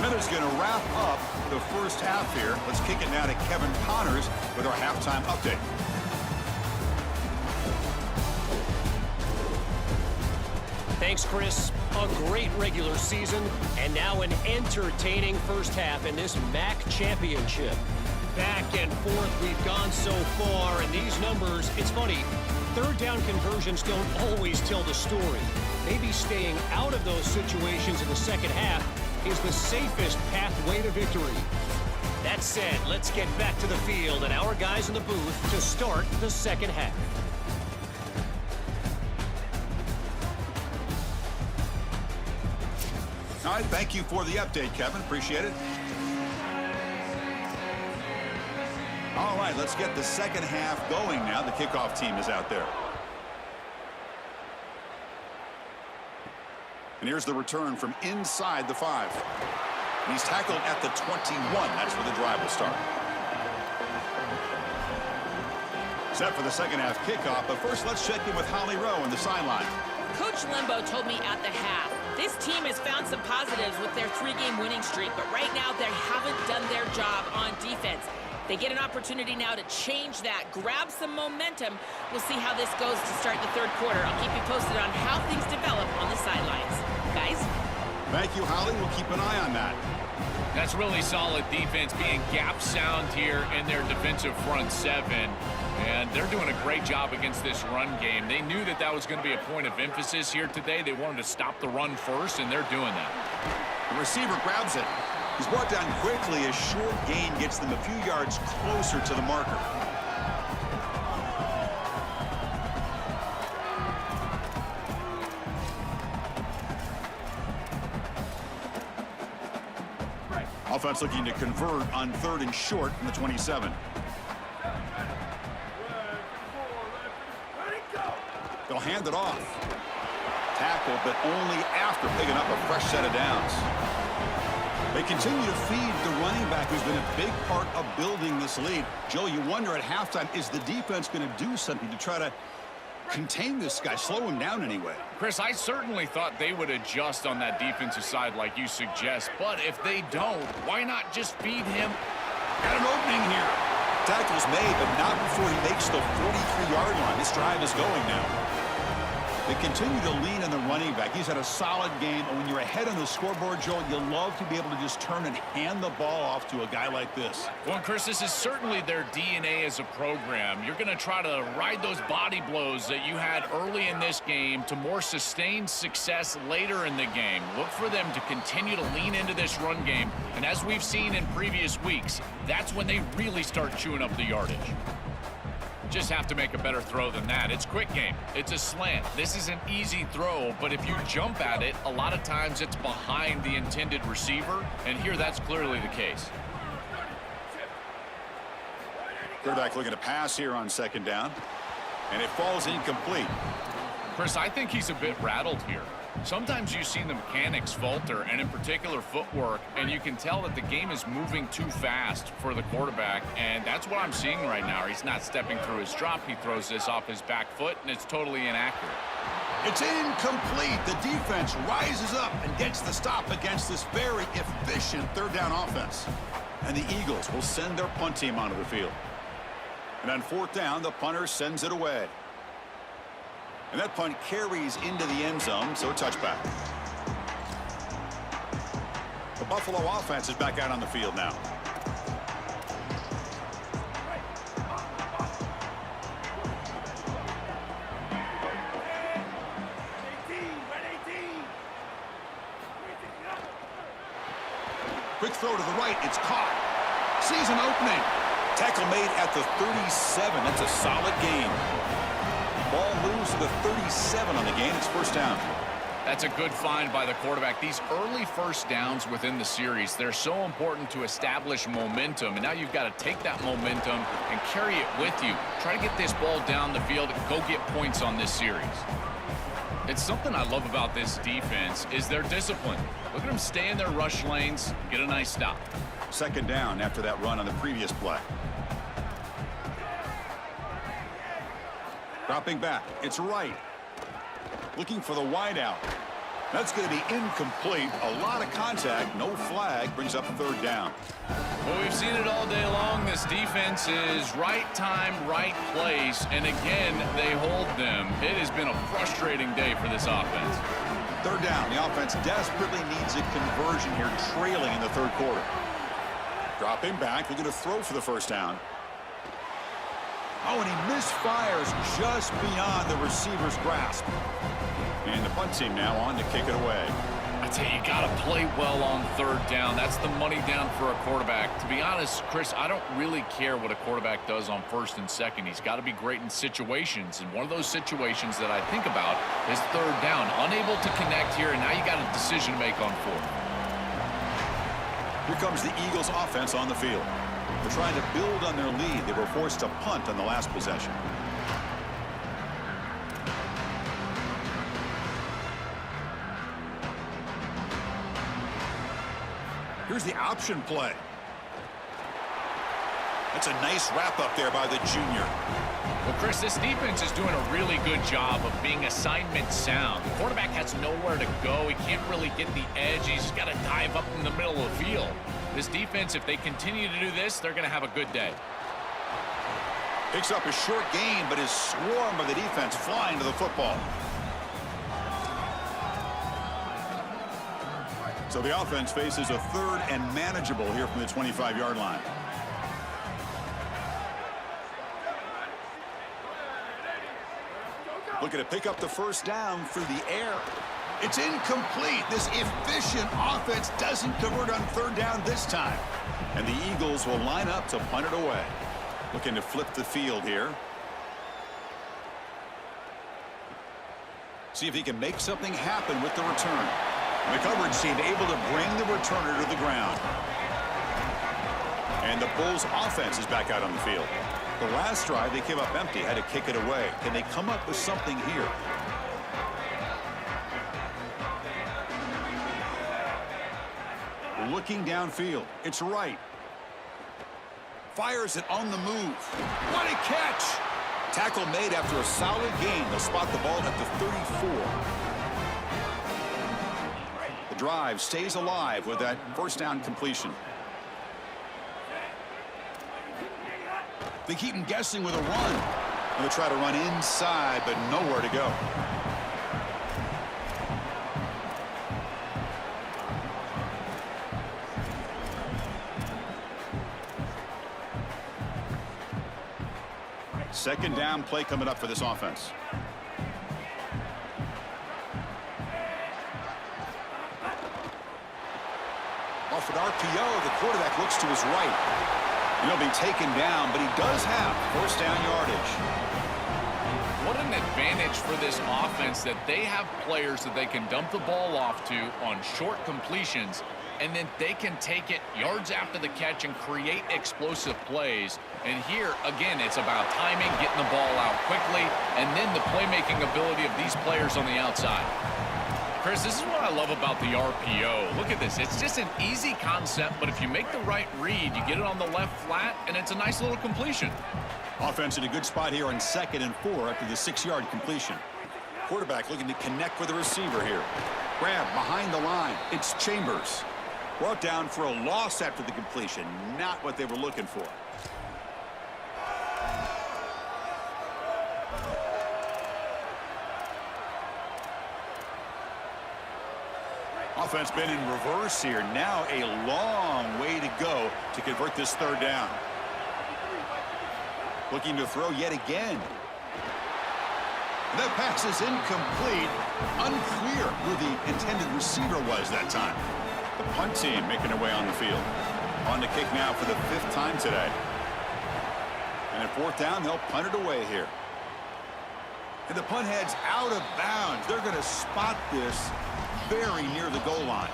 Miller's going to wrap up the first half here. Let's kick it now to Kevin Connors with our halftime update. Thanks, Chris. A great regular season, and now an entertaining first half in this MAC championship. Back and forth we've gone so far, and these numbers, it's funny, third down conversions don't always tell the story. Maybe staying out of those situations in the second half is the safest pathway to victory. That said, let's get back to the field and our guys in the booth to start the second half. All right, thank you for the update, Kevin. Appreciate it. All right, let's get the second half going now. The kickoff team is out there. And here's the return from inside the 5. And he's tackled at the 21. That's where the drive will start. Set for the second half kickoff, but first let's check in with Holly Rowe on the sideline. Coach Lembo told me at the half, this team has found some positives with their 3-game winning streak, but right now they haven't done their job on defense. They get an opportunity now to change that, grab some momentum. We'll see how this goes to start the third quarter. I'll keep you posted on how things develop on the sidelines. Guys? Thank you, Holly. We'll keep an eye on that. That's really solid defense, being gap sound here in their defensive front 7. And they're doing a great job against this run game. They knew that that was going to be a point of emphasis here today. They wanted to stop the run first, and they're doing that. The receiver grabs it. He's brought down quickly. A short gain gets them a few yards closer to the marker. Offense looking to convert on 3rd and short from the 27. They'll hand it off. Tackle, but only after picking up a fresh set of downs. They continue to feed the running back, who's been a big part of building this lead. Joe, you wonder at halftime, is the defense going to do something to try to contain this guy, slow him down anyway? Chris, I certainly thought they would adjust on that defensive side like you suggest, but if they don't, why not just feed him? Got an opening here. Tackle's made, but not before he makes the 43-yard line. This drive is going now. They continue to lean on the running back. He's had a solid game. And when you're ahead on the scoreboard, Joe, you love to be able to just turn and hand the ball off to a guy like this. Well, Chris, this is certainly their DNA as a program. You're going to try to ride those body blows that you had early in this game to more sustained success later in the game. Look for them to continue to lean into this run game. And as we've seen in previous weeks, that's when they really start chewing up the yardage. Just have to make a better throw than that. It's quick game. It's a slant. This is an easy throw, but if you jump at it, a lot of times it's behind the intended receiver, and here that's clearly the case. Quarterback looking to pass here on 2nd down, and it falls incomplete. Chris, I think he's a bit rattled here. Sometimes you see the mechanics falter, and in particular footwork, and you can tell that the game is moving too fast for the quarterback, and that's what I'm seeing right now. He's not stepping through his drop. He throws this off his back foot, and it's totally inaccurate. It's incomplete. The defense rises up and gets the stop against this very efficient 3rd down offense. And the Eagles will send their punt team onto the field. And on 4th down, the punter sends it away. And that punt carries into the end zone, so a touchback. The Buffalo offense is back out on the field now. Quick throw to the right. It's caught. Sees an opening. Tackle made at the 37. That's a solid gain. Ball moves to the 37 on the game. It's first down. That's a good find by the quarterback. These early first downs within the series, they're so important to establish momentum. And now you've got to take that momentum and carry it with you. Try to get this ball down the field and go get points on this series. It's something I love about this defense is their discipline. Look at them stay in their rush lanes, get a nice stop. Second down after that run on the previous play. Dropping back. It's right. Looking for the wideout. That's going to be incomplete. A lot of contact. No flag. Brings up third down. Well, we've seen it all day long. This defense is right time, right place. And again, they hold them. It has been a frustrating day for this offense. Third down. The offense desperately needs a conversion here, trailing in the third quarter. Dropping back. Looking to throw for the first down. Oh, and he misfires just beyond the receiver's grasp. And the punt team now on to kick it away. I tell you, you got to play well on third down. That's the money down for a quarterback. To be honest, Chris, I don't really care what a quarterback does on first and second. He's got to be great in situations. And one of those situations that I think about is third down. Unable to connect here, and now you got a decision to make on fourth. Here comes the Eagles offense on the field. They're trying to build on their lead. They were forced to punt on the last possession. Here's the option play. That's a nice wrap up there by the junior. Well, Chris, this defense is doing a really good job of being assignment sound. The quarterback has nowhere to go. He can't really get the edge. He's got to dive up in the middle of the field. This defense, if they continue to do this, they're going to have a good day. Picks up a short gain, but is swarmed by the defense flying to the football. So the offense faces a third and manageable here from the 25-yard line. Looking to pick up the first down through the air. It's incomplete. This efficient offense doesn't convert on third down this time. And the Eagles will line up to punt it away. Looking to flip the field here. See if he can make something happen with the return. The coverage team able to bring the returner to the ground. And the Bulls offense is back out on the field. The last drive they came up empty, had to kick it away. Can they come up with something here? Looking downfield. It's right. Fires it on the move. What a catch! Tackle made after a solid gain. They'll spot the ball at the 34. The drive stays alive with that first down completion. They keep him guessing with a run. They'll try to run inside, but nowhere to go. Second down play coming up for this offense. Off an RPO, the quarterback looks to his right. He'll be taken down, but he does have first down yardage. What an advantage for this offense that they have players that they can dump the ball off to on short completions, and then they can take it yards after the catch and create explosive plays. And here, again, it's about timing, getting the ball out quickly, and then the playmaking ability of these players on the outside. Chris, this is what I love about the RPO. Look at this. It's just an easy concept, but if you make the right read, you get it on the left flat, and it's a nice little completion. Offense in a good spot here on 2nd and 4 after the 6-yard completion. Quarterback looking to connect with the receiver here. Grab behind the line. It's Chambers. Brought down for a loss after the completion. Not what they were looking for. Offense been in reverse here. Now a long way to go to convert this third down. Looking to throw yet again. That pass is incomplete. Unclear who the intended receiver was that time. The punt team making their way on the field. On the kick now for the 5th time today. And at 4th down, they'll punt it away here. And the punt heads out of bounds. They're going to spot this very near the goal line.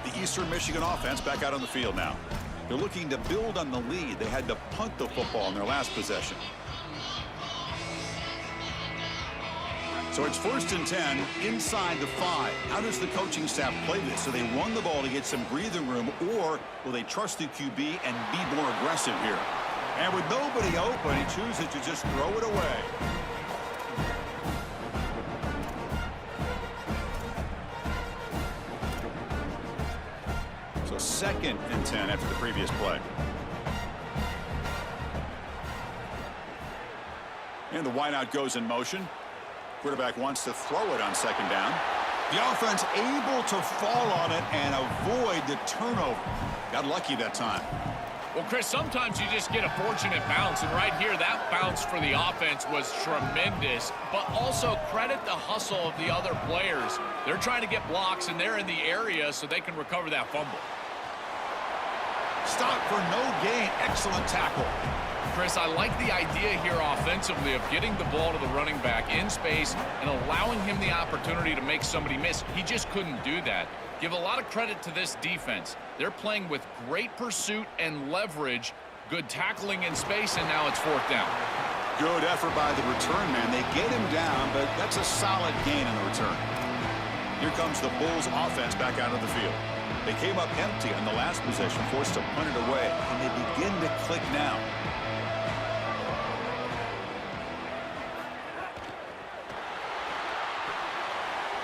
The Eastern Michigan offense back out on the field now. They're looking to build on the lead. They had to punt the football in their last possession. So it's 1st and 10 inside the 5. How does the coaching staff play this? So they run the ball to get some breathing room, or will they trust the QB and be more aggressive here? And with nobody open, he chooses to just throw it away. So 2nd and 10 after the previous play. And the wideout goes in motion. Quarterback wants to throw it on 2nd down. The offense able to fall on it and avoid the turnover. Got lucky that time. Well, Chris, sometimes you just get a fortunate bounce, and right here, that bounce for the offense was tremendous, but also credit the hustle of the other players. They're trying to get blocks, and they're in the area so they can recover that fumble. Stop for no gain. Excellent tackle. Chris, I like the idea here offensively of getting the ball to the running back in space and allowing him the opportunity to make somebody miss. He just couldn't do that. Give a lot of credit to this defense. They're playing with great pursuit and leverage, good tackling in space, and now it's 4th down. Good effort by the return man. They get him down, but that's a solid gain in the return. Here comes the Bulls offense back out of the field. They came up empty on the last possession, forced to punt it away, and they begin to click now.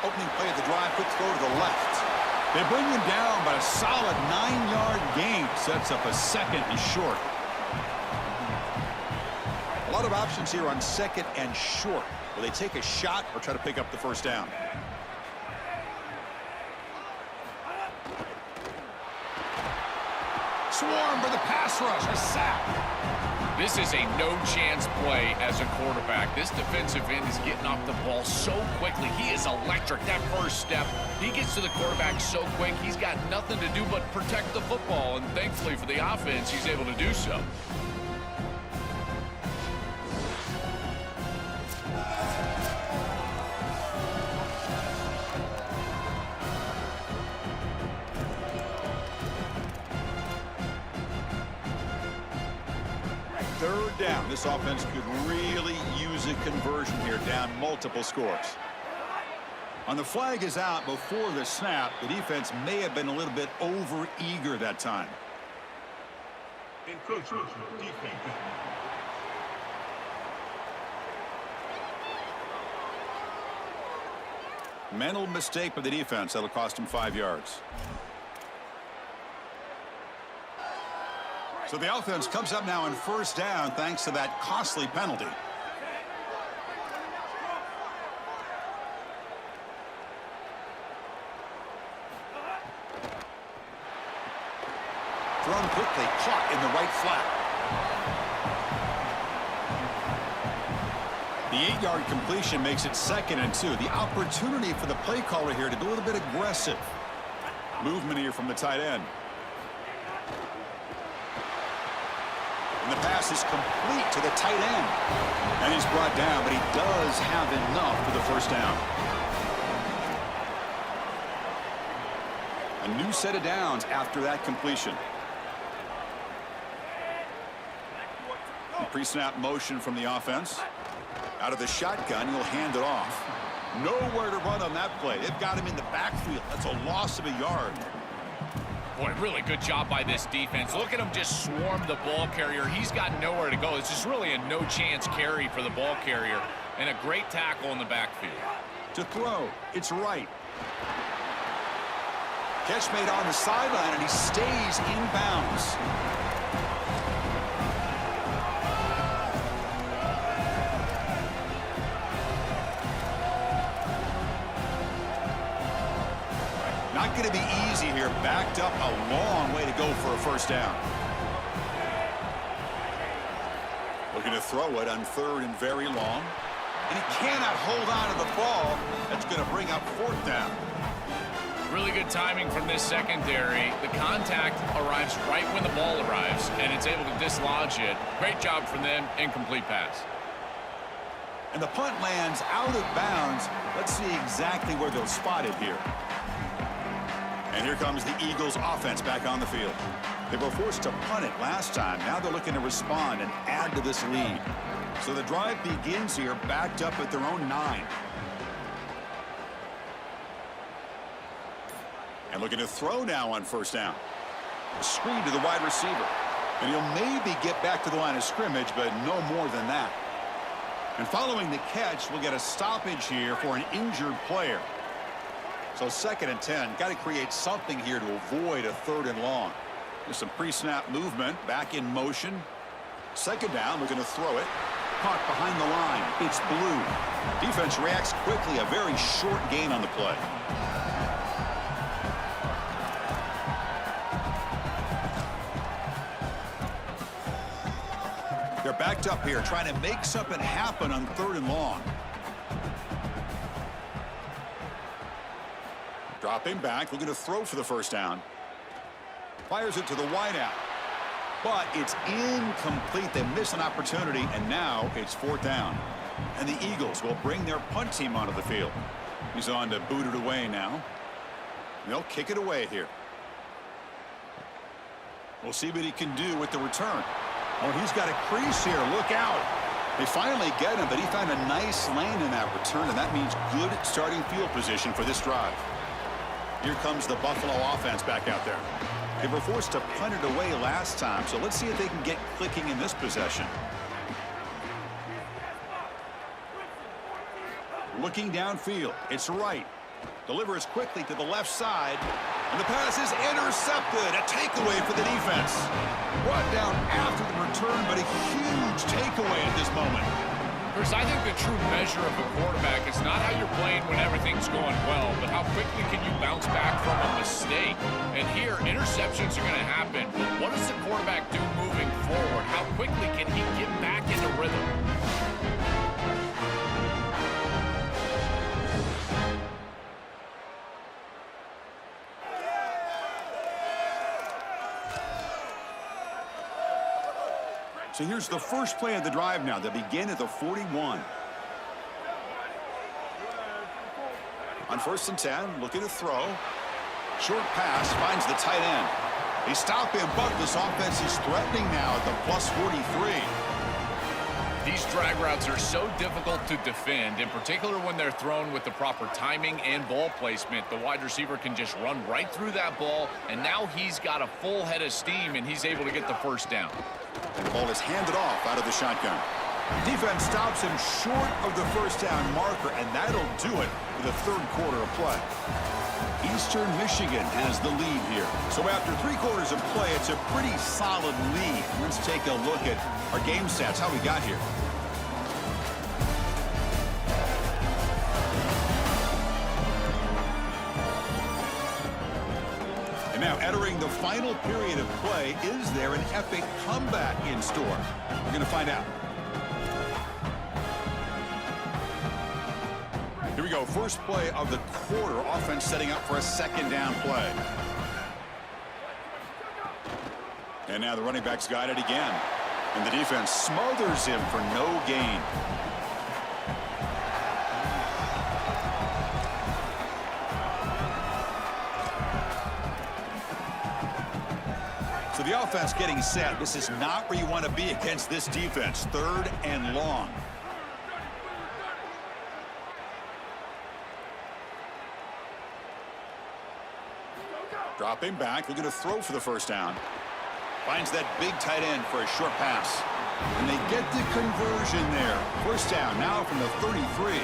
Opening play of the drive, quick throw to the left. They bring him down, but a solid 9-yard gain sets up a 2nd and short. A lot of options here on 2nd and short. Will they take a shot or try to pick up the 1st down? Swarm for the pass rush, a sack. This is a no-chance play as a quarterback. This defensive end is getting off the ball so quickly. He is electric. That first step, he gets to the quarterback so quick, he's got nothing to do but protect the football, and thankfully for the offense, he's able to do so. Third down. This offense could really use a conversion here, down multiple scores. On the flag is out before the snap. The defense may have been a little bit over-eager that time. Mental mistake by the defense. That'll cost him 5 yards. So the offense comes up now on 1st down thanks to that costly penalty. Thrown quickly, caught in the right flat. The 8-yard completion makes it 2nd and 2. The opportunity for the play caller here to be a little bit aggressive. Movement here from the tight end. And the pass is complete to the tight end. And he's brought down, but he does have enough for the 1st down. A new set of downs after that completion. Pre-snap motion from the offense. Out of the shotgun, he'll hand it off. Nowhere to run on that play. They've got him in the backfield. That's a loss of a yard. Boy, really good job by this defense. Look at him just swarm the ball carrier. He's got nowhere to go. It's just really a no-chance carry for the ball carrier, and a great tackle in the backfield. To throw, it's right. Catch made on the sideline, and he stays in bounds. Not going to be easy here. Backed up a long way to go for a 1st down. Looking to throw it on 3rd and very long. And he cannot hold on to the ball. That's going to bring up 4th down. Really good timing from this secondary. The contact arrives right when the ball arrives, and it's able to dislodge it. Great job from them. Incomplete pass. And the punt lands out of bounds. Let's see exactly where they'll spot it here. And here comes the Eagles offense back on the field. They were forced to punt it last time. Now they're looking to respond and add to this lead. So the drive begins here backed up at their own 9. And looking to throw now on first down. A screen to the wide receiver. And he'll maybe get back to the line of scrimmage, but no more than that. And following the catch, we'll get a stoppage here for an injured player. So 2nd and 10. Got to create something here to avoid a 3rd and long. There's some pre-snap movement. Back in motion. 2nd down. Looking to throw it. Caught behind the line. It's blue. Defense reacts quickly. A very short gain on the play. They're backed up here trying to make something happen on 3rd and long. Dropping back, looking to throw for the first down. Fires it to the wideout. But it's incomplete. They miss an opportunity, and now it's 4th down. And the Eagles will bring their punt team onto the field. He's on to boot it away now. They'll kick it away here. We'll see what he can do with the return. Oh, he's got a crease here. Look out. They finally get him, but he found a nice lane in that return, and that means good starting field position for this drive. Here comes the Buffalo offense back out there. They were forced to punt it away last time, so let's see if they can get clicking in this possession. Looking downfield. It's right. Delivers quickly to the left side. And the pass is intercepted. A takeaway for the defense. Brought down after the return, but a huge takeaway at this moment. Chris, I think the true measure of a quarterback is not how you're playing when everything's going well, but how quickly can you bounce back from a mistake. And here, interceptions are going to happen. But what does the quarterback do moving forward? How quickly can he get back into rhythm? So here's the first play of the drive now. They begin at the 41. On 1st and 10, looking to throw. Short pass, finds the tight end. They stop him, but this offense is threatening now at the plus 43. These drag routes are so difficult to defend, in particular when they're thrown with the proper timing and ball placement. The wide receiver can just run right through that ball, and now he's got a full head of steam, and he's able to get the first down. And the ball is handed off out of the shotgun. Defense stops him short of the first down marker, and that'll do it for the 3rd quarter of play. Eastern Michigan has the lead here. So after 3 quarters of play, it's a pretty solid lead. Let's take a look at our game stats, how we got here. And now entering the final period of play, is there an epic comeback in store? We're going to find out. Here we go, first play of the quarter. Offense setting up for a 2nd down play. And now the running back's got it again. And the defense smothers him for no gain. So the offense getting set. This is not where you want to be against this defense. 3rd and long. Dropping back, looking to throw for the first down. Finds that big tight end for a short pass. And they get the conversion there. First down now from the 33.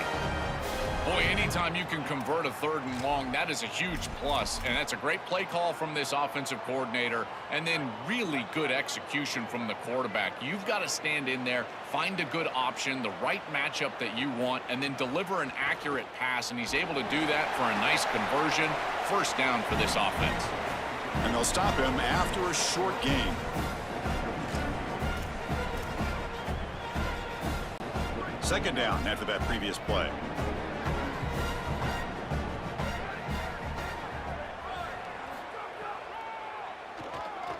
Boy, anytime you can convert a 3rd and long, that is a huge plus. And that's a great play call from this offensive coordinator. And then really good execution from the quarterback. You've got to stand in there, find a good option, the right matchup that you want, and then deliver an accurate pass. And he's able to do that for a nice conversion. First down for this offense. And they'll stop him after a short gain. Second down after that previous play.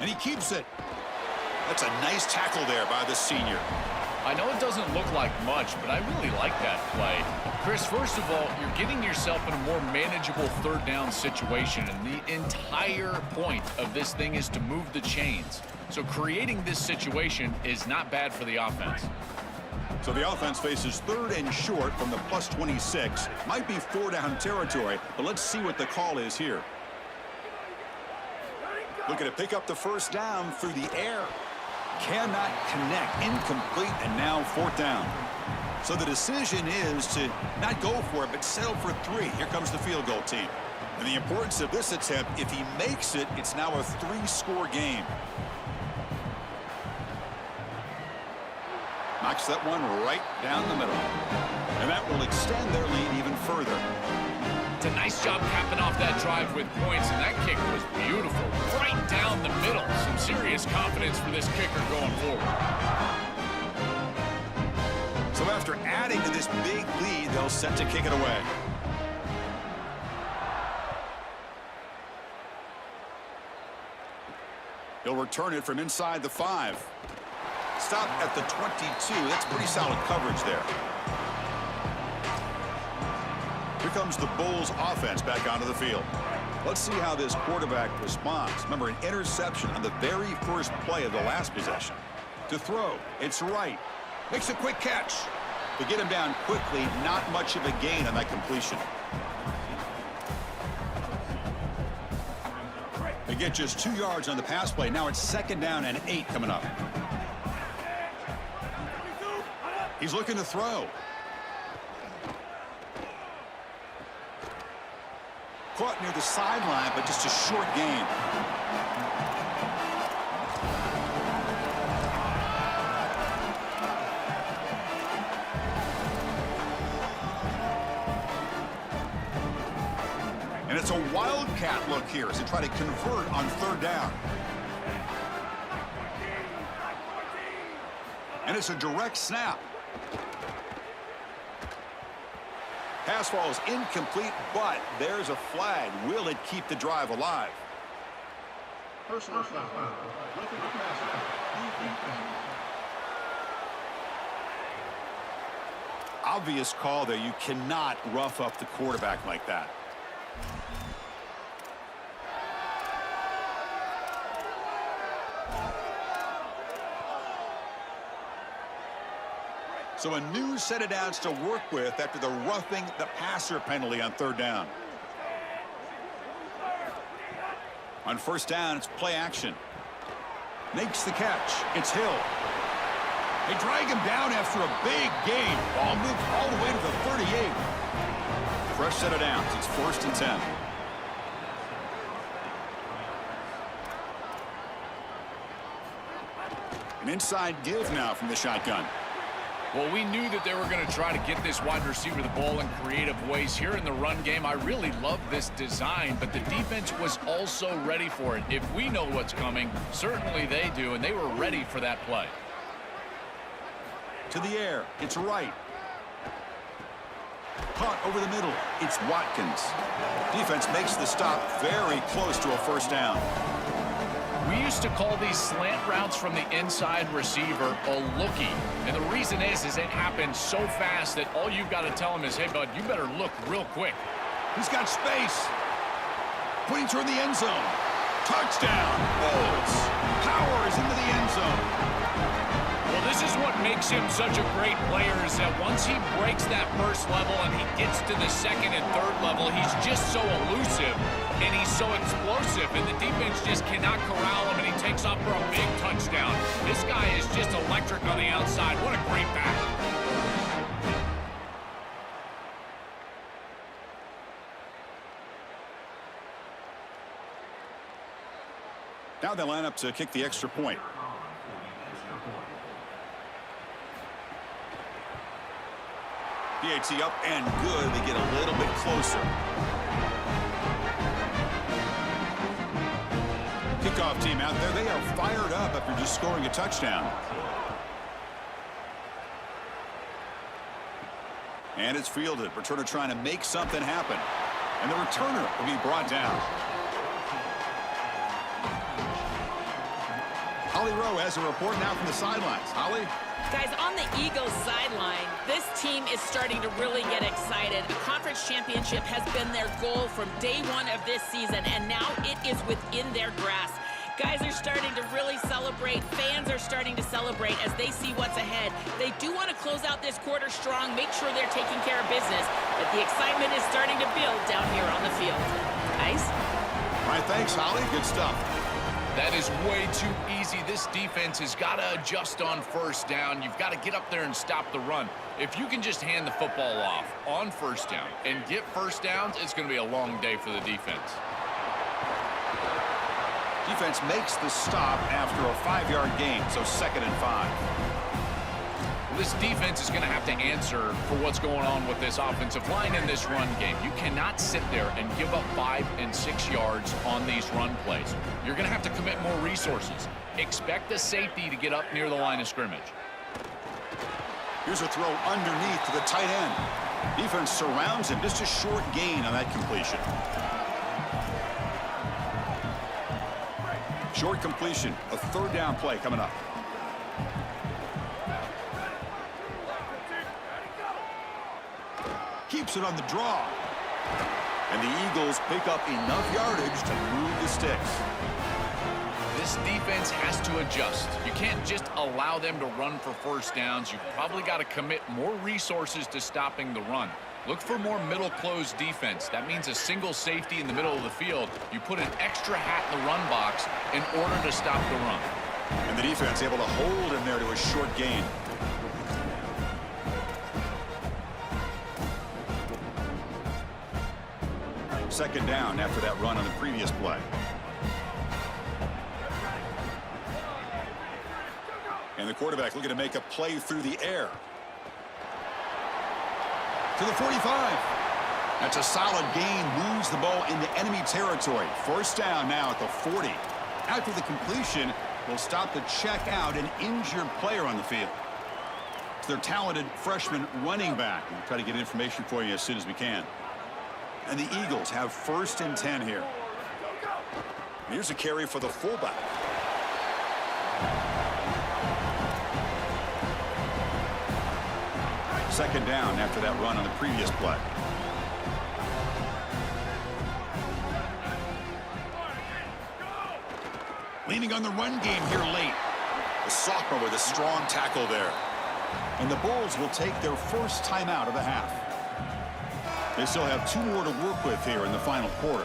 And he keeps it. That's a nice tackle there by the senior. I know it doesn't look like much, but I really like that play. Chris, first of all, you're getting yourself in a more manageable third down situation, and the entire point of this thing is to move the chains. So creating this situation is not bad for the offense. So the offense faces 3rd and short from the +26. Might be 4-down territory, but let's see what the call is here. Looking to pick up the first down through the air. Cannot connect. Incomplete, and now 4th down. So the decision is to not go for it, but settle for 3. Here comes the field goal team. And the importance of this attempt, if he makes it, it's now a 3-score game. Knocks that one right down the middle. And that will extend their lead even further. It's a nice job capping off that drive with points, and that kick was beautiful. Right down the middle. Some serious confidence for this kicker going forward. So after adding to this big lead, they'll set to kick it away. He'll return it from inside the 5. Stop at the 22. That's pretty solid coverage there. Here comes the Bulls offense back onto the field. Let's see how this quarterback responds. Remember, an interception on the very first play of the last possession. To throw, it's right. Makes a quick catch. To get him down quickly, not much of a gain on that completion. They get just 2 yards on the pass play. Now it's 2nd down and 8 coming up. He's looking to throw. Caught near the sideline, but just a short gain. And it's a wildcat look here as they try to convert on 3rd down. And it's a direct snap. Pass ball is incomplete, but there's a flag. Will it keep the drive alive? Personal foul. Roughing the passer. Obvious call there. You cannot rough up the quarterback like that. So a new set of downs to work with after the roughing the passer penalty on 3rd down. On 1st down, it's play action. Makes the catch. It's Hill. They drag him down after a big gain. Ball moved all the way to the 38. Fresh set of downs. It's 1st and 10. An inside give now from the shotgun. Well, we knew that they were going to try to get this wide receiver the ball in creative ways. Here in the run game, I really love this design, but the defense was also ready for it. If we know what's coming, certainly they do, and they were ready for that play. To the air, it's right. Caught over the middle, it's Watkins. Defense makes the stop very close to a 1st down. We used to call these slant routes from the inside receiver a lookie. And the reason is it happens so fast that all you've got to tell him is, hey, bud, you better look real quick. He's got space. Putting toward the end zone. Touchdown. Bolts. Powers into the end zone. Well, this is what makes him such a great player is that once he breaks that first level and he gets to the 2nd and 3rd level, he's just so elusive and he's so explosive, and the defense just cannot corral him, and he takes off for a big touchdown. This guy is just electric on the outside. What a great back. Now they line up to kick the extra point. PAT up and good. They get a little bit closer. Kickoff team out there. They are fired up after just scoring a touchdown. And it's fielded. Returner trying to make something happen. And the returner will be brought down. Holly Rowe has a report now from the sidelines. Holly? Guys, on the Eagles sideline, this team is starting to really get excited. A conference championship has been their goal from day one of this season, and now it is within their grasp. Guys are starting to really celebrate. Fans are starting to celebrate as they see what's ahead. They do want to close out this quarter strong, make sure they're taking care of business, but the excitement is starting to build down here on the field. Ice? All right, thanks, Holly. Good stuff. That is way too easy. This defense has got to adjust on first down. You've got to get up there and stop the run. If you can just hand the football off on first down and get first downs, it's going to be a long day for the defense. Defense makes the stop after a 5-yard gain, so 2nd and 5. This defense is going to have to answer for what's going on with this offensive line in this run game. You cannot sit there and give up 5 and 6 yards on these run plays. You're going to have to commit more resources. Expect the safety to get up near the line of scrimmage. Here's a throw underneath to the tight end. Defense surrounds him. Just a short gain on that completion. Short completion. A 3rd down play coming up. Keeps it on the draw. And the Eagles pick up enough yardage to move the sticks. This defense has to adjust. You can't just allow them to run for first downs. You've probably got to commit more resources to stopping the run. Look for more middle closed defense. That means a single safety in the middle of the field. You put an extra hat in the run box in order to stop the run. And the defense able to hold him there to a short gain. Second down after that run on the previous play. And the quarterback looking to make a play through the air. To the 45. That's a solid gain. Moves the ball into enemy territory. First down now at the 40. After the completion, will stop to check out an injured player on the field. It's their talented freshman running back. We'll try to get information for you as soon as we can. And the Eagles have 1st and 10 here. Here's a carry for the fullback. Second down after that run on the previous play. Leaning on the run game here late. The sophomore with a strong tackle there. And the Bulls will take their first timeout of the half. They still have 2 more to work with here in the final quarter.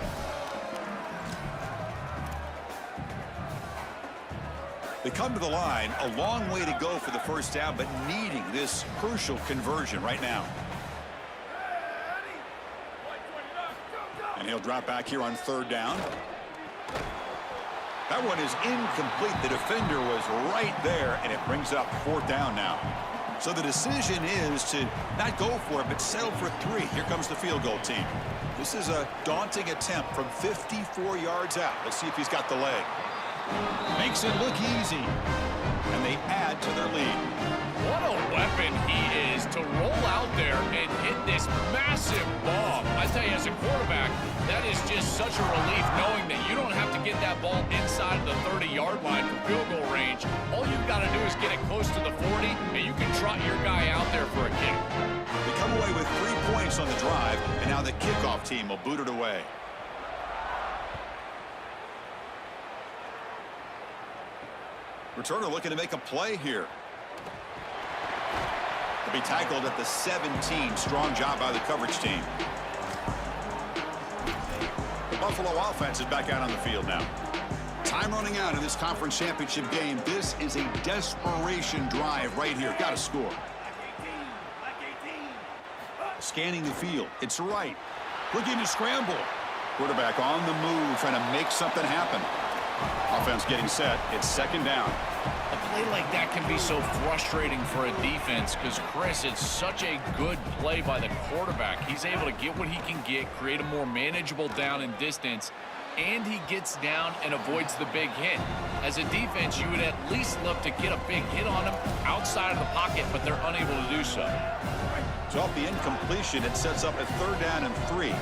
They come to the line, a long way to go for the first down, but needing this crucial conversion right now. And he'll drop back here on 3rd down. That one is incomplete. The defender was right there, and it brings up 4th down now. So the decision is to not go for it, but settle for 3. Here comes the field goal team. This is a daunting attempt from 54 yards out. Let's see if he's got the leg. Makes it look easy. And they add to their lead. What a weapon he is to roll out there and hit this massive bomb. I tell you, as a quarterback, that is just such a relief knowing that you don't have to get that ball inside the 30-yard line for field goal range. All you've got to do is get it close to the 40, and you can trot your guy out there for a kick. They come away with 3 points on the drive, and now the kickoff team will boot it away. Returner looking to make a play here. He'll be tackled at the 17. Strong job by the coverage team. The Buffalo offense is back out on the field now. Time running out in this conference championship game. This is a desperation drive right here. Got to score. Scanning the field. It's right. Looking to scramble. Quarterback on the move, trying to make something happen. Offense getting set. It's 2nd down. A play like that can be so frustrating for a defense because, Chris, it's such a good play by the quarterback. He's able to get what he can get, create a more manageable down and distance, and he gets down and avoids the big hit. As a defense, you would at least love to get a big hit on him outside of the pocket, but they're unable to do so. So off the incompletion, it sets up a 3rd down and 3.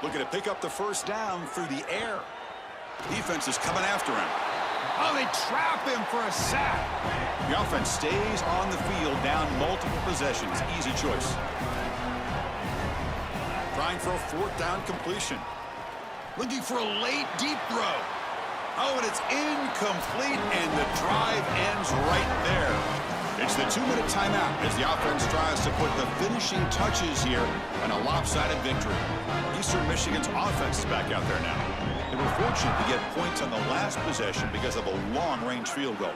Looking to pick up the first down through the air. Defense is coming after him. Oh, they trap him for a sack. The offense stays on the field down multiple possessions. Easy choice. Trying for a fourth down completion. Looking for a late deep throw. Oh, and it's incomplete, and the drive ends right there. It's the 2-minute timeout as the offense tries to put the finishing touches here on a lopsided victory. Eastern Michigan's offense is back out there now. They were fortunate to get points on the last possession because of a long-range field goal.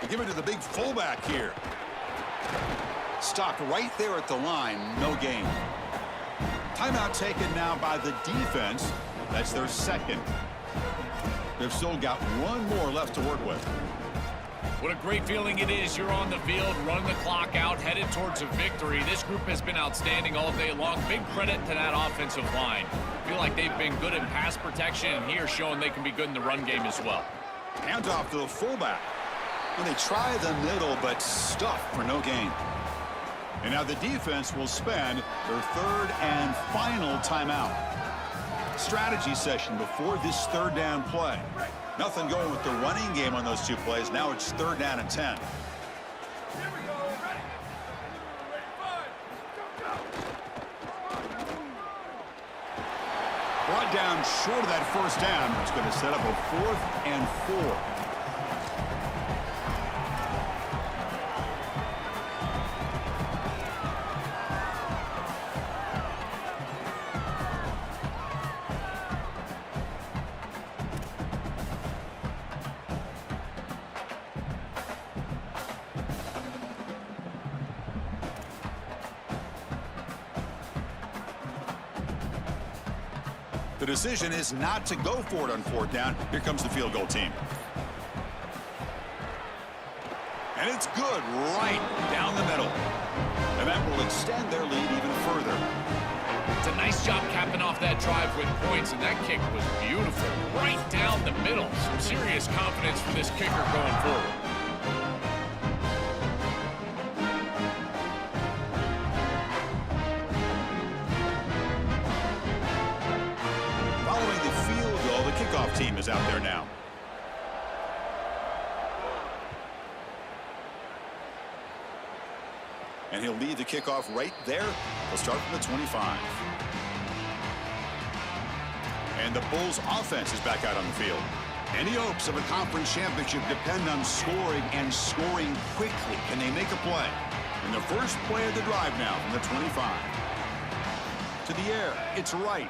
They give it to the big fullback here. Stopped right there at the line, no gain. Timeout taken now by the defense. That's their second. They've still got one more left to work with. What a great feeling it is. You're on the field, running the clock out, headed towards a victory. This group has been outstanding all day long. Big credit to that offensive line. I feel like they've been good in pass protection, and here showing they can be good in the run game as well. Handoff to the fullback. And they try the middle, but stuffed for no gain. And now the defense will spend their third and final timeout. Strategy session before this third down play. Nothing going with the running game on those two plays. Now it's third down and 10. Brought down short of that first down. It's going to set up a 4th and 4. The decision is not to go for it on fourth down. Here comes the field goal team. And it's good right down the middle. And that will extend their lead even further. It's a nice job capping off that drive with points, and that kick was beautiful. Right down the middle. Some serious confidence for this kicker going forward. Kickoff team is out there now. And he'll lead the kickoff right there. He'll start from the 25. And the Bulls offense is back out on the field. Any hopes of a conference championship depend on scoring and scoring quickly. Can they make a play? In the first play of the drive now from the 25. To the air. It's right.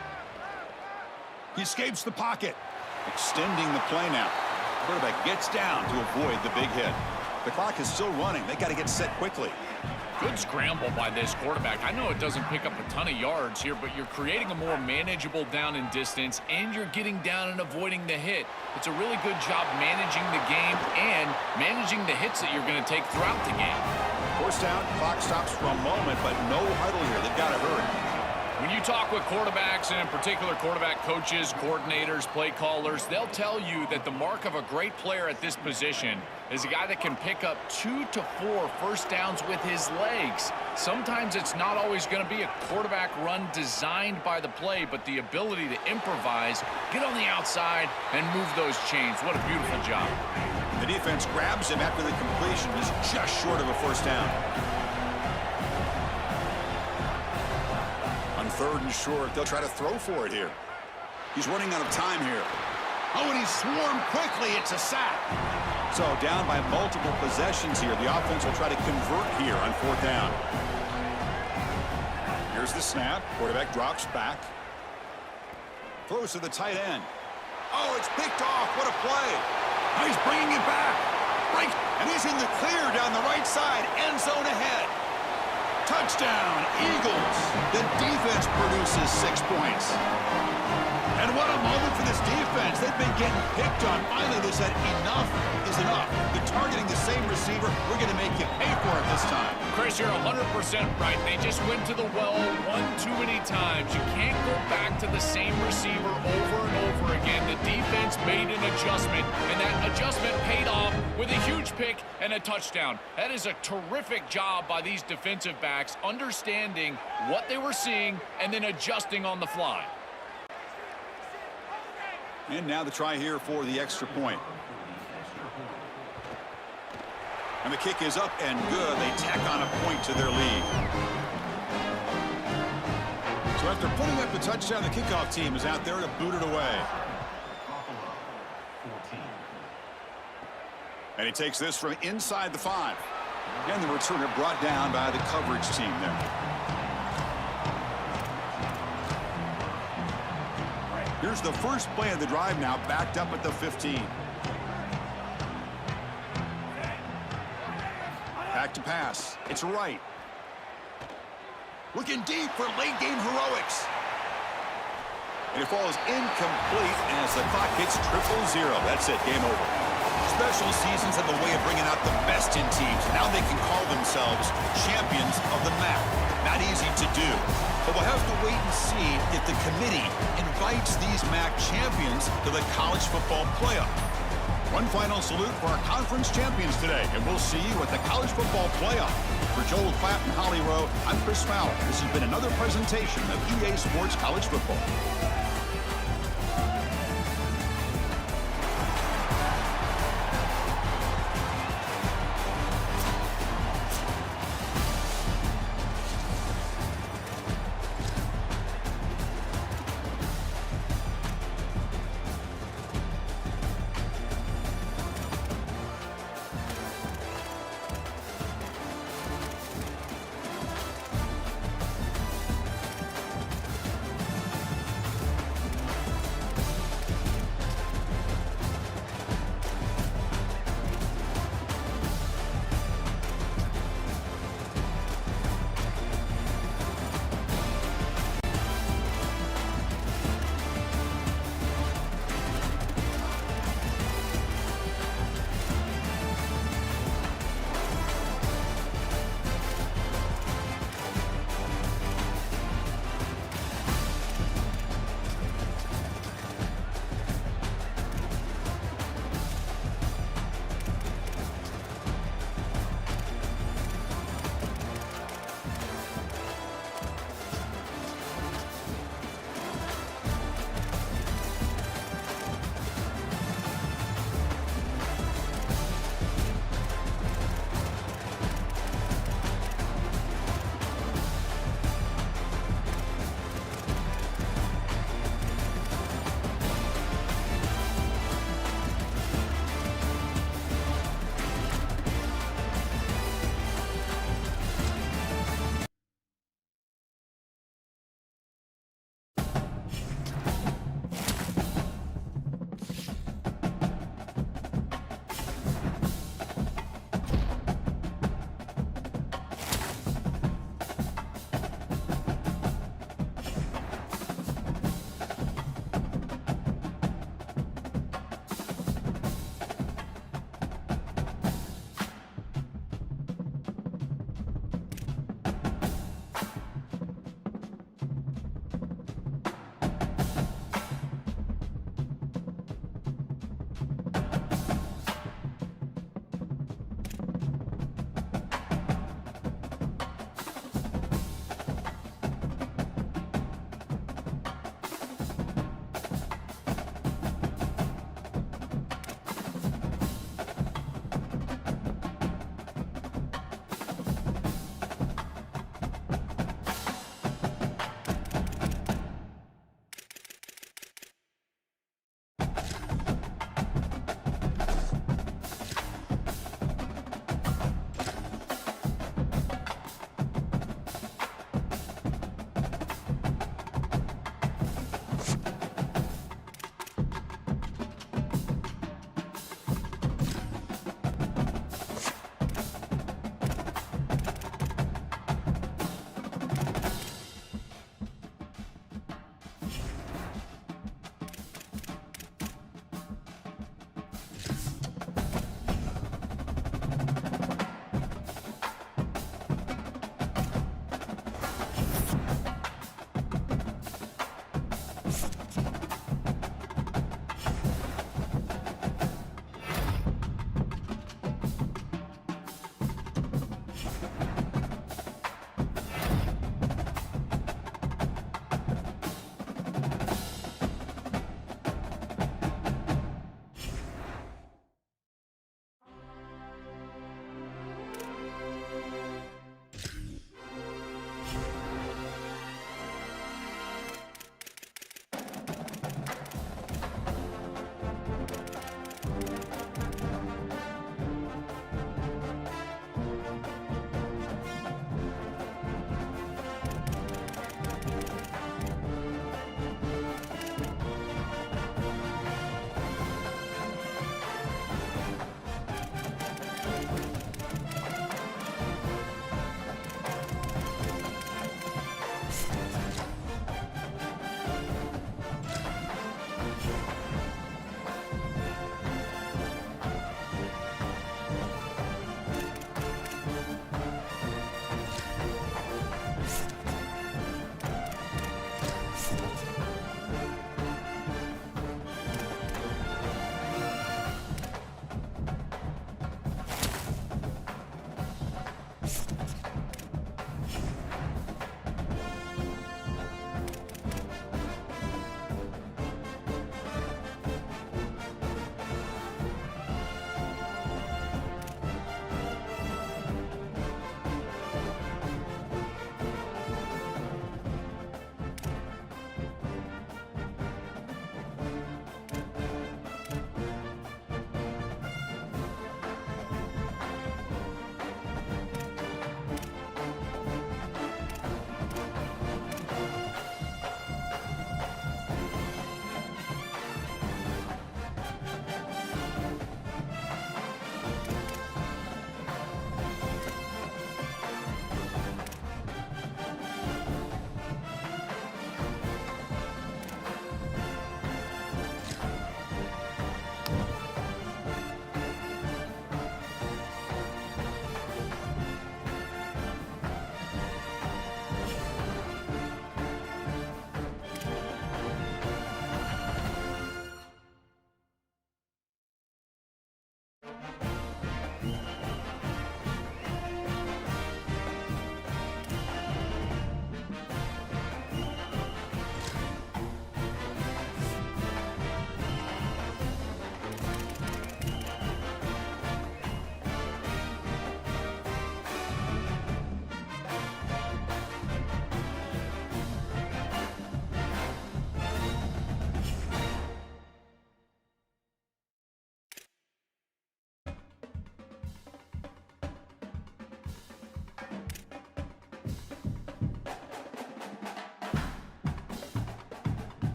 He escapes the pocket. Extending the play now. Quarterback gets down to avoid the big hit. The clock is still running. They got to get set quickly. Good scramble by this quarterback. I know it doesn't pick up a ton of yards here, but you're creating a more manageable down and distance, and you're getting down and avoiding the hit. It's a really good job managing the game and managing the hits that you're going to take throughout the game. First down, clock stops for a moment, but no huddle here. They've got to hurry. When you talk with quarterbacks, and in particular quarterback coaches, coordinators, play callers, they'll tell you that the mark of a great player at this position is a guy that can pick up 2 to 4 first downs with his legs. Sometimes it's not always going to be a quarterback run designed by the play, but the ability to improvise, get on the outside, and move those chains. What a beautiful job. The defense grabs him after the completion is just short of a first down. Third and short, they'll try to throw for it here. He's running out of time here. Oh, and he's swarmed quickly. It's a sack. So down by multiple possessions here. The offense will try to convert here on fourth down. Here's the snap. Quarterback drops back. Throws to the tight end. Oh, it's picked off. What a play. Oh, he's bringing it back. And he's in the clear down the right side. End zone ahead. Touchdown, Eagles. The defense produces 6 points. And what a moment for this defense. They've been getting picked on. Finally, they said enough is enough. They're targeting the same receiver. We're going to make you pay for it this time. Chris, you're 100% right. They just went to the well one too many times. You can't go back to the same receiver over and over again. The defense made an adjustment, and that adjustment paid off with a huge pick and a touchdown. That is a terrific job by these defensive backs. quarterbacks understanding what they were seeing and then adjusting on the fly. And now the try here for the extra point. And the kick is up and good. They tack on a point to their lead. So after putting up the touchdown, the kickoff team is out there to boot it away. And he takes this from inside the 5. And the returner brought down by the coverage team there. Here's the first play of the drive now, backed up at the 15. Back to pass. It's right. Looking deep for late-game heroics. And it falls incomplete as the clock hits 0-0. That's it. Game over. Special seasons have a way of bringing out the best in teams. Now they can call themselves champions of the MAC. Not easy to do. But we'll have to wait and see if the committee invites these MAC champions to the college football playoff. One final salute for our conference champions today, and we'll see you at the college football playoff. For Joel Klatt and Holly Rowe, I'm Chris Fowler. This has been another presentation of EA Sports College Football.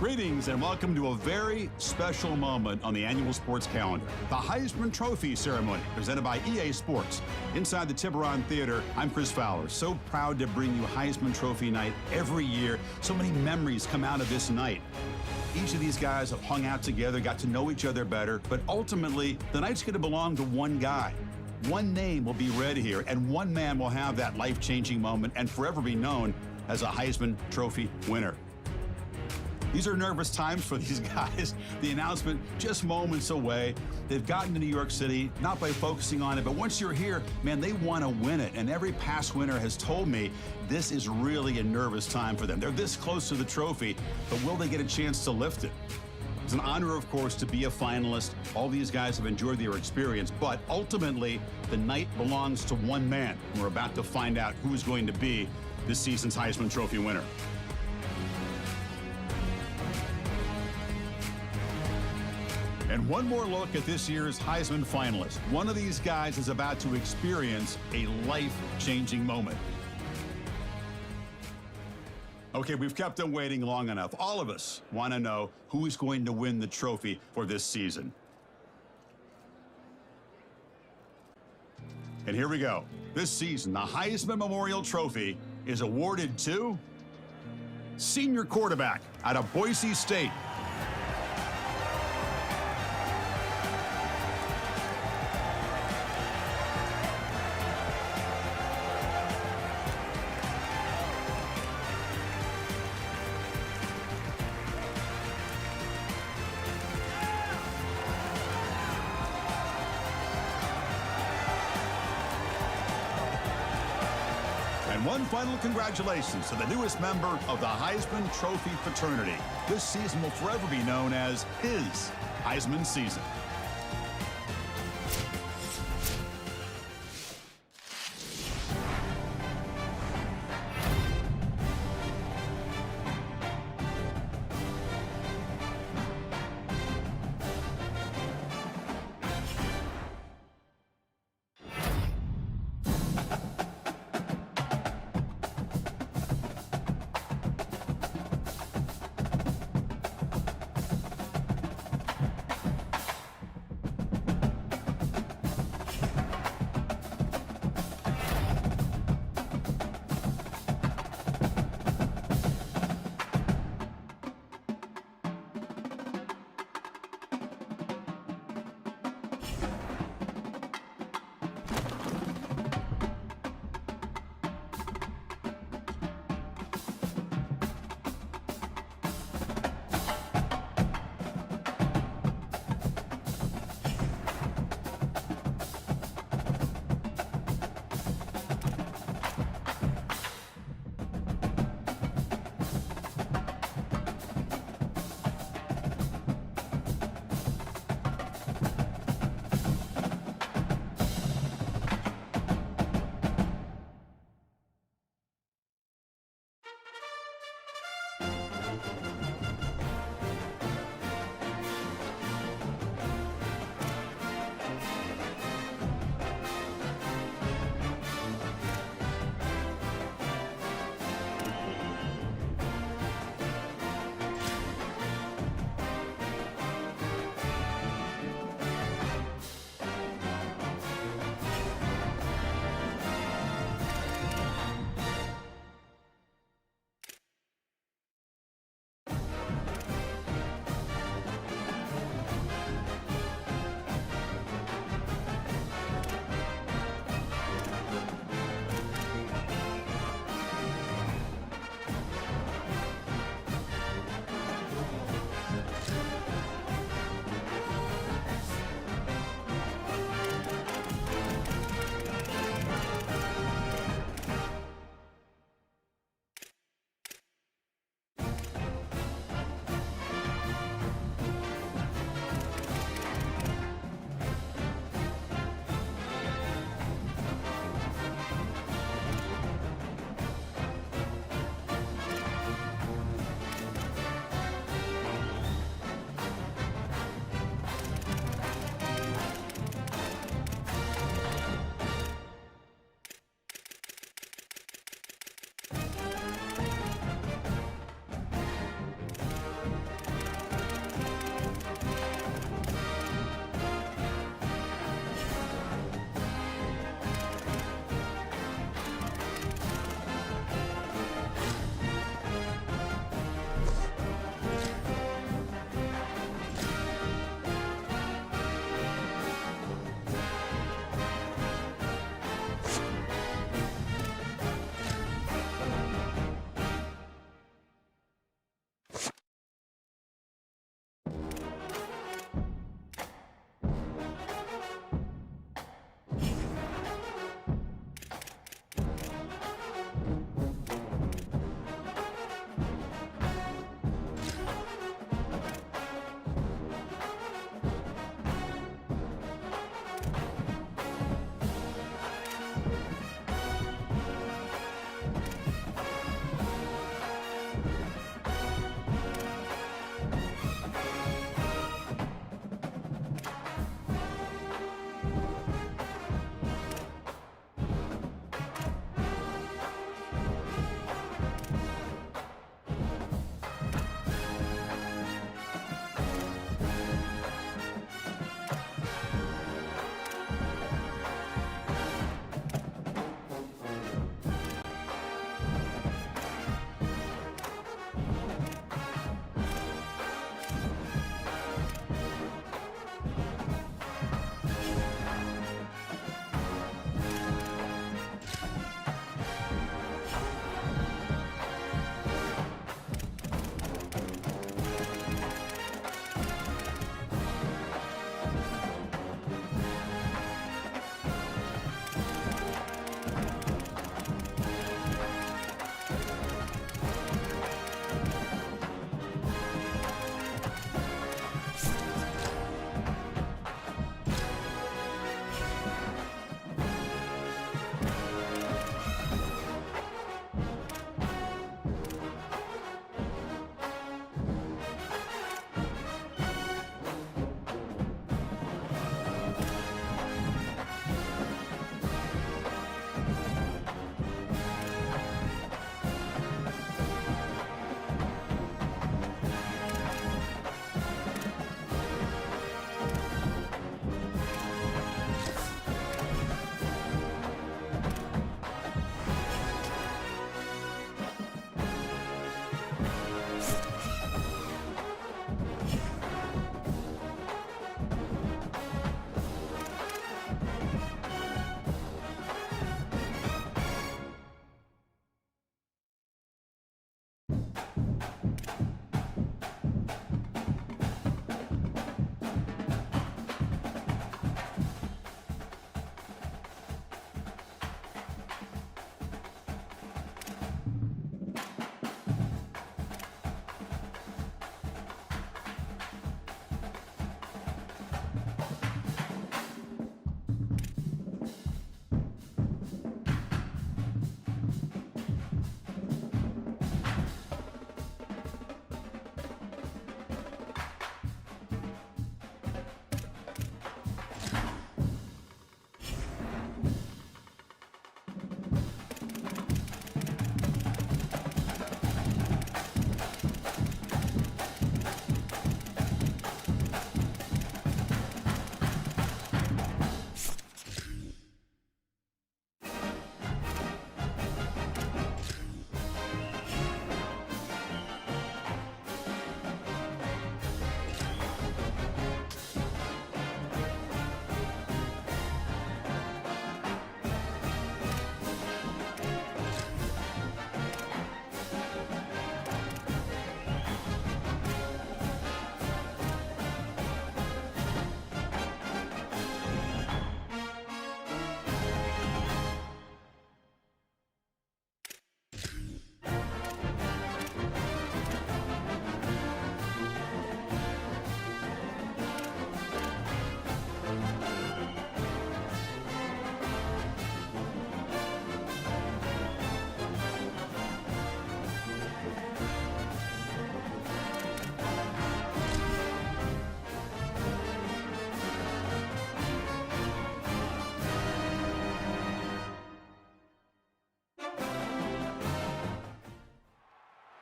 Greetings and welcome to a very special moment on the annual sports calendar. The Heisman Trophy ceremony presented by EA Sports. Inside the Tiburon Theater, I'm Chris Fowler. So proud to bring you Heisman Trophy night every year. So many memories come out of this night. Each of these guys have hung out together, got to know each other better, but ultimately, the night's going to belong to one guy. One name will be read here, and one man will have that life-changing moment and forever be known as a Heisman Trophy winner. These are nervous times for these guys. The announcement just moments away. They've gotten to New York City, not by focusing on it, but once you're here, man, they want to win it. And every past winner has told me this is really a nervous time for them. They're this close to the trophy, but will they get a chance to lift it? It's an honor, of course, to be a finalist. All these guys have enjoyed their experience, but ultimately, the night belongs to one man. We're about to find out who's going to be this season's Heisman Trophy winner. And one more look at this year's Heisman finalist. One of these guys is about to experience a life-changing moment. Okay, we've kept them waiting long enough. All of us want to know who is going to win the trophy for this season. And here we go. This season, the Heisman Memorial Trophy is awarded to senior quarterback out of Boise State. And one final congratulations to the newest member of the Heisman Trophy fraternity. This season will forever be known as his Heisman season.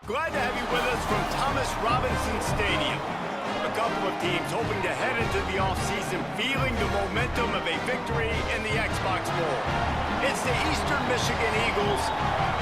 Glad to have you with us from Thomas Robinson Stadium. A couple of teams hoping to head into the offseason feeling the momentum of a victory in the Xbox Bowl. It's the Eastern Michigan Eagles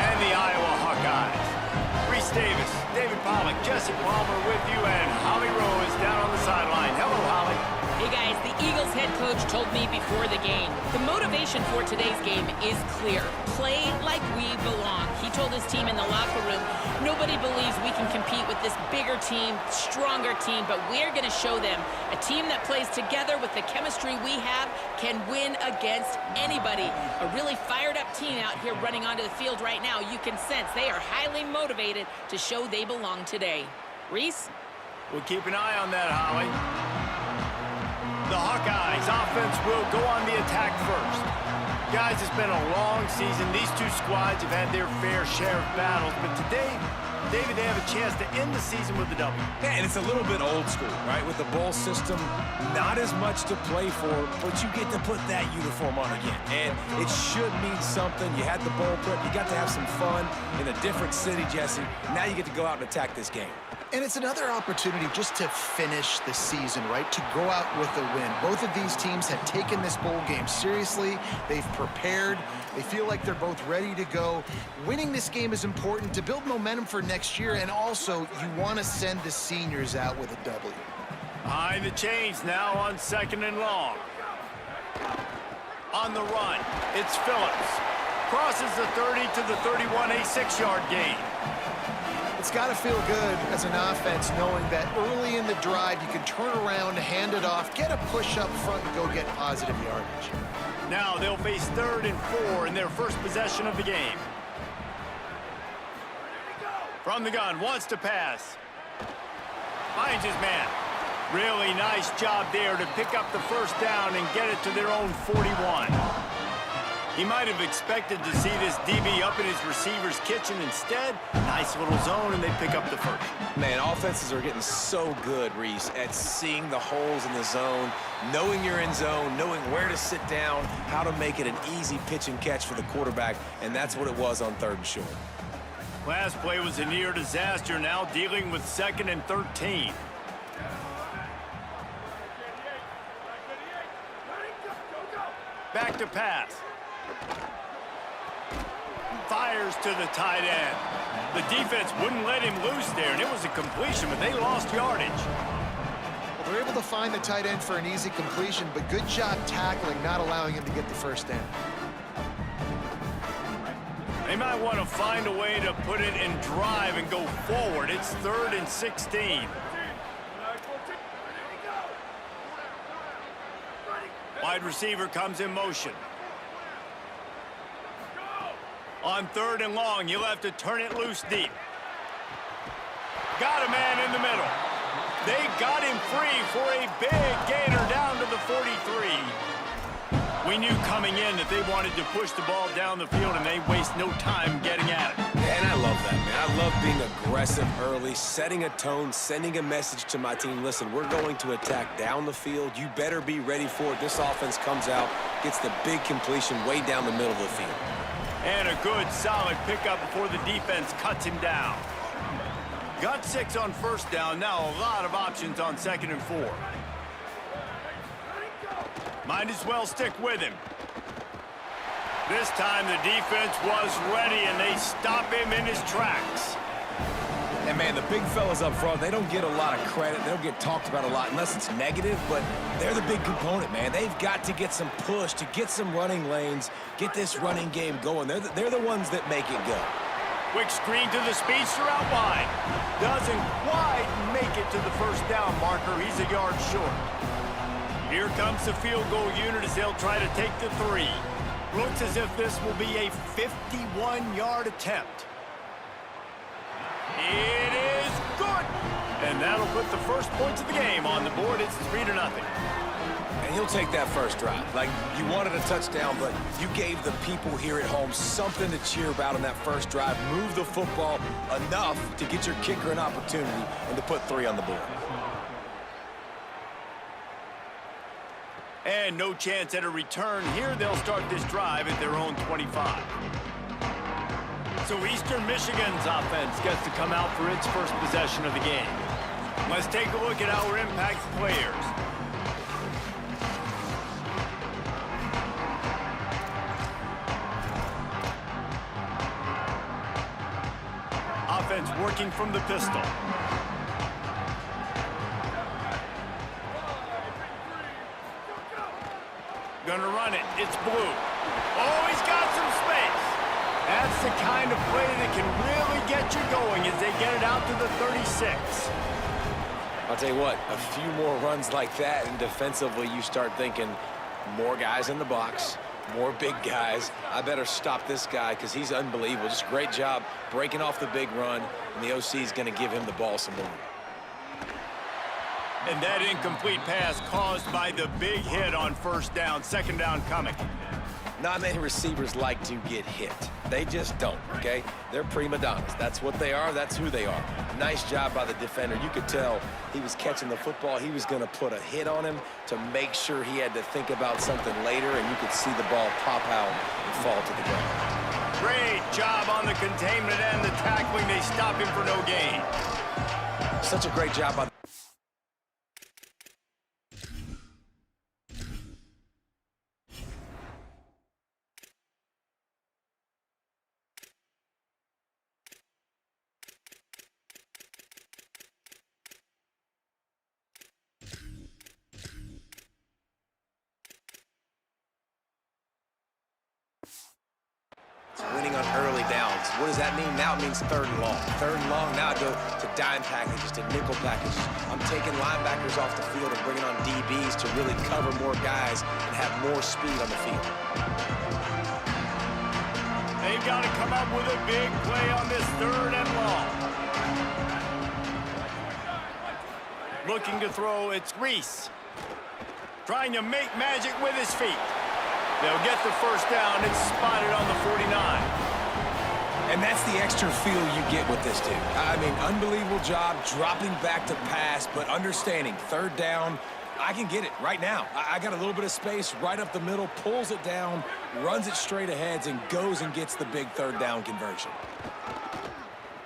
and the Iowa Hawkeyes. Reese Davis, David Pollack, Jesse Palmer with you, and Holly Rowe is down on the sideline. Hello, Holly. Hey guys, the Eagles head coach told me before the game, the motivation for today's game is clear. Play like we belong. He told his team in the locker room, nobody believes we can compete with this bigger team, stronger team, but we're going to show them a team that plays together with the chemistry we have can win against anybody. A really fired up team out here running onto the field right now. You can sense they are highly motivated to show they belong today. Reese? We'll keep an eye on that, Holly. The Hawkeyes offense will go on the attack first. Guys, it's been a long season. These two squads have had their fair share of battles, but today, David, they have a chance to end the season with a W. Yeah, and it's a little bit old school, right? With the bowl system, not as much to play for, but you get to put that uniform on again. And it should mean something. You had the bowl prep. You got to have some fun in a different city, Jesse. Now you get to go out and attack this game. And it's another opportunity just to finish the season, right? To go out with a win. Both of these teams have taken this bowl game seriously. They've prepared. They feel like they're both ready to go. Winning this game is important to build momentum for next year, and also you want to send the seniors out with a W. Behind the chains now on 2nd and long. On the run, it's Phillips. Crosses the 30 to the 31, a 6-yard gain. It's got to feel good as an offense knowing that early in the drive you can turn around, hand it off, get a push up front, and go get positive yardage. Now they'll face 3rd and 4 in their first possession of the game. From the gun, wants to pass. Finds his man. Really nice job there to pick up the first down and get it to their own 41. He might have expected to see this DB up in his receiver's kitchen. Instead, nice little zone, and they pick up the first. Man, offenses are getting so good, Reese, at seeing the holes in the zone, knowing you're in zone, knowing where to sit down, how to make it an easy pitch and catch for the quarterback, and that's what it was on 3rd and short. Last play was a near disaster, now dealing with 2nd and 13. Back to pass. Fires to the tight end. The defense wouldn't let him loose there, and it was a completion, but they lost yardage. Well, they're able to find the tight end for an easy completion, but good job tackling, not allowing him to get the first down. They might want to find a way to put it in drive and go forward. It's 3rd and 16. Wide receiver comes in motion. On 3rd and long, you'll have to turn it loose deep. Got a man in the middle. They got him free for a big gainer down to the 43. We knew coming in that they wanted to push the ball down the field, and they waste no time getting at it. And I love that, man. I love being aggressive early, setting a tone, sending a message to my team. Listen, we're going to attack down the field. You better be ready for it. This offense comes out, gets the big completion way down the middle of the field. And a good, solid pickup before the defense cuts him down. Got 6 on 1st down. Now a lot of options on 2nd and 4. Might as well stick with him. This time the defense was ready, and they stop him in his tracks. And, man, the big fellas up front, they don't get a lot of credit. They don't get talked about a lot unless it's negative, but they're the big component, man. They've got to get some push, to get some running lanes, get this running game going. They're the ones that make it go. Quick screen to the speedster out wide. Doesn't quite make it to the first down marker. He's a yard short. Here comes the field goal unit as they'll try to take the 3. Looks as if this will be a 51-yard attempt. It is good. And that'll put the first points of the game on the board. It's 3-0. And he'll take that first drive. Like, you wanted a touchdown, but you gave the people here at home something to cheer about on that first drive. Move the football enough to get your kicker an opportunity and to put 3 on the board. And no chance at a return here. They'll start this drive at their own 25. So Eastern Michigan's offense gets to come out for its first possession of the game. Let's take a look at our impact players. Offense working from the pistol. Gonna run it. It's Blue. Oh, he's got some space. That's the kind of play that can really get you going as they get it out to the 36. I'll tell you what, a few more runs like that, and defensively you start thinking more guys in the box, more big guys. I better stop this guy because he's unbelievable. Just a great job breaking off the big run, and the OC is going to give him the ball some more. And that incomplete pass caused by the big hit on first down. Second down coming. Not many receivers like to get hit. They just don't, okay? They're prima donnas. That's what they are. That's who they are. Nice job by the defender. You could tell he was catching the football. He was going to put a hit on him to make sure he had to think about something later, and you could see the ball pop out and fall to the ground. Great job on the containment and the tackling. They stop him for no gain. Such a great job by the winning on early downs. What does that mean? Now it means third and long. Third and long, now I go to dime packages, to nickel packages. I'm taking linebackers off the field and bringing on DBs to really cover more guys and have more speed on the field. They've got to come up with a big play on this third and long. Looking to throw, it's Reese. Trying to make magic with his feet. They'll get the first down. It's spotted on the 49. And that's the extra feel you get with this dude. I mean, unbelievable job dropping back to pass, but understanding third down, I can get it right now. I got a little bit of space right up the middle, pulls it down, runs it straight ahead, and goes and gets the big third down conversion.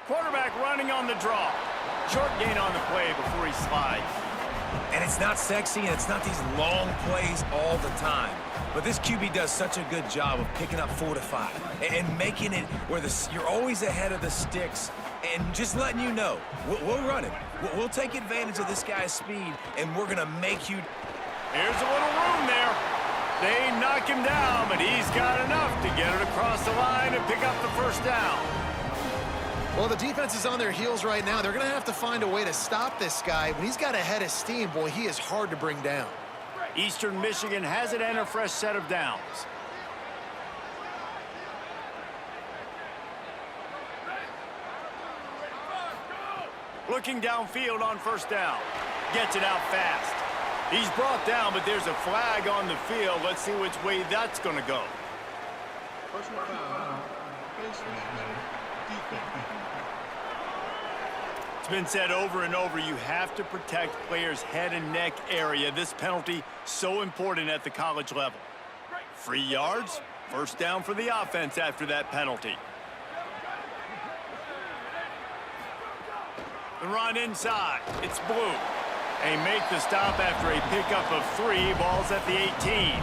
Quarterback running on the draw. Short gain on the play before he slides. And it's not sexy, and it's not these long plays all the time. But this QB does such a good job of picking up 4 to 5 and making it where you're always ahead of the sticks and just letting you know, we'll run it. We'll take advantage of this guy's speed, and we're going to make you. Here's a little room there. They knock him down, but he's got enough to get it across the line and pick up the first down. Well, the defense is on their heels right now. They're going to have to find a way to stop this guy. When he's got a head of steam, boy, he is hard to bring down. Eastern Michigan has it and a fresh set of downs. Looking downfield on first down. Gets it out fast. He's brought down, but there's a flag on the field. Let's see which way that's going to go. Personal foul. Baseline. Defense. It's been said over and over, you have to protect players' head and neck area. This penalty, so important at the college level. 3 yards, first down for the offense after that penalty. The run inside, it's Blue. They make the stop after a pickup of 3, balls at the 18.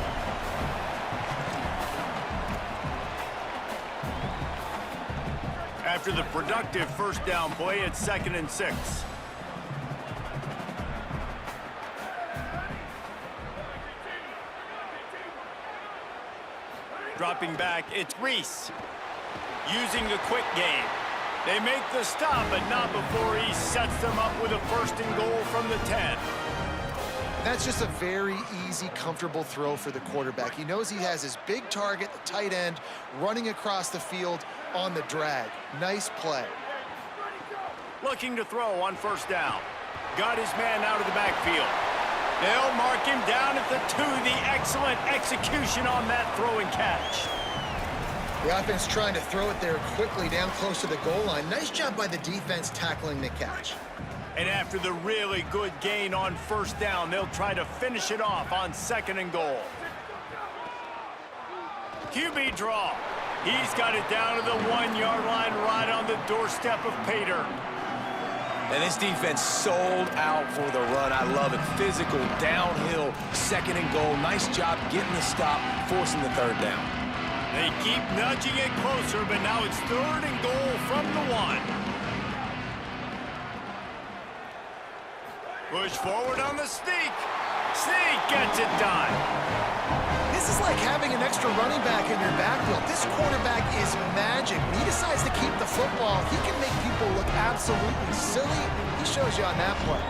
After the productive first down play, it's 2nd and 6. Dropping back, it's Reese. Using the quick game. They make the stop, but not before he sets them up with a 1st and goal from the 10. That's just a very easy, comfortable throw for the quarterback. He knows he has his big target, the tight end, running across the field on the drag. Nice play. Looking to throw on first down. Got his man out of the backfield. They'll mark him down at the 2. The excellent execution on that throw and catch. The offense trying to throw it there quickly down close to the goal line. Nice job by the defense tackling the catch. And after the really good gain on first down, they'll try to finish it off on 2nd and goal. QB draw. He's got it down to the 1-yard line right on the doorstep of pay dirt. And this defense sold out for the run. I love it. Physical, downhill, second and goal. Nice job getting the stop, forcing the third down. They keep nudging it closer, but now it's third and goal from the 1. Push forward on the sneak. Sneak gets it done. This is like having an extra running back in your backfield. This quarterback is magic. When he decides to keep the football, he can make people look absolutely silly. He shows you on that play.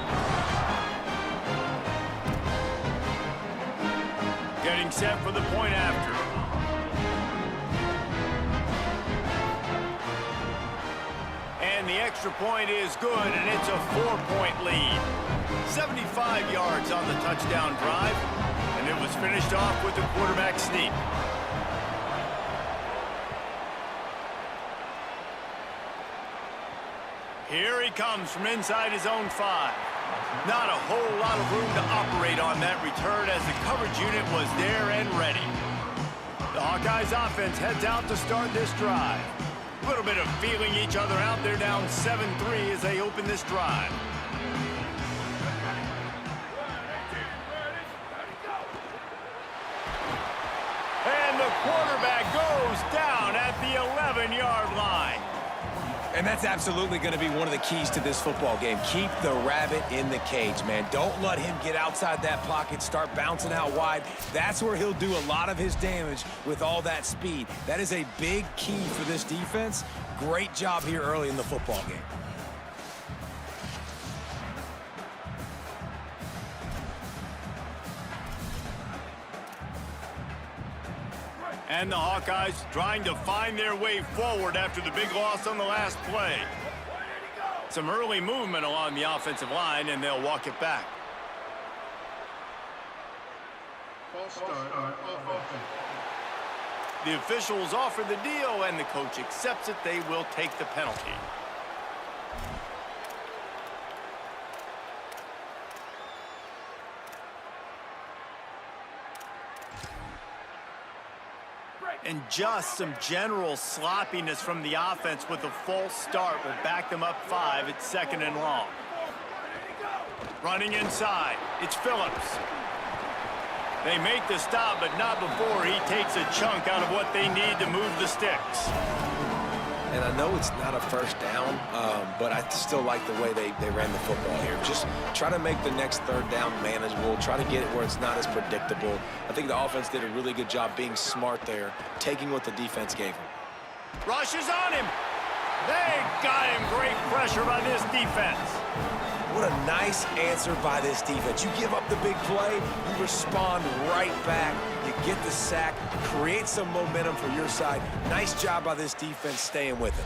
Getting set for the point after. And the extra point is good, and it's a 4-point lead. 75 yards on the touchdown drive, and it was finished off with the quarterback sneak. Here he comes from inside his own 5. Not a whole lot of room to operate on that return as the coverage unit was there and ready. The Hawkeyes offense heads out to start this drive. A little bit of feeling each other out. They're down 7-3 as they open this drive. And the quarterback goes down at the 11-yard line. And that's absolutely going to be one of the keys to this football game. Keep the rabbit in the cage, man. Don't let him get outside that pocket, start bouncing out wide. That's where he'll do a lot of his damage with all that speed. That is a big key for this defense. Great job here early in the football game. And the Hawkeyes trying to find their way forward after the big loss on the last play. Some early movement along the offensive line, and they'll walk it back. False start on offense. The officials offer the deal, and the coach accepts it. They will take the penalty. And just some general sloppiness from the offense with a false start will back them up 5 at 2nd and long. Running inside, it's Phillips. They make the stop, but not before he takes a chunk out of what they need to move the sticks. And I know it's not a first down, but I still like the way they ran the football here. Just try to make the next third down manageable. Try to get it where it's not as predictable. I think the offense did a really good job being smart there, taking what the defense gave them. Rush is on him. They got him. Great pressure by this defense. What a nice answer by this defense. You give up the big play, you respond right back. You get the sack, create some momentum for your side. Nice job by this defense staying with it.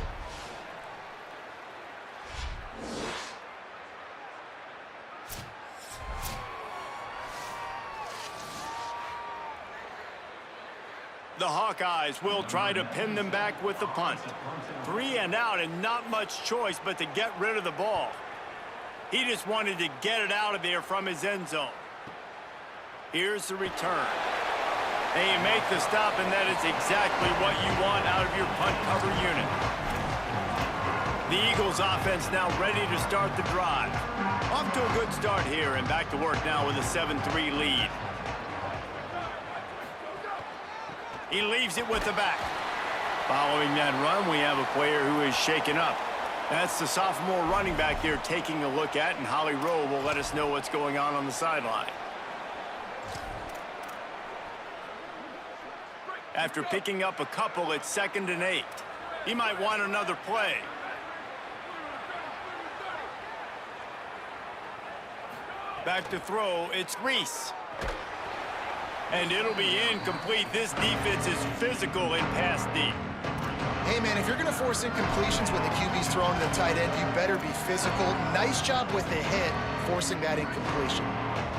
The Hawkeyes will try to pin them back with the punt. 3 and out and not much choice but to get rid of the ball. He just wanted to get it out of there from his end zone. Here's the return. They make the stop, and that is exactly what you want out of your punt cover unit. The Eagles offense now ready to start the drive. Off to a good start here and back to work now with a 7-3 lead. He leaves it with the back. Following that run, we have a player who is shaken up. That's the sophomore running back there taking a look at, and Holly Rowe will let us know what's going on the sideline. After picking up a couple at 2nd and 8, he might want another play. Back to throw, it's Reese. And it'll be incomplete. This defense is physical in pass deep. Hey, man, if you're going to force incompletions when the QB's throwing the tight end, you better be physical. Nice job with the hit, forcing that incompletion.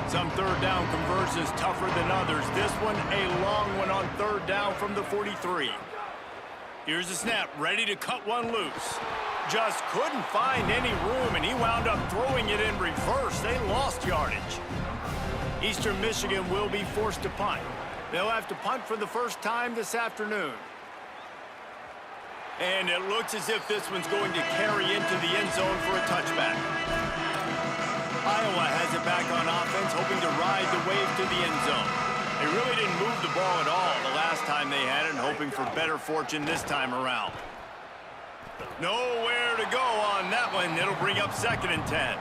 Some third down conversions tougher than others. This one, a long one on third down from the 43. Here's the snap, ready to cut one loose. Just couldn't find any room, and he wound up throwing it in reverse. They lost yardage. Eastern Michigan will be forced to punt. They'll have to punt for the first time this afternoon. And it looks as if this one's going to carry into the end zone for a touchback. Iowa has it back on offense, hoping to ride the wave to the end zone. They really didn't move the ball at all the last time they had it, and hoping for better fortune this time around. Nowhere to go on that one. It'll bring up 2nd and 10.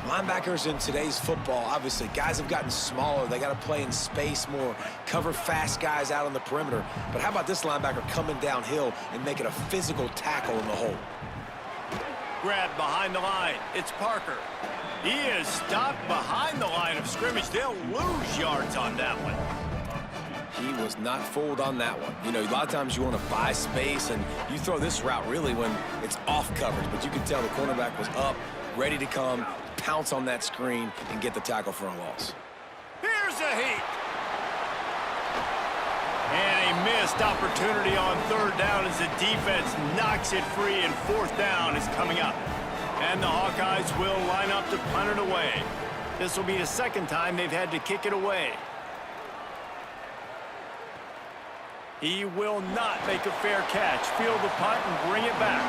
Linebackers in today's football, obviously, guys have gotten smaller. They got to play in space more, cover fast guys out on the perimeter. But how about this linebacker coming downhill and making a physical tackle in the hole? Grabbed behind the line. It's Parker. He is stopped behind the line of scrimmage. They'll lose yards on that one. He was not fooled on that one. You know, a lot of times you want to buy space, and you throw this route really when it's off coverage. But you can tell the cornerback was up, ready to come, pounce on that screen, and get the tackle for a loss. Here's a heat. And a missed opportunity on 3rd down as the defense knocks it free, and 4th down is coming up. And the Hawkeyes will line up to punt it away. This will be the 2nd time they've had to kick it away. He will not make a fair catch. Field the punt and bring it back.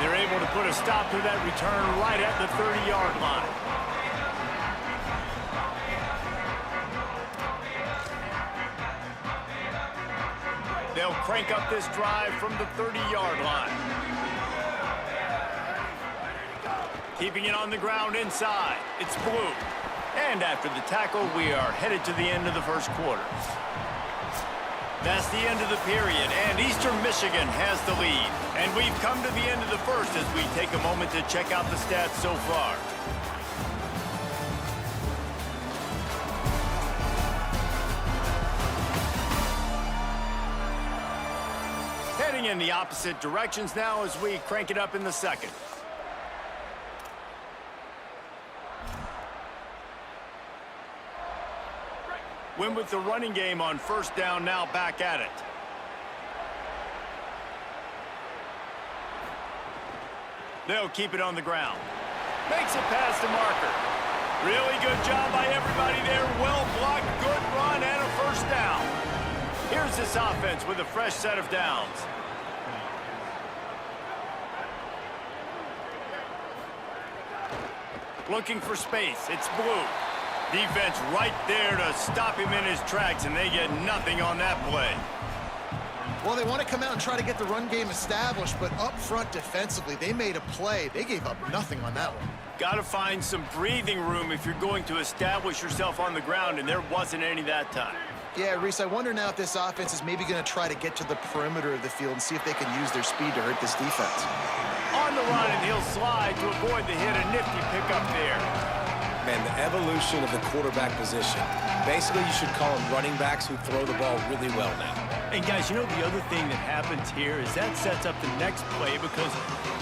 They're able to put a stop to that return right at the 30-yard line. They'll crank up this drive from the 30-yard line. Keeping it on the ground inside. It's Blue. And after the tackle, we are headed to the end of the 1st quarter. That's the end of the period, and Eastern Michigan has the lead. And we've come to the end of the 1st as we take a moment to check out the stats so far. Heading in the opposite directions now as we crank it up in the 2nd. Win with the running game on 1st down, now back at it. They'll keep it on the ground. Makes it past the marker. Really good job by everybody there. Well blocked, good run, and a 1st down. Here's this offense with a fresh set of downs. Looking for space. It's Blue. Defense right there to stop him in his tracks, and they get nothing on that play. Well, they want to come out and try to get the run game established, but up front defensively, they made a play. They gave up nothing on that one. Got to find some breathing room if you're going to establish yourself on the ground, and there wasn't any that time. Yeah, Reese, I wonder now if this offense is maybe going to try to get to the perimeter of the field and see if they can use their speed to hurt this defense. On the run, and he'll slide to avoid the hit. A nifty pickup there. Man, the evolution of the quarterback position. Basically, you should call them running backs who throw the ball really well now. And guys, you know the other thing that happens here is that sets up the next play because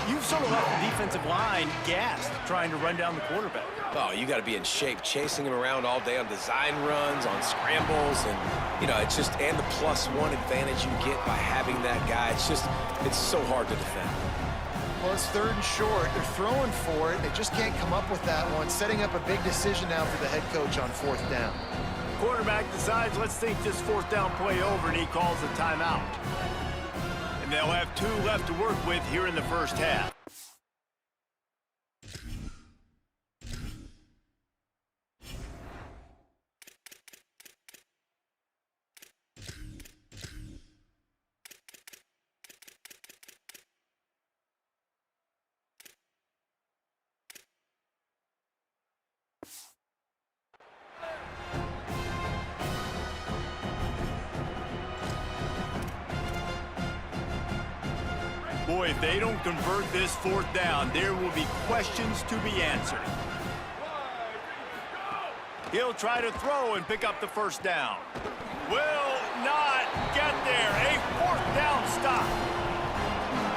you've sort of left the defensive line gassed trying to run down the quarterback. Oh, you got to be in shape, chasing him around all day on design runs, on scrambles, and, you know, it's just, and the +1 advantage you get by having that guy. It's so hard to defend. Well, it's 3rd and short. They're throwing for it. They just can't come up with that one. Setting up a big decision now for the head coach on 4th down. Quarterback decides, let's think this 4th down play over, and he calls a timeout. And they'll have 2 left to work with here in the 1st half. Boy, if they don't convert this 4th down, there will be questions to be answered. He'll try to throw and pick up the 1st down. Will not get there. A 4th down stop.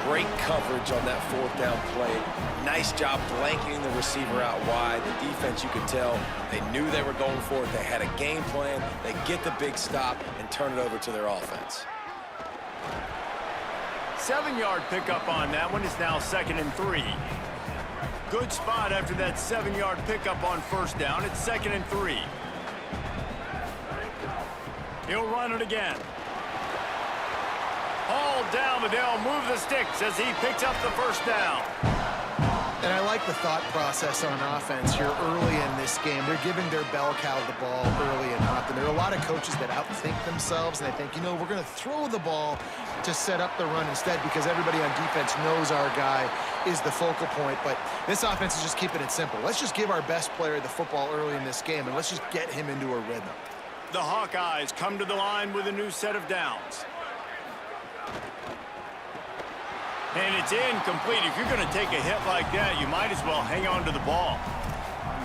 Great coverage on that 4th down play. Nice job blanketing the receiver out wide. The defense, you could tell, they knew they were going for it. They had a game plan. They get the big stop and turn it over to their offense. 7-yard pickup on that one is now 2nd and 3. Good spot after that 7-yard pickup on 1st down. It's 2nd and 3. He'll run it again. hauled down, but they'll move the sticks as he picks up the first down. And I like the thought process on offense here early in this game. They're giving their bell cow the ball early and often. There are a lot of coaches that outthink themselves, and they think, you know, we're going to throw the ball to set up the run instead because everybody on defense knows our guy is the focal point. But this offense is just keeping it simple. Let's just give our best player the football early in this game, and let's just get him into a rhythm. The Hawkeyes come to the line with a new set of downs. And it's incomplete. If you're going to take a hit like that, you might as well hang on to the ball.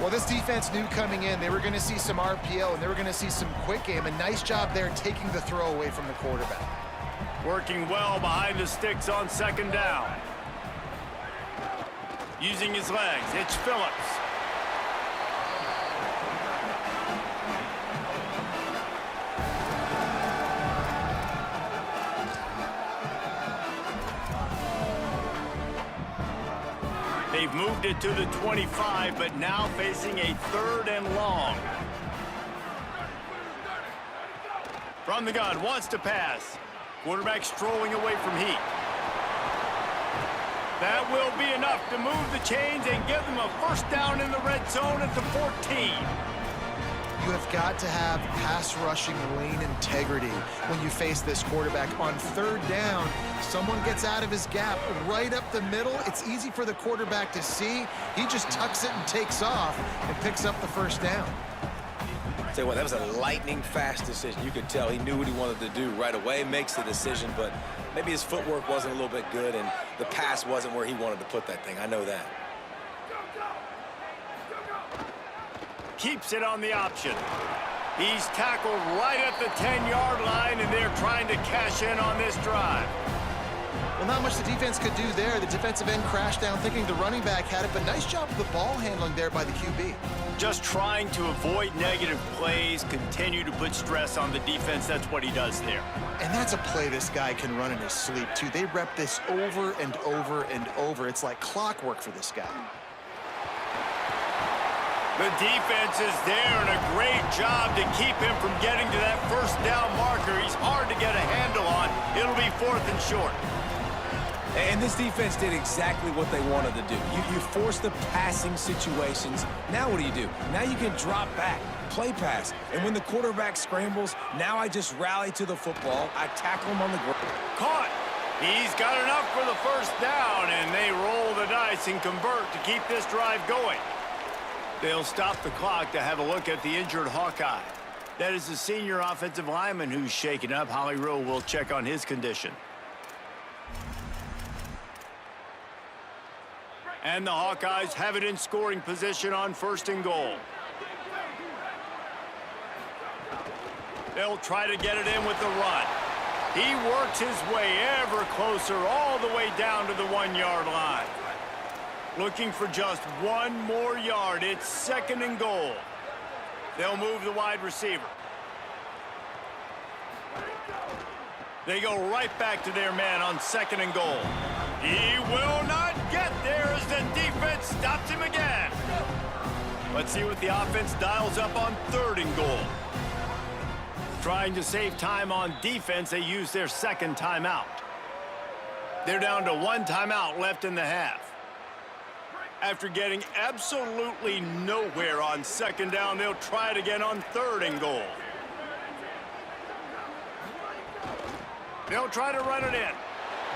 Well, this defense knew coming in they were going to see some RPO and they were going to see some quick game. A nice job there taking the throw away from the quarterback. Working well behind the sticks on second down. Using his legs, it's Phillips. They've moved it to the 25, but now facing a 3rd and long. From the gun, wants to pass. Quarterback strolling away from heat. That will be enough to move the chains and give them a first down in the red zone at the 14. You have got to have pass rushing lane integrity when you face this quarterback. On 3rd down, someone gets out of his gap right up the middle. It's easy for the quarterback to see. He just tucks it and takes off and picks up the first down. Tell you what, that was a lightning fast decision. You could tell he knew what he wanted to do right away, makes the decision, but maybe his footwork wasn't a little bit good and the pass wasn't where he wanted to put that thing. I know that. Keeps it on the option. He's tackled right at the 10-yard line, and they're trying to cash in on this drive. Well, not much the defense could do there. The defensive end crashed down thinking the running back had it, but nice job of the ball handling there by the QB. Just trying to avoid negative plays, continue to put stress on the defense. That's what he does there. And that's a play this guy can run in his sleep, too. They rep this over and over and over. It's like clockwork for this guy. The defense is there, and a great job to keep him from getting to that first down marker. He's hard to get a handle on. It'll be 4th and short. And this defense did exactly what they wanted to do. You force the passing situations. Now what do? Now you can drop back, play pass. And when the quarterback scrambles, now I just rally to the football. I tackle him on the ground. Caught. He's got enough for the first down, and they roll the dice and convert to keep this drive going. They'll stop the clock to have a look at the injured Hawkeye. That is the senior offensive lineman who's shaken up. Holly Rowe will check on his condition. And the Hawkeyes have it in scoring position on 1st and goal. They'll try to get it in with the run. He works his way ever closer all the way down to the 1-yard line. Looking for just 1 more yard. It's 2nd and goal. They'll move the wide receiver. They go right back to their man on 2nd and goal. He will not get there as the defense stops him again. Let's see what the offense dials up on 3rd and goal. Trying to save time on defense, they use their 2nd timeout. They're down to 1 timeout left in the half. After getting absolutely nowhere on 2nd down, they'll try it again on 3rd and goal. They'll try to run it in.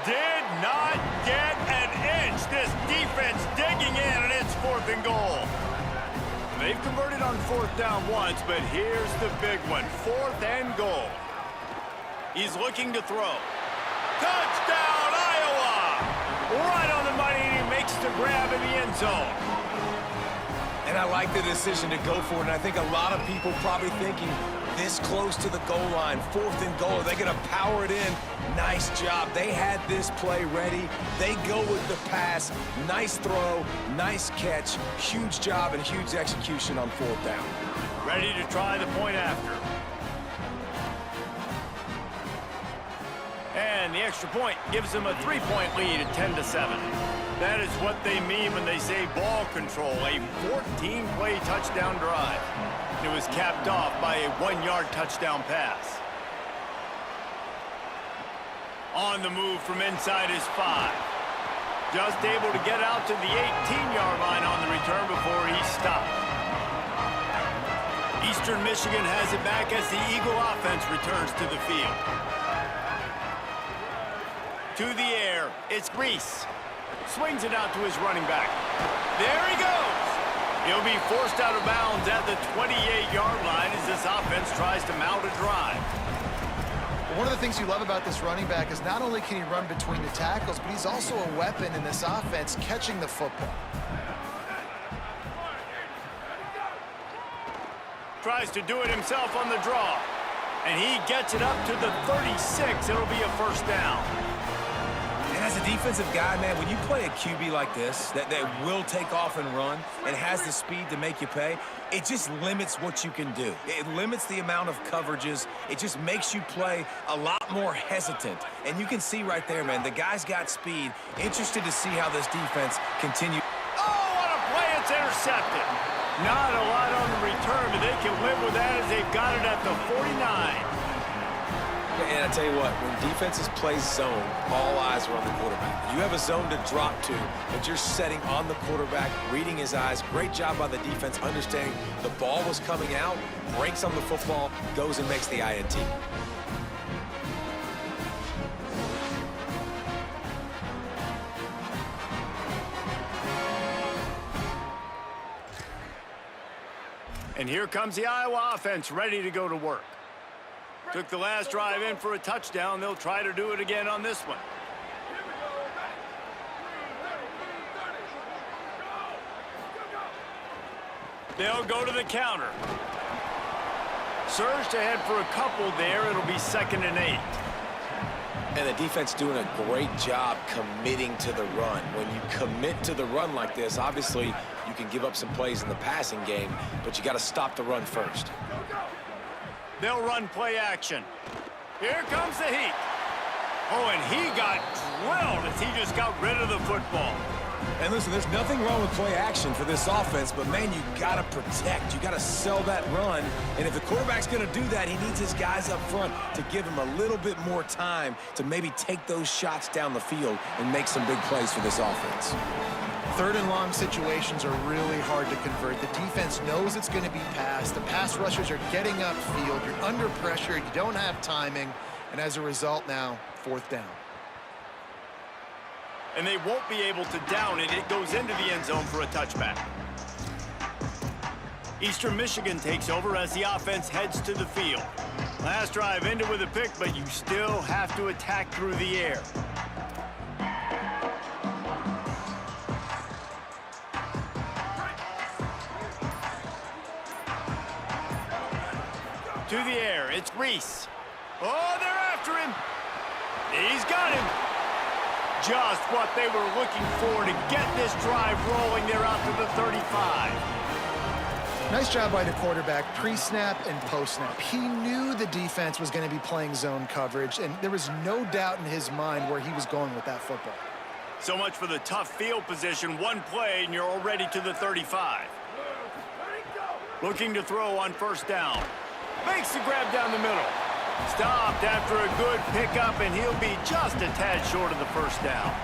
Did not get an inch. This defense digging in, and it's 4th and goal. They've converted on 4th down once, but here's the big one. 4th and goal. He's looking to throw. Touchdown, Iowa! Right on the money, and he makes the grab in the end zone. And I like the decision to go for it, and I think a lot of people probably thinking this close to the goal line, 4th and goal, are they going to power it in? Nice job. They had this play ready. They go with the pass. Nice throw, nice catch, huge job and huge execution on 4th down. Ready to try the point after. And the extra point gives them a 3-point lead at 10-7. That is what they mean when they say ball control, a 14-play touchdown drive. It was capped off by a 1-yard touchdown pass. On the move from inside his 5. Just able to get out to the 18-yard line on the return before he stopped. Eastern Michigan has it back as the Eagle offense returns to the field. To the air, it's Reese. Swings it out to his running back. There he goes. He'll be forced out of bounds at the 28-yard line as this offense tries to mount a drive. One of the things you love about this running back is not only can he run between the tackles, but he's also a weapon in this offense catching the football. Tries to do it himself on the draw. And he gets it up to the 36. It'll be a first down. And as a defensive guy, man, when you play a QB like this, that will take off and run and has the speed to make you pay, it just limits what you can do. It limits the amount of coverages. It just makes you play a lot more hesitant. And you can see right there, man, the guy's got speed. Interested to see how this defense continues. Oh, what a play. It's intercepted. Not a lot on the return, but they can live with that as they've got it at the 49. And I tell you what, when defenses play zone, all eyes are on the quarterback. You have a zone to drop to, but you're setting on the quarterback, reading his eyes. Great job by the defense, understanding the ball was coming out, breaks on the football, goes and makes the INT. And here comes the Iowa offense ready to go to work. Took the last drive in for a touchdown. They'll try to do it again on this one. They'll go to the counter. Surged ahead for a couple there. It'll be 2nd and 8. And the defense doing a great job committing to the run. When you commit to the run like this, obviously you can give up some plays in the passing game, but you got to stop the run first. They'll run play action. Here comes the heat. Oh, and he got drilled as he just got rid of the football. And listen, there's nothing wrong with play action for this offense, but man, you got to protect. You got to sell that run. And if the quarterback's going to do that, he needs his guys up front to give him a little bit more time to maybe take those shots down the field and make some big plays for this offense. 3rd and long situations are really hard to convert. The defense knows it's going to be passed. The pass rushers are getting upfield. You're under pressure. You don't have timing. And as a result now, 4th down. And they won't be able to down it. It goes into the end zone for a touchback. Eastern Michigan takes over as the offense heads to the field. Last drive ended with a pick, but you still have to attack through the air. To the air, it's Reese. Oh, they're after him. He's got him. Just what they were looking for to get this drive rolling. They're out to the 35. Nice job by the quarterback, pre-snap and post-snap. He knew the defense was going to be playing zone coverage, and there was no doubt in his mind where he was going with that football. So much for the tough field position. One play, and you're already to the 35. Looking to throw on 1st down. Makes the grab down the middle. Stopped after a good pickup, and he'll be just a tad short of the 1st down.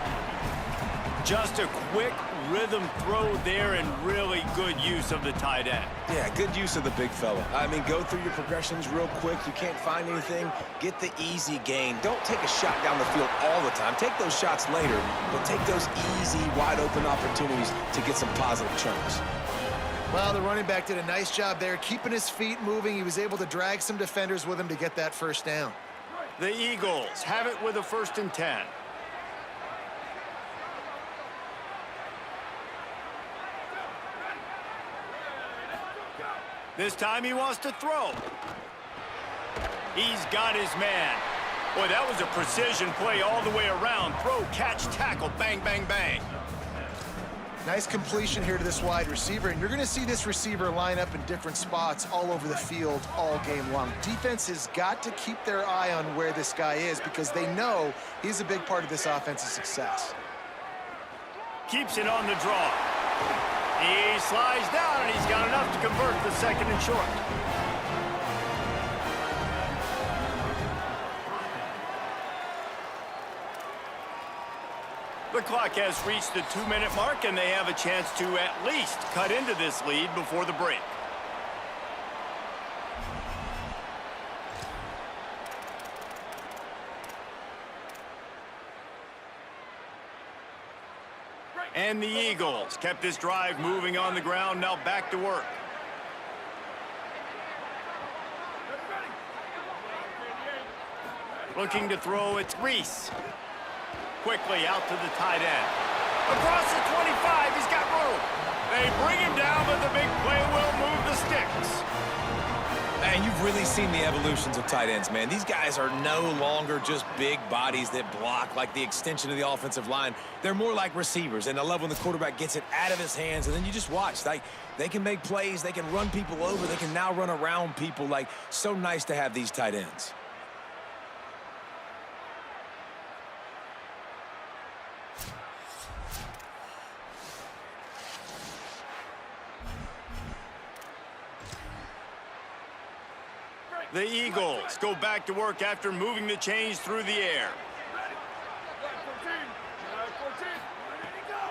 Just a quick rhythm throw there and really good use of the tight end. Yeah, good use of the big fella. I mean, go through your progressions real quick. You can't find anything. Get the easy gain. Don't take a shot down the field all the time. Take those shots later, but take those easy, wide-open opportunities to get some positive chunks. Well, the running back did a nice job there, keeping his feet moving. He was able to drag some defenders with him to get that 1st down. The Eagles have it with a 1st and 10. This time he wants to throw. He's got his man. Boy, that was a precision play all the way around. Throw, catch, tackle, bang, bang, bang. Nice completion here to this wide receiver, and you're going to see this receiver line up in different spots all over the field all game long. Defense has got to keep their eye on where this guy is because they know he's a big part of this offense's success. Keeps it on the draw. He slides down, and he's got enough to convert the 2nd and short. The clock has reached the 2-minute mark, and they have a chance to at least cut into this lead before the break. And the Eagles kept this drive moving on the ground, now back to work. Looking to throw, it's Reese. Quickly out to the tight end. Across the 25, he's got room. They bring him down, but the big play will move the sticks. And you've really seen the evolutions of tight ends, man. These guys are no longer just big bodies that block like the extension of the offensive line. They're more like receivers, and I love when the quarterback gets it out of his hands, and then you just watch. They can make plays. They can run people over. They can now run around people. Like, so nice to have these tight ends. The Eagles go back to work after moving the chains through the air.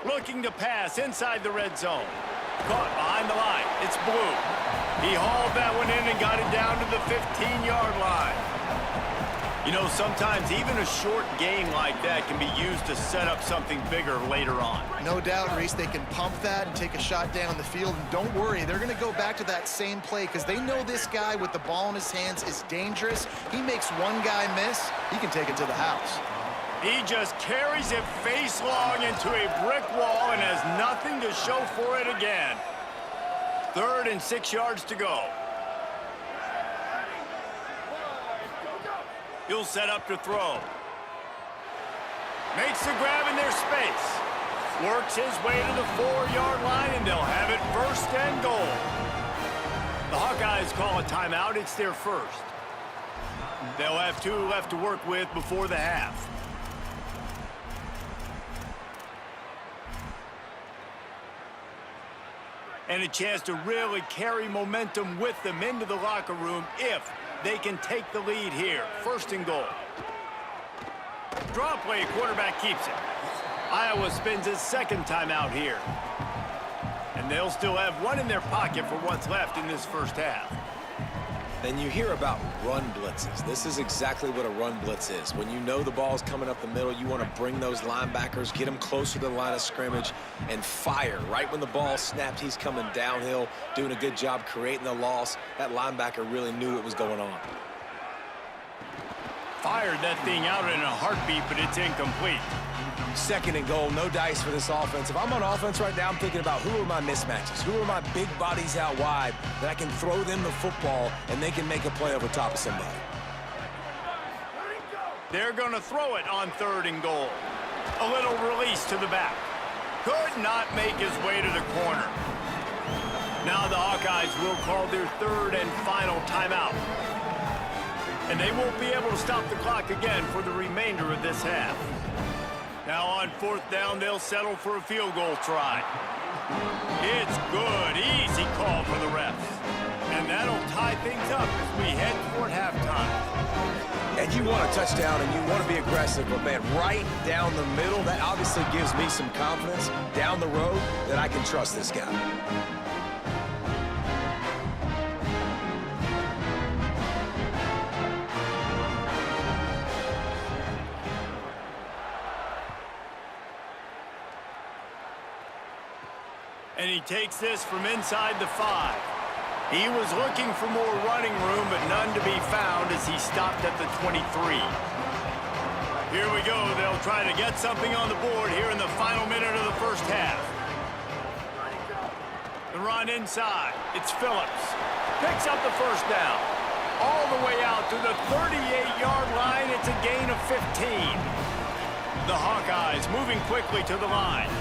Looking to pass inside the red zone. Caught behind the line. It's Blue. He hauled that one in and got it down to the 15-yard line. You know, sometimes even a short game like that can be used to set up something bigger later on. No doubt, Reese, they can pump that and take a shot down the field. And don't worry, they're going to go back to that same play because they know this guy with the ball in his hands is dangerous. He makes one guy miss, he can take it to the house. He just carries it face long into a brick wall and has nothing to show for it again. 3rd and 6 yards to go. He'll set up to throw. Makes the grab in their space. Works his way to the 4-yard line, and they'll have it 1st and goal. The Hawkeyes call a timeout. It's their first. They'll have 2 left to work with before the half. And a chance to really carry momentum with them into the locker room if they can take the lead here. 1st and goal. Draw play, quarterback keeps it. Iowa spins his 2nd timeout here. And they'll still have 1 in their pocket for what's left in this first half. Then you hear about run blitzes. This is exactly what a run blitz is. When you know the ball's coming up the middle, you want to bring those linebackers, get them closer to the line of scrimmage, and fire. Right when the ball snapped, he's coming downhill, doing a good job creating the loss. That linebacker really knew what was going on. Fired that thing out in a heartbeat, but it's incomplete. 2nd and goal, no dice for this offense. If I'm on offense right now, I'm thinking about who are my mismatches? Who are my big bodies out wide that I can throw them the football and they can make a play over top of somebody? They're going to throw it on 3rd and goal. A little release to the back. Could not make his way to the corner. Now the Hawkeyes will call their 3rd and final timeout. And they won't be able to stop the clock again for the remainder of this half. Now on 4th down, they'll settle for a field goal try. It's good. Easy call for the refs. And that'll tie things up as we head toward halftime. And you want a touchdown and you want to be aggressive, but man, right down the middle, that obviously gives me some confidence down the road that I can trust this guy. And he takes this from inside the 5. He was looking for more running room, but none to be found as he stopped at the 23. Here we go. They'll try to get something on the board here in the final minute of the first half. The run inside. It's Phillips. Picks up the 1st down. All the way out to the 38-yard line. It's a gain of 15. The Hawkeyes moving quickly to the line.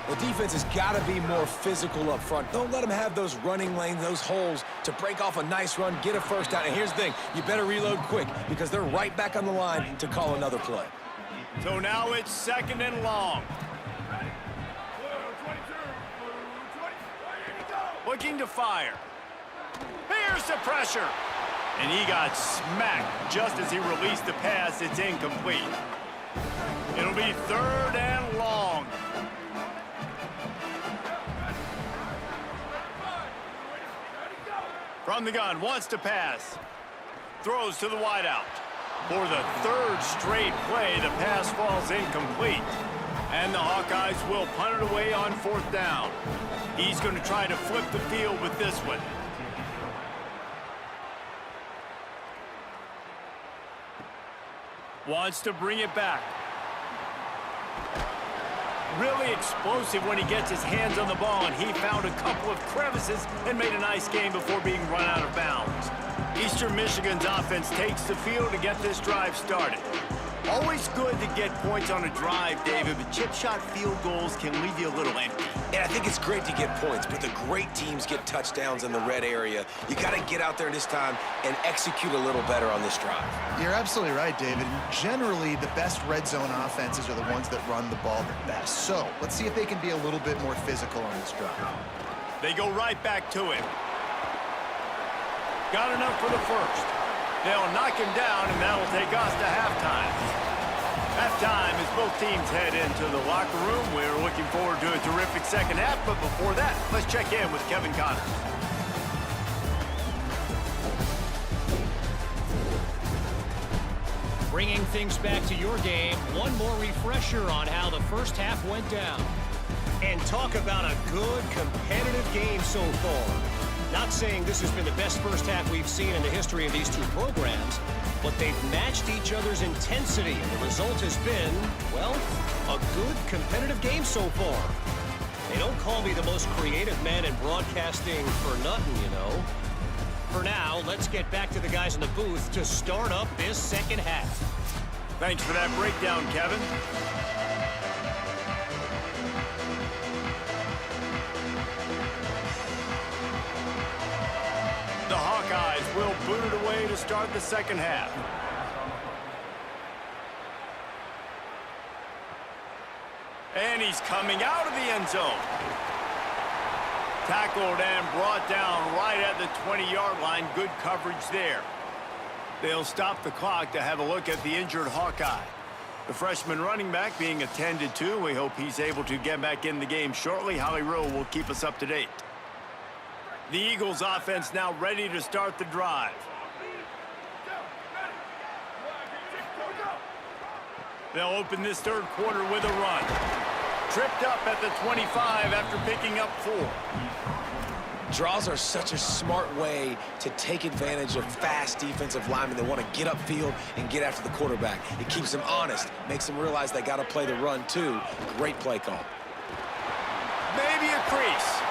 The defense has got to be more physical up front. Don't let them have those running lanes, those holes to break off a nice run, get a 1st down. And here's the thing, you better reload quick because they're right back on the line to call another play. So now it's 2nd and long. Looking to fire. Here's the pressure. And he got smacked just as he released the pass. It's incomplete. It'll be 3rd and long. From the gun, wants to pass. Throws to the wideout. For the third straight play, the pass falls incomplete. And the Hawkeyes will punt it away on 4th down. He's going to try to flip the field with this one. Wants to bring it back. Really explosive when he gets his hands on the ball, and he found a couple of crevices and made a nice game before being run out of bounds. Eastern Michigan's offense takes the field to get this drive started. Always good to get points on a drive, David, but chip shot field goals can leave you a little empty. And I think it's great to get points, but the great teams get touchdowns in the red area. You got to get out there this time and execute a little better on this drive. You're absolutely right, David. Generally, the best red zone offenses are the ones that run the ball the best. So let's see if they can be a little bit more physical on this drive. They go right back to him. Got enough for the first. They'll knock him down, and that'll take us to halftime. Halftime as both teams head into the locker room. We're looking forward to a terrific second half, but before that, let's check in with Kevin Connors. Bringing things back to your game, one more refresher on how the first half went down. And talk about a good, competitive game so far. Not saying this has been the best first half we've seen in the history of these two programs, but they've matched each other's intensity, and the result has been, well, a good, competitive game so far. They don't call me the most creative man in broadcasting for nothing, you know. For now, let's get back to the guys in the booth to start up this second half. Thanks for that breakdown, Kevin. The Hawkeyes will boot it away to start the second half. And he's coming out of the end zone. Tackled and brought down right at the 20-yard line. Good coverage there. They'll stop the clock to have a look at the injured Hawkeye. The freshman running back being attended to. We hope he's able to get back in the game shortly. Holly Rowe will keep us up to date. The Eagles offense now ready to start the drive. They'll open this third quarter with a run. Tripped up at the 25 after picking up 4. Draws are such a smart way to take advantage of fast defensive linemen that want to get upfield and get after the quarterback. It keeps them honest, makes them realize they got to play the run too. Great play call. Maybe a crease.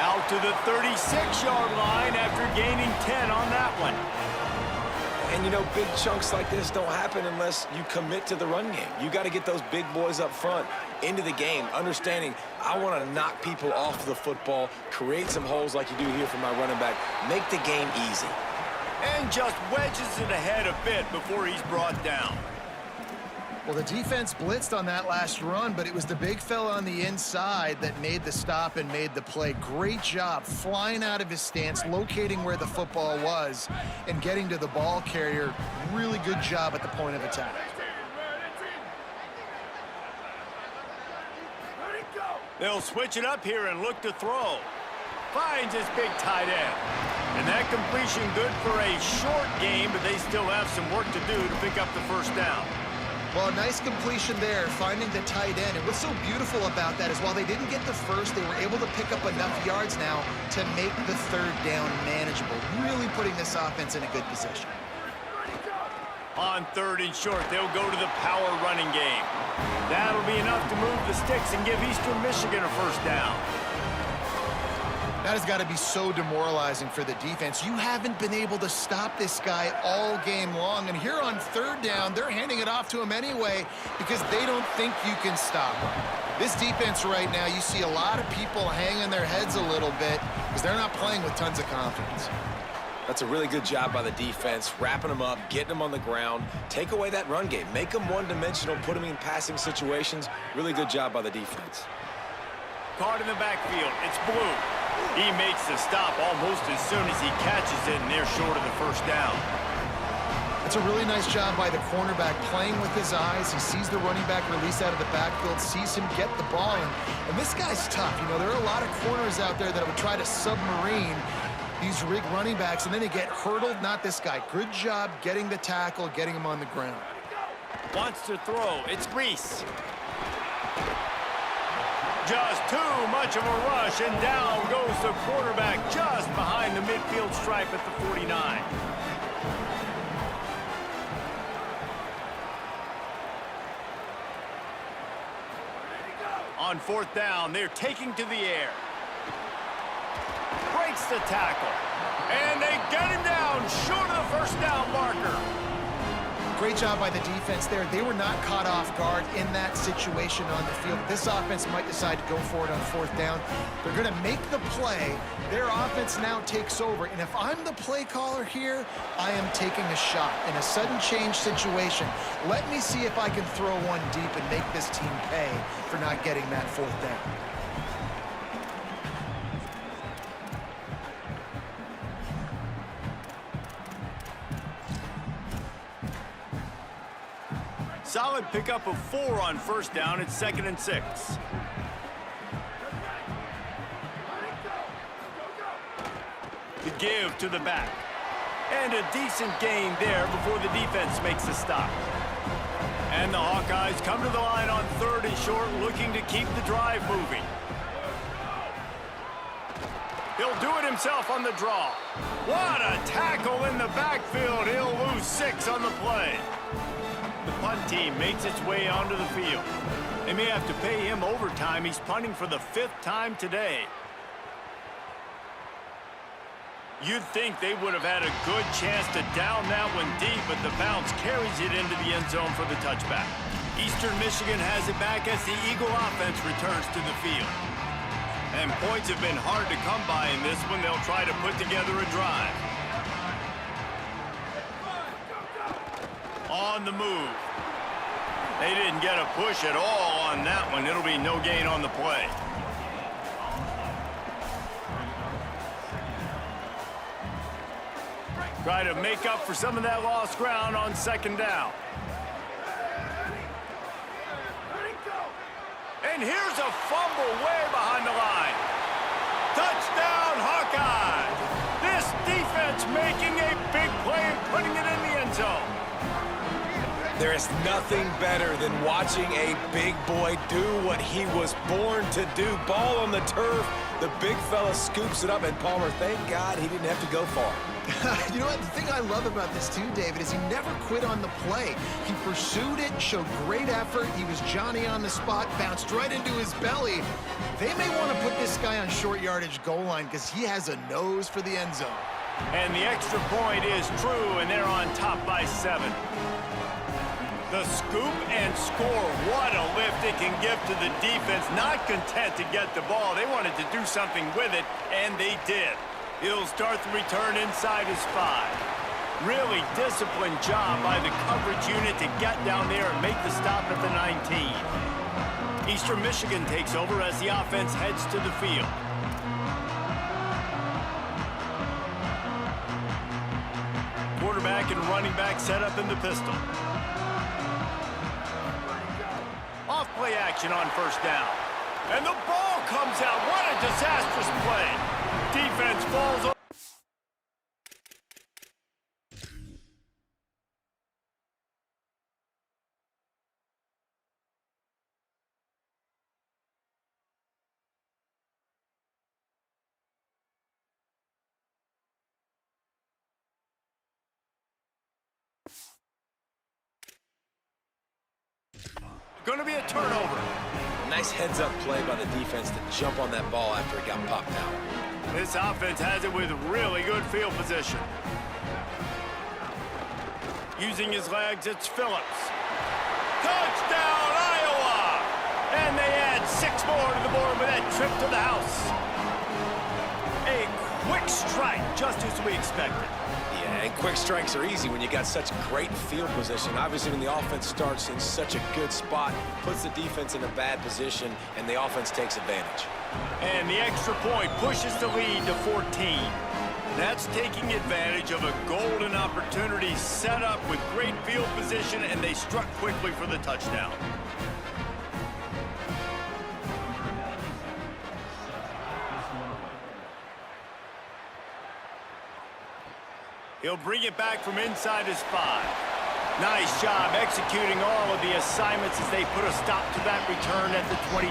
Out to the 36-yard line after gaining 10 on that one. And, you know, big chunks like this don't happen unless you commit to the run game. You got to get those big boys up front into the game, understanding I want to knock people off the football, create some holes like you do here for my running back, make the game easy. And just wedges it ahead a bit before he's brought down. Well, the defense blitzed on that last run, but it was the big fella on the inside that made the stop and made the play. Great job flying out of his stance, locating where the football was, and getting to the ball carrier. Really good job at the point of attack. They'll switch it up here and look to throw. Finds his big tight end. And that completion good for a short game, but they still have some work to do to pick up the first down. Well, a nice completion there, finding the tight end. And what's so beautiful about that is while they didn't get the first, they were able to pick up enough yards now to make the third down manageable, really putting this offense in a good position. On third and short, they'll go to the power running game. That'll be enough to move the sticks and give Eastern Michigan a first down. That has got to be so demoralizing for the defense. You haven't been able to stop this guy all game long. And here on third down, they're handing it off to him anyway because they don't think you can stop him. This defense right now, you see a lot of people hanging their heads a little bit because they're not playing with tons of confidence. That's a really good job by the defense, wrapping them up, getting them on the ground, take away that run game, make them one-dimensional, put them in passing situations. Really good job by the defense. Caught in the backfield, it's Blue. He makes the stop almost as soon as he catches it, and they're short of the first down. It's a really nice job by the cornerback playing with his eyes. He sees the running back release out of the backfield, sees him get the ball, and this guy's tough. You know, there are a lot of corners out there that would try to submarine these rig running backs, and then they get hurdled. Not this guy. Good job getting the tackle, getting him on the ground. Wants to throw. It's Reese. Just too much of a rush, and down goes the quarterback just behind the midfield stripe at the 49. On 4th down, they're taking to the air. Breaks the tackle. And they get him down short of the first down marker. Great job by the defense there. They were not caught off guard in that situation on the field. This offense might decide to go for it on 4th down. They're going to make the play. Their offense now takes over. And if I'm the play caller here, I am taking a shot in a sudden change situation. Let me see if I can throw one deep and make this team pay for not getting that 4th down. Solid pickup of 4 on 1st down. It's 2nd and 6. The give to the back. And a decent gain there before the defense makes a stop. And the Hawkeyes come to the line on 3rd and short, looking to keep the drive moving. He'll do it himself on the draw. What a tackle in the backfield. He'll lose 6 on the play. The punt team makes its way onto the field. They may have to pay him overtime. He's punting for the 5th time today. You'd think they would have had a good chance to down that one deep, but the bounce carries it into the end zone for the touchback. Eastern Michigan has it back as the Eagle offense returns to the field. And points have been hard to come by in this one. They'll try to put together a drive. On the move. They didn't get a push at all on that one. It'll be no gain on the play. Try to make up for some of that lost ground on 2nd down. And here's a fumble way behind the line. Touchdown, Hawkeyes! This defense making a big play and putting it in the end zone. There is nothing better than watching a big boy do what he was born to do. Ball on the turf, the big fella scoops it up, and Palmer, thank God he didn't have to go far. You know what? The thing I love about this too, David, is he never quit on the play. He pursued it, showed great effort. He was Johnny on the spot, bounced right into his belly. They may want to put this guy on short yardage goal line because he has a nose for the end zone. And the extra point is true, and they're on top by 7. The scoop and score. What a lift it can give to the defense. Not content to get the ball. They wanted to do something with it, and they did. He'll start the return inside his 5. Really disciplined job by the coverage unit to get down there and make the stop at the 19. Eastern Michigan takes over as the offense heads to the field. Quarterback and running back set up in the pistol. Off-play action on 1st down. And the ball comes out. What a disastrous play. Defense falls over. Going to be a turnover. Nice heads-up play by the defense to jump on that ball after it got popped out. This offense has it with really good field position. Using his legs, it's Phillips. Touchdown, Iowa! And they add 6 more to the board with that trip to the house. A quick strike, just as we expected. Yeah, and quick strikes are easy when you got such great field position. Obviously, when the offense starts in such a good spot, puts the defense in a bad position, and the offense takes advantage. And the extra point pushes the lead to 14. That's taking advantage of a golden opportunity set up with great field position, and they struck quickly for the touchdown. He'll bring it back from inside his 5. Nice job executing all of the assignments as they put a stop to that return at the 22.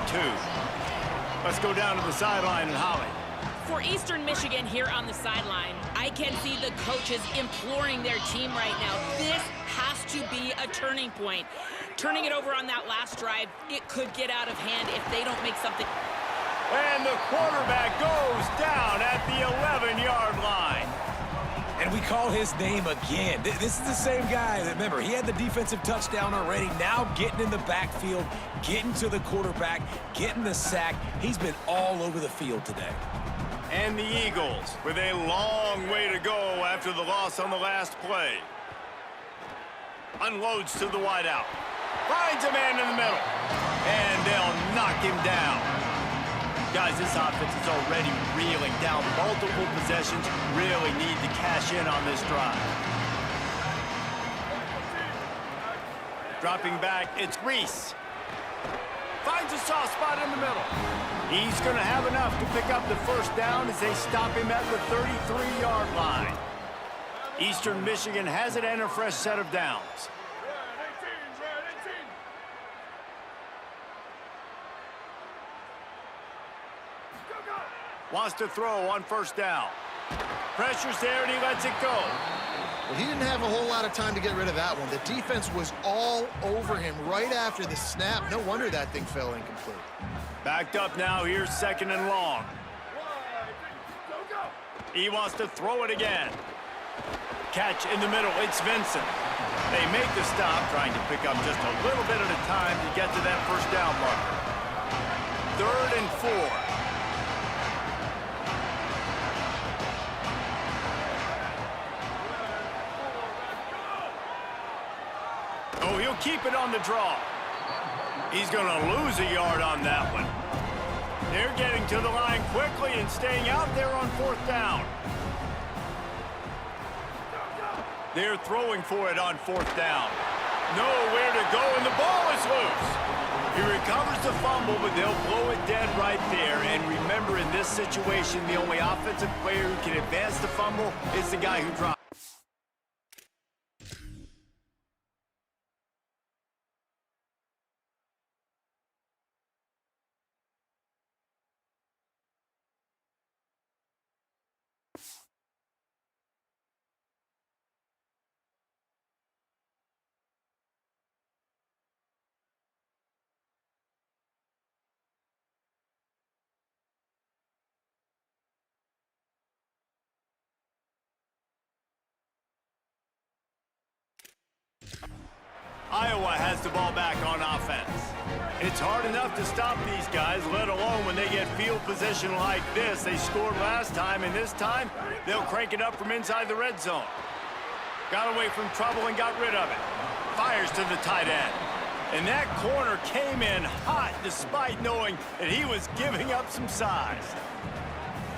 Let's go down to the sideline and Holly. For Eastern Michigan here on the sideline, I can see the coaches imploring their team right now. This has to be a turning point. Turning it over on that last drive, it could get out of hand if they don't make something. And the quarterback goes down at the 11-yard line. And we call his name again. This is the same guy. Remember, he had the defensive touchdown already. Now getting in the backfield, getting to the quarterback, getting the sack. He's been all over the field today. And the Eagles with a long way to go after the loss on the last play. Unloads to the wideout. Finds a man in the middle. And they'll knock him down. Guys, this offense is already reeling down multiple possessions. Really need to cash in on this drive. Dropping back, it's Reese. Finds a soft spot in the middle. He's going to have enough to pick up the first down as they stop him at the 33-yard line. Eastern Michigan has it and a fresh set of downs. Wants to throw on first down. Pressure's there and he lets it go. Well, he didn't have a whole lot of time to get rid of that one. The defense was all over him right after the snap. No wonder that thing fell incomplete. Backed up now, here's 2nd and long. He wants to throw it again. Catch in the middle, it's Vincent. They make the stop, trying to pick up just a little bit at a time to get to that first down marker. 3rd and 4. Oh, he'll keep it on the draw. He's going to lose a yard on that one. They're getting to the line quickly and staying out there on 4th down. They're throwing for it on 4th down. Nowhere to go, and the ball is loose. He recovers the fumble, but they'll blow it dead right there. And remember, in this situation, the only offensive player who can advance the fumble is the guy who dropped. Iowa has the ball back on offense. It's hard enough to stop these guys, let alone when they get field position like this. They scored last time, and this time, they'll crank it up from inside the red zone. Got away from trouble and got rid of it. Fires to the tight end. And that corner came in hot despite knowing that he was giving up some size.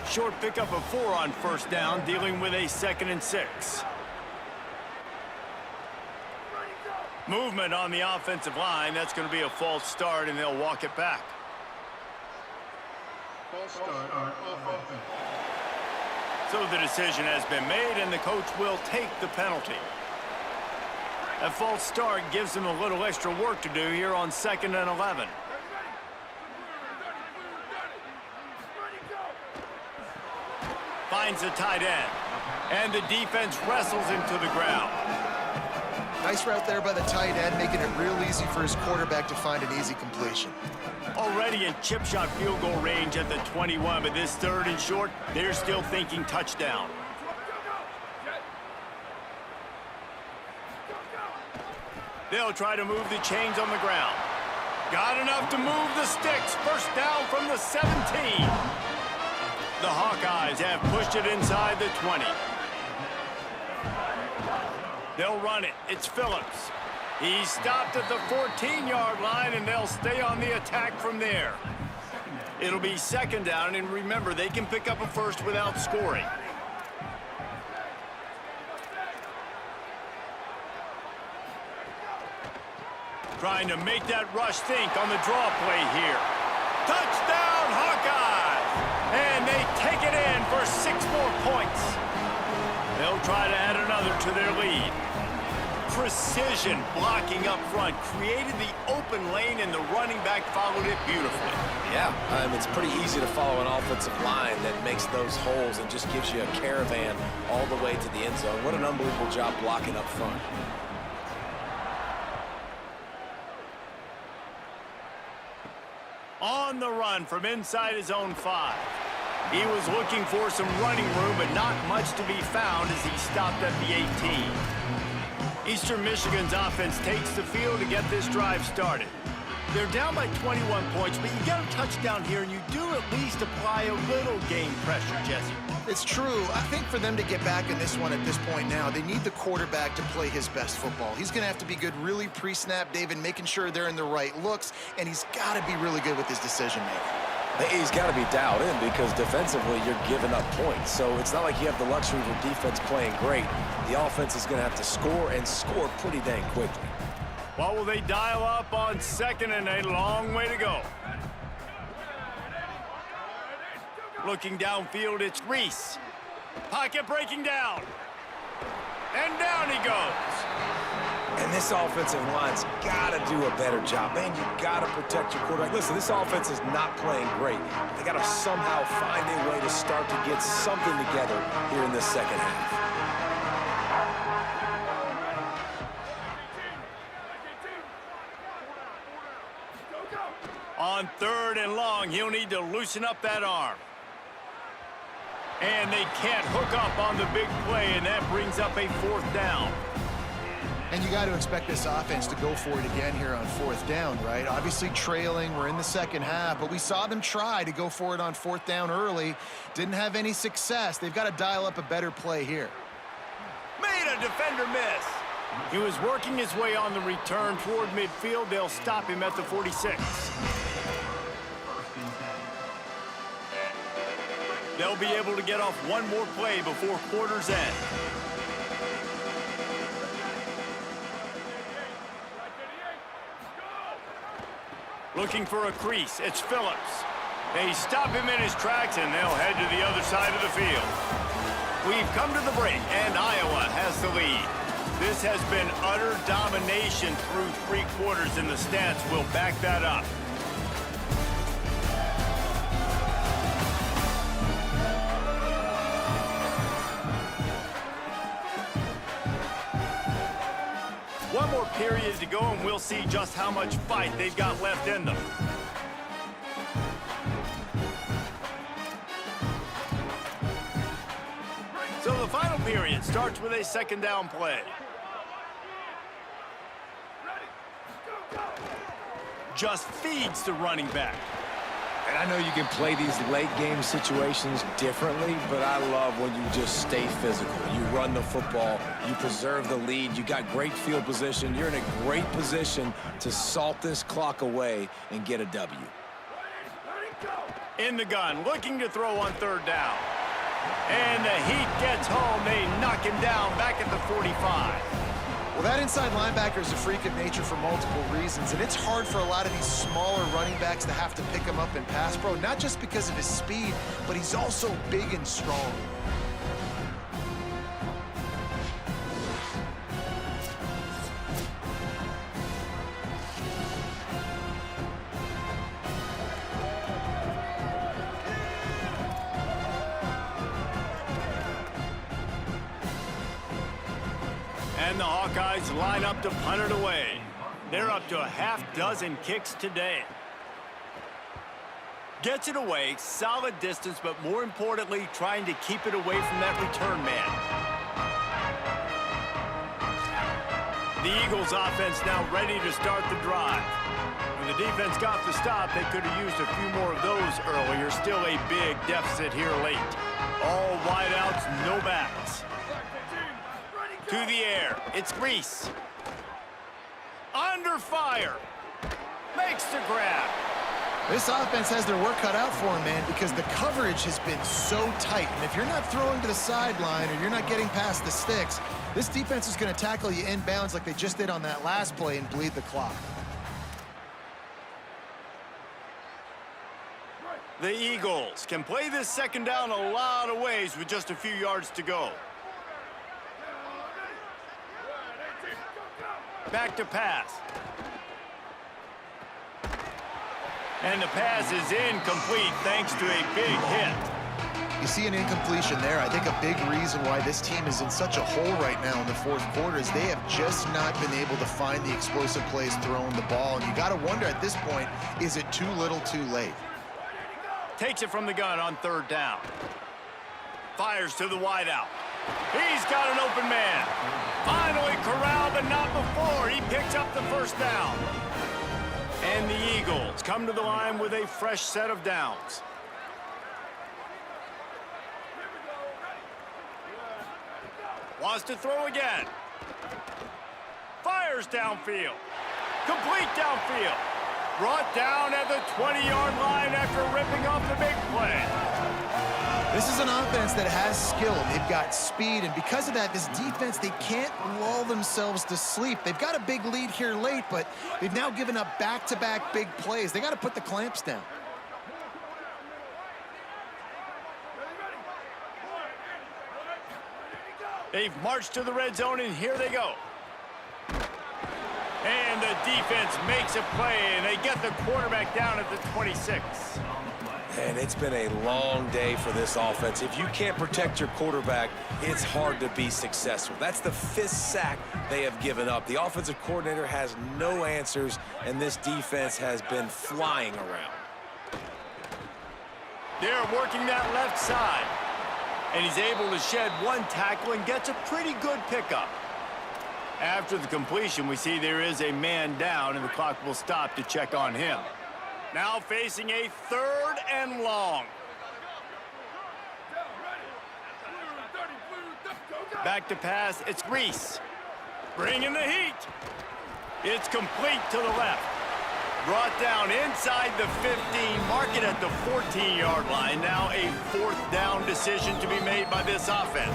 Short pickup of 4 on first down, dealing with a 2nd and 6. Movement on the offensive line. That's going to be a false start, and they'll walk it back. False start on offense. So the decision has been made, and the coach will take the penalty. A false start gives them a little extra work to do here on 2nd and 11. Finds the tight end, and the defense wrestles him to the ground. Nice route there by the tight end, making it real easy for his quarterback to find an easy completion. Already in chip shot field goal range at the 21, but this 3rd and short, they're still thinking touchdown. They'll try to move the chains on the ground. Got enough to move the sticks. First down from the 17. The Hawkeyes have pushed it inside the 20. They'll run it. It's Phillips. He's stopped at the 14-yard line, and they'll stay on the attack from there. It'll be 2nd down, and remember, they can pick up a first without scoring. Trying to make that rush think on the draw play here. Touchdown, Hawkeyes! And they take it in for 6 more points. They'll try to add another to their lead. Precision blocking up front created the open lane, and the running back followed it beautifully. Yeah, it's pretty easy to follow an offensive line that makes those holes and just gives you a caravan all the way to the end zone. What an unbelievable job blocking up front. On the run from inside his own 5. He was looking for some running room, but not much to be found as he stopped at the 18. Eastern Michigan's offense takes the field to get this drive started. They're down by 21 points, but you get a touchdown here, and you do at least apply a little game pressure, Jesse. It's true. I think for them to get back in this one at this point now, they need the quarterback to play his best football. He's going to have to be good really pre-snap, David, making sure they're in the right looks, and he's got to be really good with his decision-making. He's got to be dialed in because defensively you're giving up points. So it's not like you have the luxury of your defense playing great. The offense is going to have to score and score pretty dang quickly. What will they dial up on 2nd and a long way to go? Looking downfield, it's Reese. Pocket breaking down. And down he goes. And this offensive line's got to do a better job. Man, you got to protect your quarterback. Listen, this offense is not playing great. They got to somehow find a way to start to get something together here in this second half. On 3rd and long, he'll need to loosen up that arm. And they can't hook up on the big play, and that brings up a 4th down. And you got to expect this offense to go for it again here on 4th down, right? Obviously trailing, we're in the second half, but we saw them try to go for it on 4th down early. Didn't have any success. They've got to dial up a better play here. Made a defender miss. He was working his way on the return toward midfield. They'll stop him at the 46. They'll be able to get off one more play before quarter's end. Looking for a crease, it's Phillips. They stop him in his tracks, and they'll head to the other side of the field. We've come to the break, and Iowa has the lead. This has been utter domination through 3 quarters, and the stats will back that up. One more period to go, and we'll see just how much fight they've got left in them. So the final period starts with a 2nd down play. Just feeds the running back. And I know you can play these late game situations differently, but I love when you just stay physical. You run the football, you preserve the lead, you got great field position, you're in a great position to salt this clock away and get a W. In the gun, looking to throw on 3rd down. And the heat gets home. They knock him down back at the 45. Well, that inside linebacker is a freak of nature for multiple reasons, and it's hard for a lot of these smaller running backs to have to pick him up in pass pro, not just because of his speed, but he's also big and strong. And the Hawkeyes line up to punt it away. They're up to a half-dozen kicks today. Gets it away, solid distance, but more importantly, trying to keep it away from that return man. The Eagles offense now ready to start the drive. When the defense got the stop, they could have used a few more of those earlier. Still a big deficit here late. All wideouts, no backs. To the air, it's Reese. Under fire. Makes the grab. This offense has their work cut out for them, man, because the coverage has been so tight. And if you're not throwing to the sideline or you're not getting past the sticks, this defense is going to tackle you inbounds like they just did on that last play and bleed the clock. The Eagles can play this 2nd down a lot of ways with just a few yards to go. Back to pass. And the pass is incomplete thanks to a big hit. You see an incompletion there. I think a big reason why this team is in such a hole right now in the fourth quarter is they have just not been able to find the explosive plays throwing the ball. And you got to wonder at this point, is it too little too late? Takes it from the gun on third down. Fires to the wideout. He's got an open man. Finally corralled, but not before. He picks up the first down. And the Eagles come to the line with a fresh set of downs. Wants to throw again. Fires downfield. Complete downfield. Brought down at the 20-yard line after ripping off the big play. This is an offense that has skill. They've got speed, and because of that, this defense, they can't lull themselves to sleep. They've got a big lead here late, but they've now given up back-to-back big plays. They got to put the clamps down. They've marched to the red zone, and here they go. And the defense makes a play, and they get the quarterback down at the 26. And it's been a long day for this offense. If you can't protect your quarterback, it's hard to be successful. That's the 5th sack they have given up. The offensive coordinator has no answers, and this defense has been flying around. They're working that left side. And he's able to shed one tackle and gets a pretty good pickup. After the completion, we see there is a man down, and the clock will stop to check on him. Now facing a 3rd and long. Back to pass, it's Reese. Bringing the heat. It's complete to the left. Brought down inside the 15, mark it at the 14-yard line. Now a 4th down decision to be made by this offense.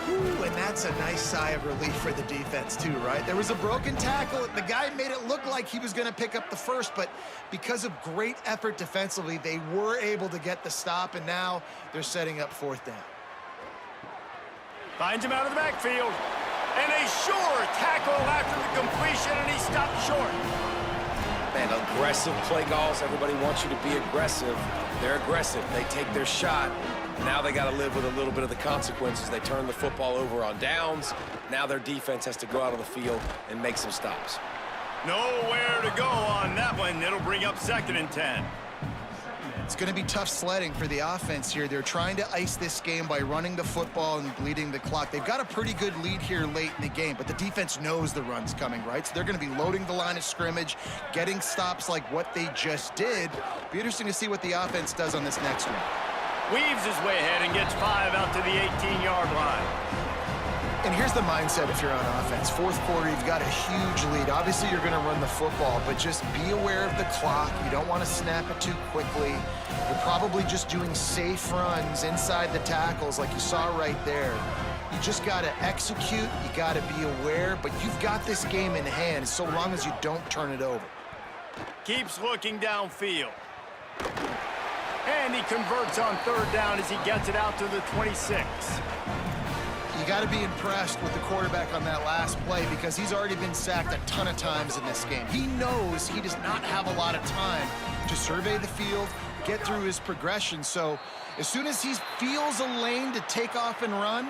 Ooh, and that's a nice sigh of relief for the defense too, right? There was a broken tackle. The guy made it look like he was going to pick up the first, but because of great effort defensively, they were able to get the stop, and now they're setting up 4th down. Finds him out of the backfield. And a sure tackle after the completion, and he stopped short. Man, aggressive play calls. Everybody wants you to be aggressive. They're aggressive. They take their shot. Now they got to live with a little bit of the consequences. They turn the football over on downs. Now their defense has to go out on the field and make some stops. Nowhere to go on that one. It'll bring up 2nd and 10. It's going to be tough sledding for the offense here. They're trying to ice this game by running the football and bleeding the clock. They've got a pretty good lead here late in the game, but the defense knows the run's coming, right? So they're going to be loading the line of scrimmage, getting stops like what they just did. Be interesting to see what the offense does on this next one. Weaves his way ahead and gets 5 out to the 18-yard line. And here's the mindset if you're on offense. 4th quarter, you've got a huge lead. Obviously, you're going to run the football, but just be aware of the clock. You don't want to snap it too quickly. You're probably just doing safe runs inside the tackles like you saw right there. You just got to execute. You got to be aware, but you've got this game in hand so long as you don't turn it over. Keeps looking downfield. And he converts on 3rd down as he gets it out to the 26. You got to be impressed with the quarterback on that last play because he's already been sacked a ton of times in this game. He knows he does not have a lot of time to survey the field, get through his progression. So as soon as he feels a lane to take off and run,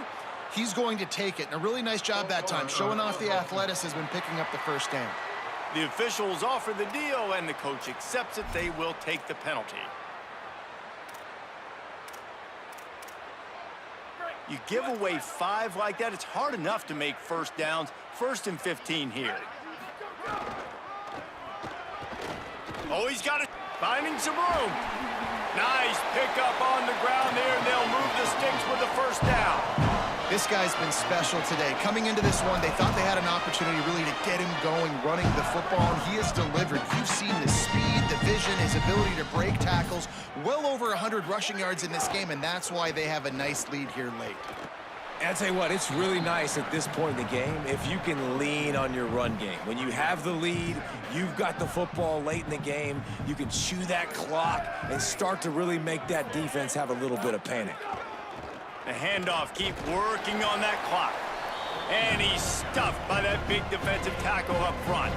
he's going to take it. And a really nice job that time, showing off the athleticism and picking up the first down. The officials offer the deal, and the coach accepts it. They will take the penalty. You give away 5 like that, it's hard enough to make 1st downs. 1st and 15 here. Oh, he's got it. Finding some room. Nice pickup on the ground there, and they'll move the sticks with the 1st down. This guy's been special today. Coming into this one, they thought they had an opportunity really to get him going, running the football, and he has delivered. You've seen the speed, the vision, his ability to break tackles. Well over 100 rushing yards in this game, and that's why they have a nice lead here late. And I'll tell you what, it's really nice at this point in the game if you can lean on your run game. When you have the lead, you've got the football late in the game, you can chew that clock and start to really make that defense have a little bit of panic. The handoff, keep working on that clock. And he's stuffed by that big defensive tackle up front.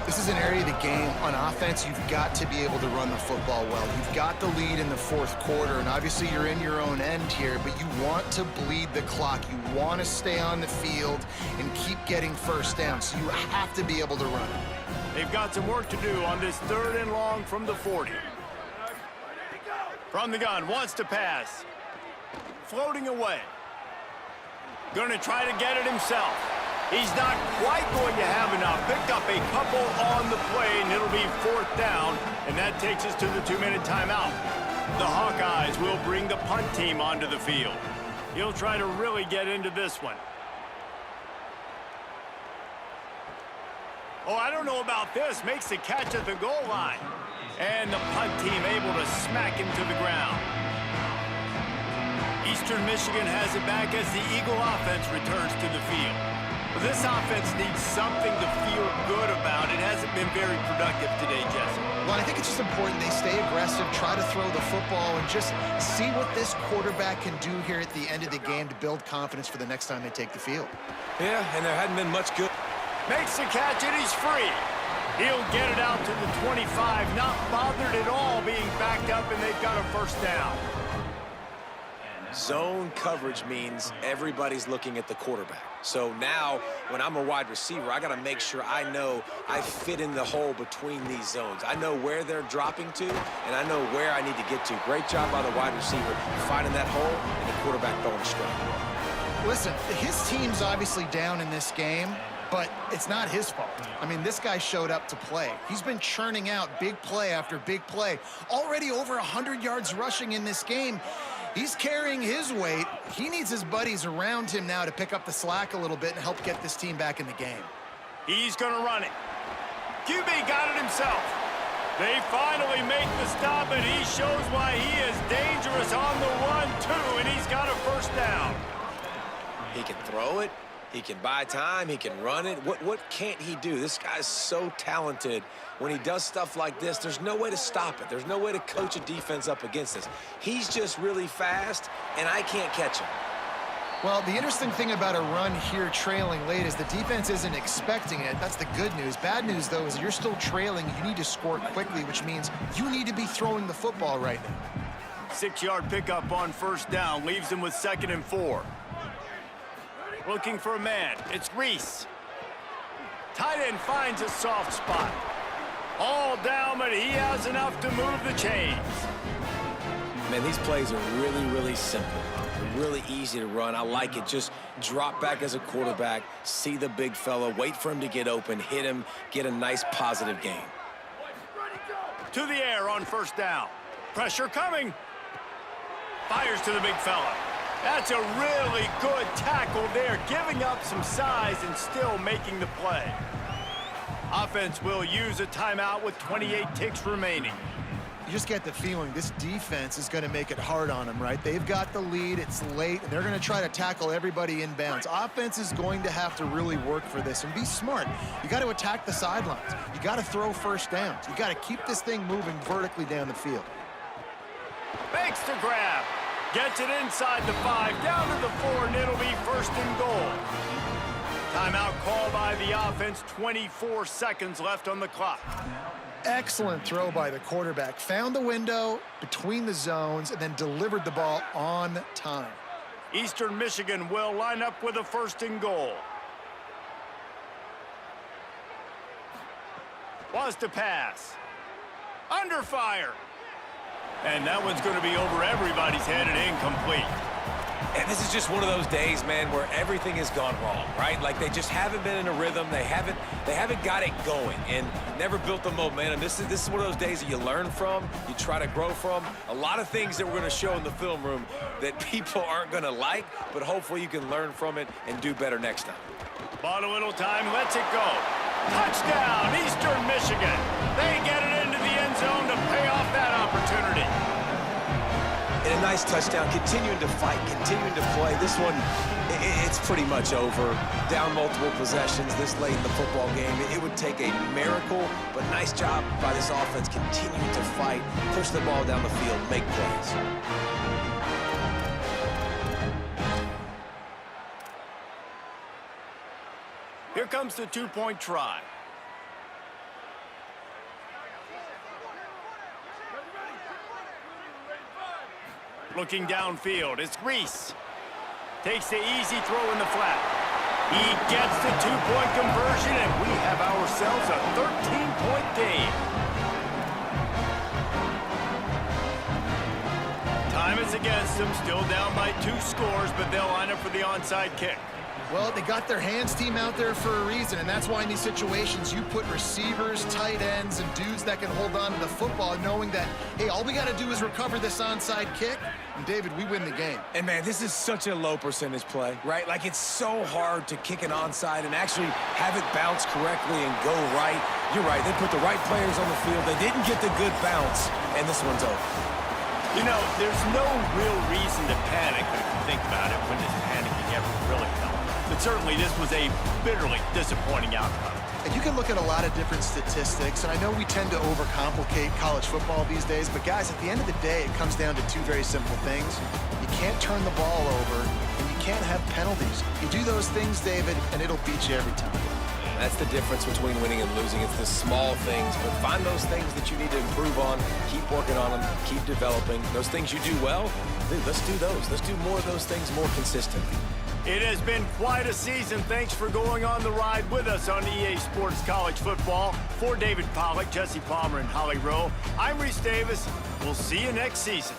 This is an area of the game on offense you've got to be able to run the football well. You've got the lead in the fourth quarter, and obviously you're in your own end here, but you want to bleed the clock. You want to stay on the field and keep getting first down, so you have to be able to run it. They've got some work to do on this 3rd and long from the 40. From the gun, wants to pass. Floating away. Going to try to get it himself. He's not quite going to have enough. Picked up a couple on the play, and it'll be 4th down, and that takes us to the 2-minute timeout. The Hawkeyes will bring the punt team onto the field. He'll try to really get into this one. Oh, I don't know about this. Makes the catch at the goal line. And the punt team able to smack him to the ground. Eastern Michigan has it back as the Eagle offense returns to the field. But this offense needs something to feel good about. It hasn't been very productive today, Jesse. Well, I think it's just important they stay aggressive, try to throw the football, and just see what this quarterback can do here at the end of the game to build confidence for the next time they take the field. Yeah, and there hadn't been much good. Makes the catch, and he's free. He'll get it out to the 25, not bothered at all being backed up, and they've got a first down. Zone coverage means everybody's looking at the quarterback. So now, when I'm a wide receiver, I got to make sure I know I fit in the hole between these zones. I know where they're dropping to, and I know where I need to get to. Great job by the wide receiver finding that hole, and the quarterback throwing straight. Listen, his team's obviously down in this game, but it's not his fault. I mean, this guy showed up to play. He's been churning out big play after big play. Already over 100 yards rushing in this game. He's carrying his weight. He needs his buddies around him now to pick up the slack a little bit and help get this team back in the game. He's going to run it. QB got it himself. They finally make the stop, and he shows why he is dangerous on the run, too, and he's got a first down. He can throw it. He can buy time. He can run it. What can't he do? This guy's so talented. When he does stuff like this, there's no way to stop it. There's no way to coach a defense up against this. He's just really fast, and I can't catch him. Well, the interesting thing about a run here trailing late is the defense isn't expecting it. That's the good news. Bad news, though, is you're still trailing. You need to score quickly, which means you need to be throwing the football right now. 6-yard pickup on first down leaves him with 2nd and 4. Looking for a man. It's Reese. Tight end finds a soft spot. All down, but he has enough to move the chains. Man, these plays are really, really simple. They're really easy to run. I like it. Just drop back as a quarterback, see the big fella, wait for him to get open, hit him, get a nice positive gain. To the air on first down. Pressure coming. Fires to the big fella. That's a really good tackle there, giving up some size and still making the play. Offense will use a timeout with 28 ticks remaining. You just get the feeling this defense is going to make it hard on them, right? They've got the lead, it's late, and they're going to try to tackle everybody inbounds. Offense is going to have to really work for this and be smart. You got to attack the sidelines. You got to throw first downs. You got to keep this thing moving vertically down the field. Makes the grab. Gets it inside the 5, down to the 4, and it'll be 1st and goal. Timeout called by the offense, 24 seconds left on the clock. Excellent throw by the quarterback. Found the window between the zones and then delivered the ball on time. Eastern Michigan will line up with a 1st and goal. Was to pass. Under fire. And that one's going to be over everybody's head and incomplete. And this is just one of those days, man, where everything has gone wrong, right? Like they just haven't been in a rhythm. They haven't got it going and never built the momentum. This is one of those days that you learn from, you try to grow from. A lot of things that we're going to show in the film room that people aren't going to like, but hopefully you can learn from it and do better next time. Bought a little time, lets it go. Touchdown, Eastern Michigan. They get it into the end zone to pay off that opportunity. And a nice touchdown, continuing to fight, continuing to play. This one, it's pretty much over. Down multiple possessions this late in the football game. It would take a miracle, but nice job by this offense continuing to fight, push the ball down the field, make plays. Here comes the two-point try. Looking downfield, it's Reese. Takes the easy throw in the flat. He gets the two-point conversion, and we have ourselves a 13-point game. Time is against them, still down by 2 scores, but they'll line up for the onside kick. Well, they got their hands team out there for a reason, and that's why in these situations you put receivers, tight ends, and dudes that can hold on to the football, knowing that, hey, all we got to do is recover this onside kick, and David, we win the game. And man, this is such a low percentage play, right? Like, it's so hard to kick an onside and actually have it bounce correctly and go right. You're right, they put the right players on the field. They didn't get the good bounce, and this one's over. You know, there's no real reason to panic, but if you think about it, when does panicking ever really help? But certainly this was a bitterly disappointing outcome. And you can look at a lot of different statistics, and I know we tend to overcomplicate college football these days, but guys, at the end of the day, it comes down to 2 very simple things. You can't turn the ball over, and you can't have penalties. You do those things, David, and it'll beat you every time. That's the difference between winning and losing. It's the small things, but find those things that you need to improve on, keep working on them, keep developing. Those things you do well, dude, let's do those. Let's do more of those things more consistently. It has been quite a season. Thanks for going on the ride with us on EA Sports College Football. For David Pollack, Jesse Palmer, and Holly Rowe, I'm Reese Davis. We'll see you next season.